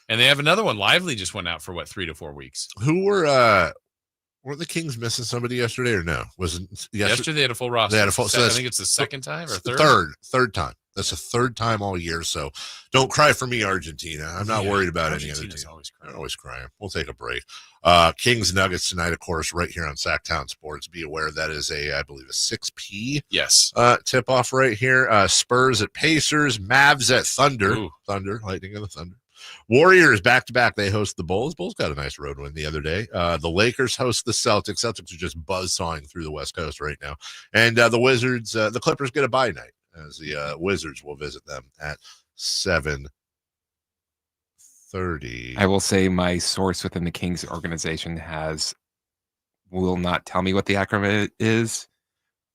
And they have another one. Lively just went out for 3 to 4 weeks. Who were the Kings missing somebody yesterday or no? Yesterday they had a full roster. They had a full. I think it's the second time or third. Third time. That's the third time all year. So don't cry for me, Argentina. I'm not worried about any other team. Always crying. We'll take a break. Kings Nuggets tonight, of course, right here on Sacktown Sports. Be aware that is I believe a 6 p. Tip off right here. Spurs at Pacers, Mavs at Thunder. Ooh. Thunder, Lightning and the Thunder. Warriors back-to-back. They host the Bulls. Bulls got a nice road win the other day. The Lakers host the Celtics. Celtics are just buzzsawing through the West Coast right now. And the Wizards, the Clippers get a bye night as the Wizards will visit them at 7:30. I will say my source within the Kings organization will not tell me what the acronym is,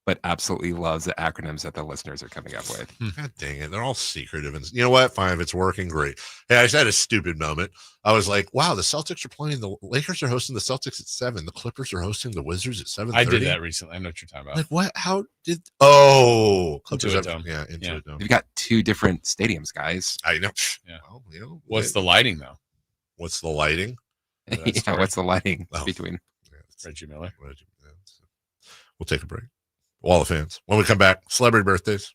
but absolutely loves the acronyms that the listeners are coming up with. God dang it. They're all secretive. And you know what? Fine. If it's working, great. Hey, I just had a stupid moment. I was like, wow, the Celtics are playing. The Lakers are hosting the Celtics at 7. The Clippers are hosting the Wizards at 7:30. I did that recently. I know what you're talking about. Like, what? How did? Clippers Intuit Dome. Yeah, Intuit Dome. You've got 2 different stadiums, guys. I know. Yeah. Well, What's the lighting, though? What's the lighting? What's the lighting between? Reggie Miller. We'll take a break. Wall of Fans. When we come back, celebrity birthdays,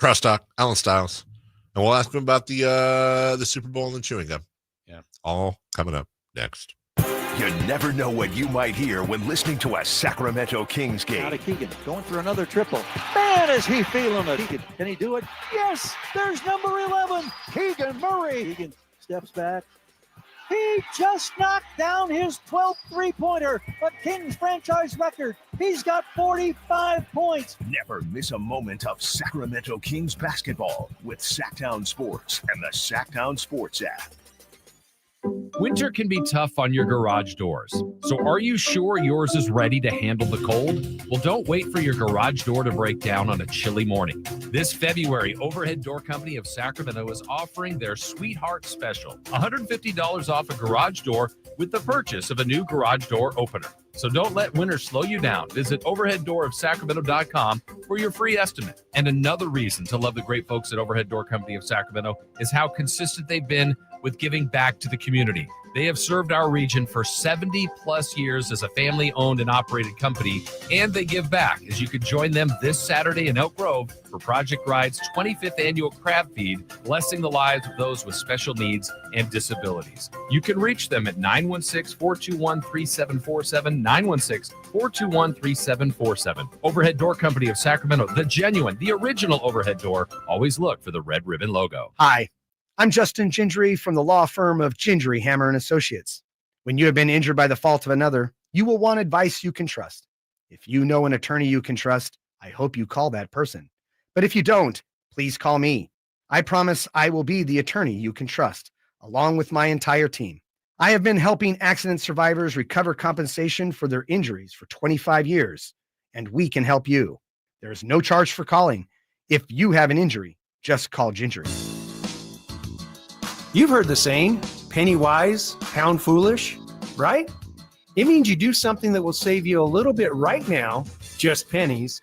crosstalk, Alan Styles, and we'll ask him about the Super Bowl and the chewing gum. Yeah, all coming up next. You never know what you might hear when listening to a Sacramento Kings game. Now to Keegan, going for another triple. Man, is he feeling it. Keegan, can he do it? Yes, there's number 11, Keegan Murray. Keegan steps back. He just knocked down his 12th three-pointer, a Kings franchise record. He's got 45 points. Never miss a moment of Sacramento Kings basketball with Sacktown Sports and the Sacktown Sports app. Winter can be tough on your garage doors. So are you sure yours is ready to handle the cold? Well, don't wait for your garage door to break down on a chilly morning. This February, Overhead Door Company of Sacramento is offering their Sweetheart Special, $150 off a garage door with the purchase of a new garage door opener. So don't let winter slow you down. Visit overheaddoorofsacramento.com for your free estimate. And another reason to love the great folks at Overhead Door Company of Sacramento is how consistent they've been with giving back to the community. They have served our region for 70 plus years as a family-owned and operated company, and they give back, as you could join them this Saturday in Elk Grove for Project Ride's 25th annual crab feed, blessing the lives of those with special needs and disabilities. You can reach them at 916-421-3747, 916-421-3747. Overhead Door Company of Sacramento, the genuine, the original Overhead Door. Always look for the red ribbon logo. Hi. I'm Justin Gingery from the law firm of Gingery, Hammer & Associates. When you have been injured by the fault of another, you will want advice you can trust. If you know an attorney you can trust, I hope you call that person. But if you don't, please call me. I promise I will be the attorney you can trust, along with my entire team. I have been helping accident survivors recover compensation for their injuries for 25 years, and we can help you. There is no charge for calling. If you have an injury, just call Gingery. You've heard the saying, penny wise, pound foolish, right? It means you do something that will save you a little bit right now, just pennies,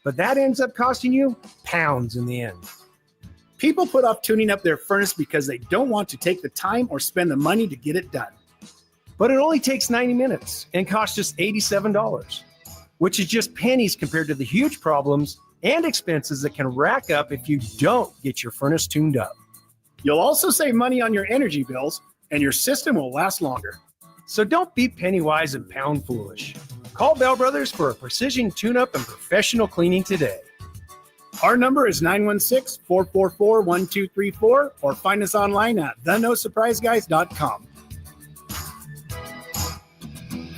but that ends up costing you pounds in the end. People put off tuning up their furnace because they don't want to take the time or spend the money to get it done. But it only takes 90 minutes and costs just $87, which is just pennies compared to the huge problems and expenses that can rack up if you don't get your furnace tuned up. You'll also save money on your energy bills, and your system will last longer. So don't be penny wise and pound foolish. Call Bell Brothers for a precision tune-up and professional cleaning today. Our number is 916-444-1234, or find us online at thenosurpriseguys.com.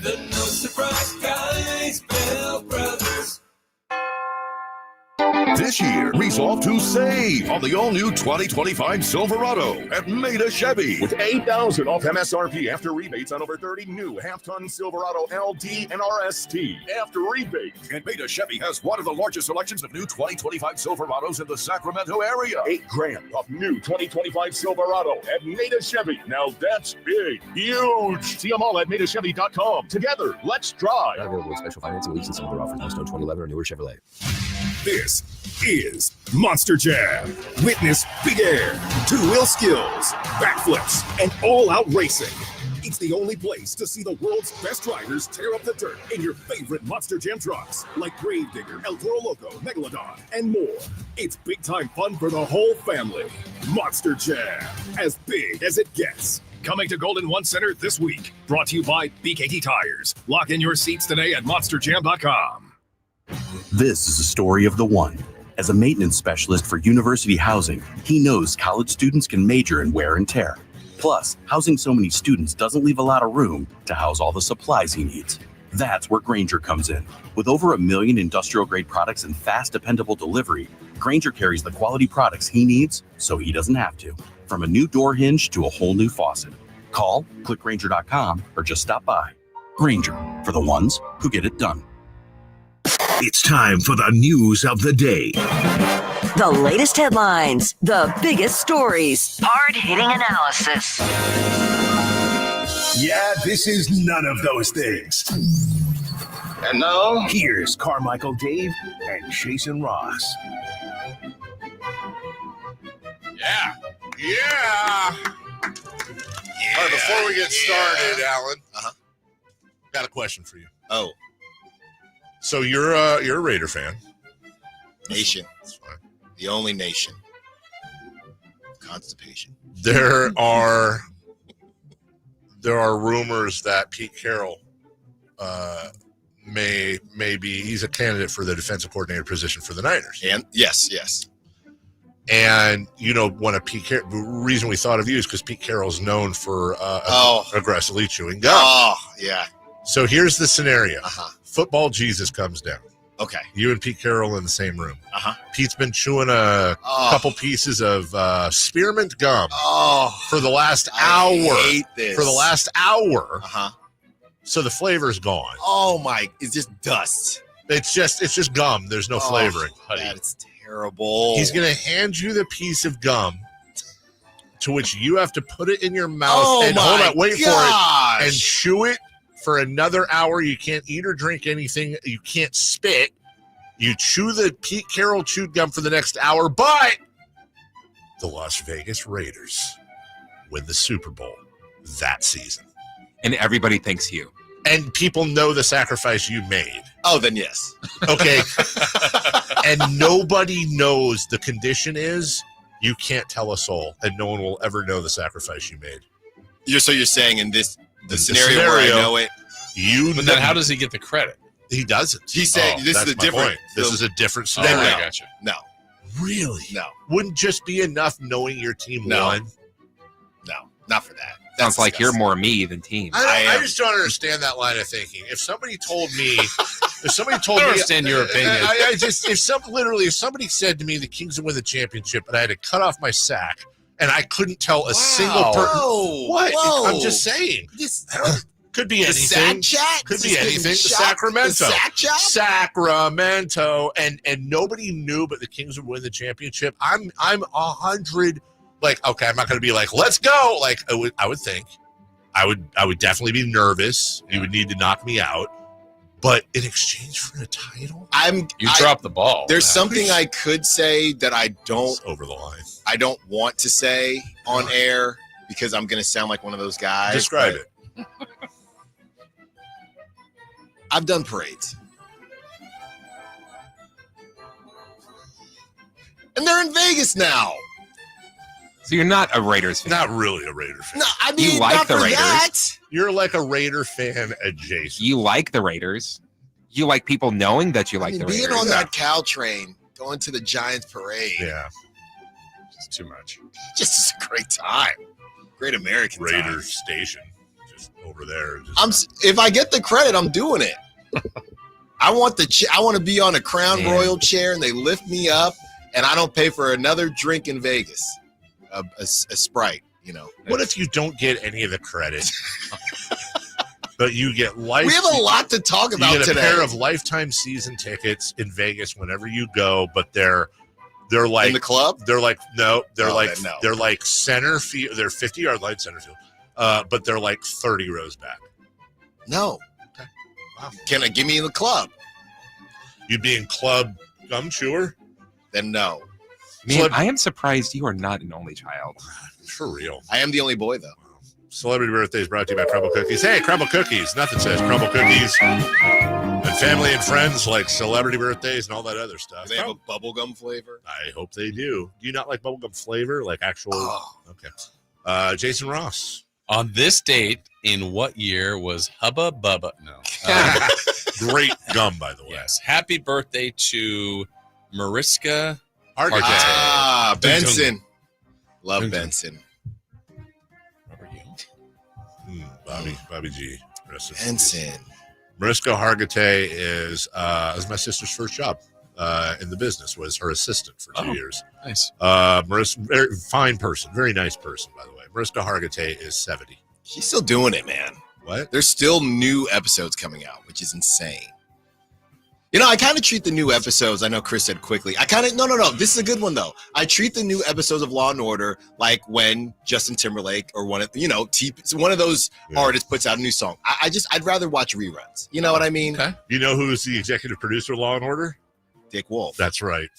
The No Surprise Guys, Bell Brothers. This year, resolve to save on the all-new 2025 Silverado at Maida Chevy. With $8,000 off MSRP after rebates on over 30 new half-ton Silverado LT and RST after rebate. And Maida Chevy has one of the largest selections of new 2025 Silverados in the Sacramento area. $8,000 off new 2025 Silverado at Maida Chevy. Now that's big, huge. See them all at MaidaChevy.com. Together, let's drive. Not available with special financing, lease, and some other offers. Must own 2011 or newer Chevrolet. This is Monster Jam. Witness big air, two-wheel skills, backflips, and all-out racing. It's the only place to see the world's best drivers tear up the dirt in your favorite Monster Jam trucks, like Gravedigger, El Toro Loco, Megalodon, and more. It's big-time fun for the whole family. Monster Jam, as big as it gets. Coming to Golden One Center this week. Brought to you by BKT Tires. Lock in your seats today at monsterjam.com. This is the story of the one. As a maintenance specialist for university housing, he knows college students can major in wear and tear. Plus, housing so many students doesn't leave a lot of room to house all the supplies he needs. That's where Grainger comes in. With over 1 million industrial-grade products and fast, dependable delivery, Grainger carries the quality products he needs so he doesn't have to. From a new door hinge to a whole new faucet. Call, click Grainger.com, or just stop by. Grainger, for the ones who get it done. It's time for the news of the day. The latest headlines, the biggest stories, hard-hitting analysis. Yeah, this is none of those things. And now, here's Carmichael Dave and Jason Ross. Yeah. All right, before we get started, Alan, got a question for you. Oh. So you're a Raider fan. Nation. That's fine. The only nation. Constipation. There are rumors that Pete Carroll may be he's a candidate for the defensive coordinator position for the Niners. And yes. And the reason we thought of you is because Pete Carroll's known for aggressively chewing gum. Oh, yeah. So here's the scenario. Football Jesus comes down. Okay. You and Pete Carroll in the same room. Uh-huh. Pete's been chewing a couple pieces of spearmint gum for the last hour. I hate this. For the last hour. Uh-huh. So the flavor's gone. Oh my, it's just dust. It's just gum. There's no flavoring. That's terrible. He's going to hand you the piece of gum to which you have to put it in your mouth and hold on, wait for it and chew it for another hour. You can't eat or drink anything. You can't spit. You chew the Pete Carroll chewed gum for the next hour, but the Las Vegas Raiders win the Super Bowl that season. And everybody thanks you. And people know the sacrifice you made. Oh, then yes. Okay. And nobody knows the condition is you can't tell a soul, and no one will ever know the sacrifice you made. You're saying in this scenario where I know it. But then how does he get the credit? He doesn't. He said this is a different. This is a different scenario. I gotcha. No. Really? No. Wouldn't just be enough knowing your team won? No, not for that. Sounds like you're more me than team. I just don't understand that line of thinking. If somebody told me, I understand your opinion. If somebody said to me the Kings would win the championship, and I had to cut off my sack, and I couldn't tell a single person. What? Whoa. I'm just saying. Could be anything. Could be anything. Sacramento. Sacramento. And nobody knew, but the Kings would win the championship. I'm 100. Like, okay, I'm not going to be like, let's go. Like, I would think, I would definitely be nervous. You would need to knock me out, but in exchange for a title, you dropped the ball. There's something I could say that I don't it's over the line. I don't want to say on air because I'm going to sound like one of those guys. Describe it. I've done parades. And they're in Vegas now. So you're not a Raiders fan. Not really a Raider fan. No, I mean, you like not the for Raiders. that. You're like a Raider fan adjacent. You like the Raiders. You like people knowing that you like the Raiders. Being on that cow train, going to the Giants parade. Yeah. It's too much. Just a great time. Great American Raider time. Station. Just over there. If I get the credit, I'm doing it. I want to be on a Crown Royal chair and they lift me up and I don't pay for another drink in Vegas. A Sprite, you know. What if you don't get any of the credit, but you get life? We have a lot to talk about you get today. a pair of lifetime season tickets in Vegas whenever you go, but they're like in the club. They're like no, they're they're like center field. They're 50-yard line center field, but they're like 30 rows back. No. Okay. Wow. Can I give me in the club? You'd be in club gum chewer? Then no. Man, I am surprised you are not an only child. For real. I am the only boy, though. Celebrity Birthday is brought to you by Crumble Cookies. Hey, Crumble Cookies. Nothing says Crumble Cookies. And family and friends like celebrity birthdays and all that other stuff. Do they have a bubblegum flavor? I hope they do. Do you not like bubblegum flavor? Like actual? Oh. Okay. Jason Ross. On this date, in what year was Hubba Bubba? No. Great gum, by the way. Yes. Happy birthday to Mariska Hargitay. Ah, Benson. Love Benson. Bobby G. Benson. Mariska Hargitay is my sister's first job in the business. Was her assistant for 2 years. Nice. Mariska, very fine person, very nice person, by the way. Mariska Hargitay is 70. She's still doing it, man. What? There's still new episodes coming out, which is insane. You know, I kind of treat the new episodes, I know Chris said quickly. No. This is a good one, though. I treat the new episodes of Law & Order like when Justin Timberlake or one of those artists puts out a new song. I'd rather watch reruns. You know what I mean? Okay. You know who's the executive producer of Law & Order? Dick Wolf. That's right.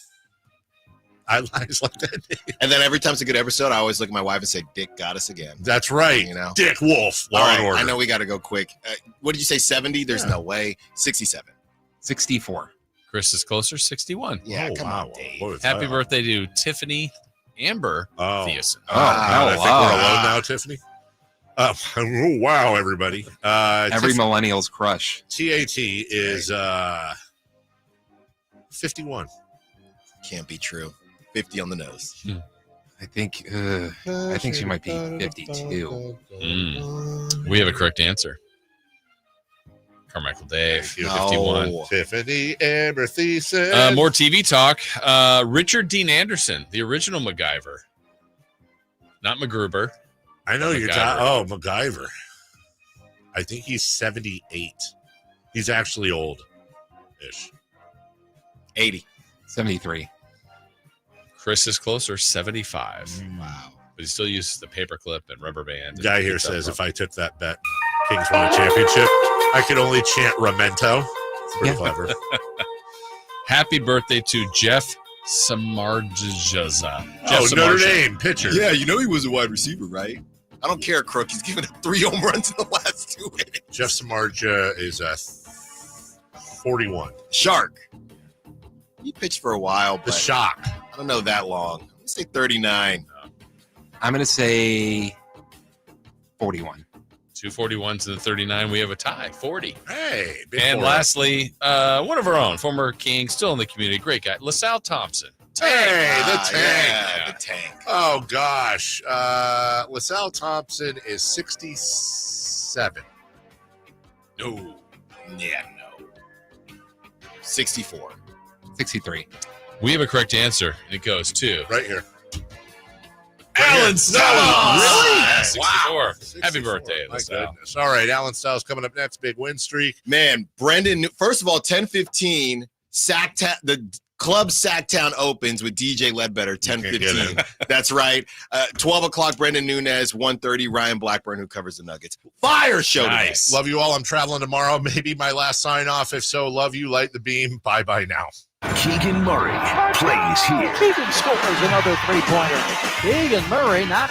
I just like that name. And then every time it's a good episode, I always look at my wife and say, Dick got us again. That's right. You know? Dick Wolf, Law & Order. I know we got to go quick. What did you say, 70? There's no way. 67. 64. Chris is closer, 61. Yeah, come on, Dave. Happy birthday to Tiffany Amber Thiessen. I think we're alone now, Tiffany. Wow, everybody. Every millennial's crush. TAT is 51. Can't be true. 50 on the nose. I think she might be 52. We have a correct answer. Carmichael Dave, Thank you. 51. Tiffany Amber Thiessen. More TV talk. Richard Dean Anderson, the original MacGyver. Not MacGruber. I know you're MacGyver. MacGyver. I think he's 78. He's actually old-ish. 80. 73. Chris is closer, 75. Wow. But he still uses the paperclip and rubber band. The guy here says if I took that bet, Kings won a championship, I could only chant Ramento. It's pretty clever. Happy birthday to Jeff Samardzija. Notre Dame pitcher. Yeah, you know he was a wide receiver, right? I don't care, Crook. He's given up 3 home runs in the last 2 innings. Jeff Samardzija is 41. Shark. He pitched for a while, but The Shock. I don't know that long. I'm going to say 39. I'm going to say 41. 2 41s and the 39. We have a tie, 40. Hey. And lastly, one of our own, former King, still in the community, great guy, LaSalle Thompson. Hey, the tank. Yeah, the tank. Oh, gosh. LaSalle Thompson is 67. No. Yeah, no. 64. 63. We have a correct answer, and it goes to Right here. Alan Stiles. Really? Yeah, 64. Wow. Happy birthday, My LaSalle. goodness. All right, Alan Stiles coming up next. Big win streak. Man, Brendan, first of all, 10:15, the Club Sacktown opens with DJ Ledbetter, 10:15. That's right. 12 o'clock, Brendan Nunez, 1:30, Ryan Blackburn, who covers the Nuggets. Fire show today. Love you all. I'm traveling tomorrow. Maybe my last sign off. If so, love you. Light the beam. Bye-bye now. Keegan Murray plays here. Keegan scores another three-pointer. Keegan Murray not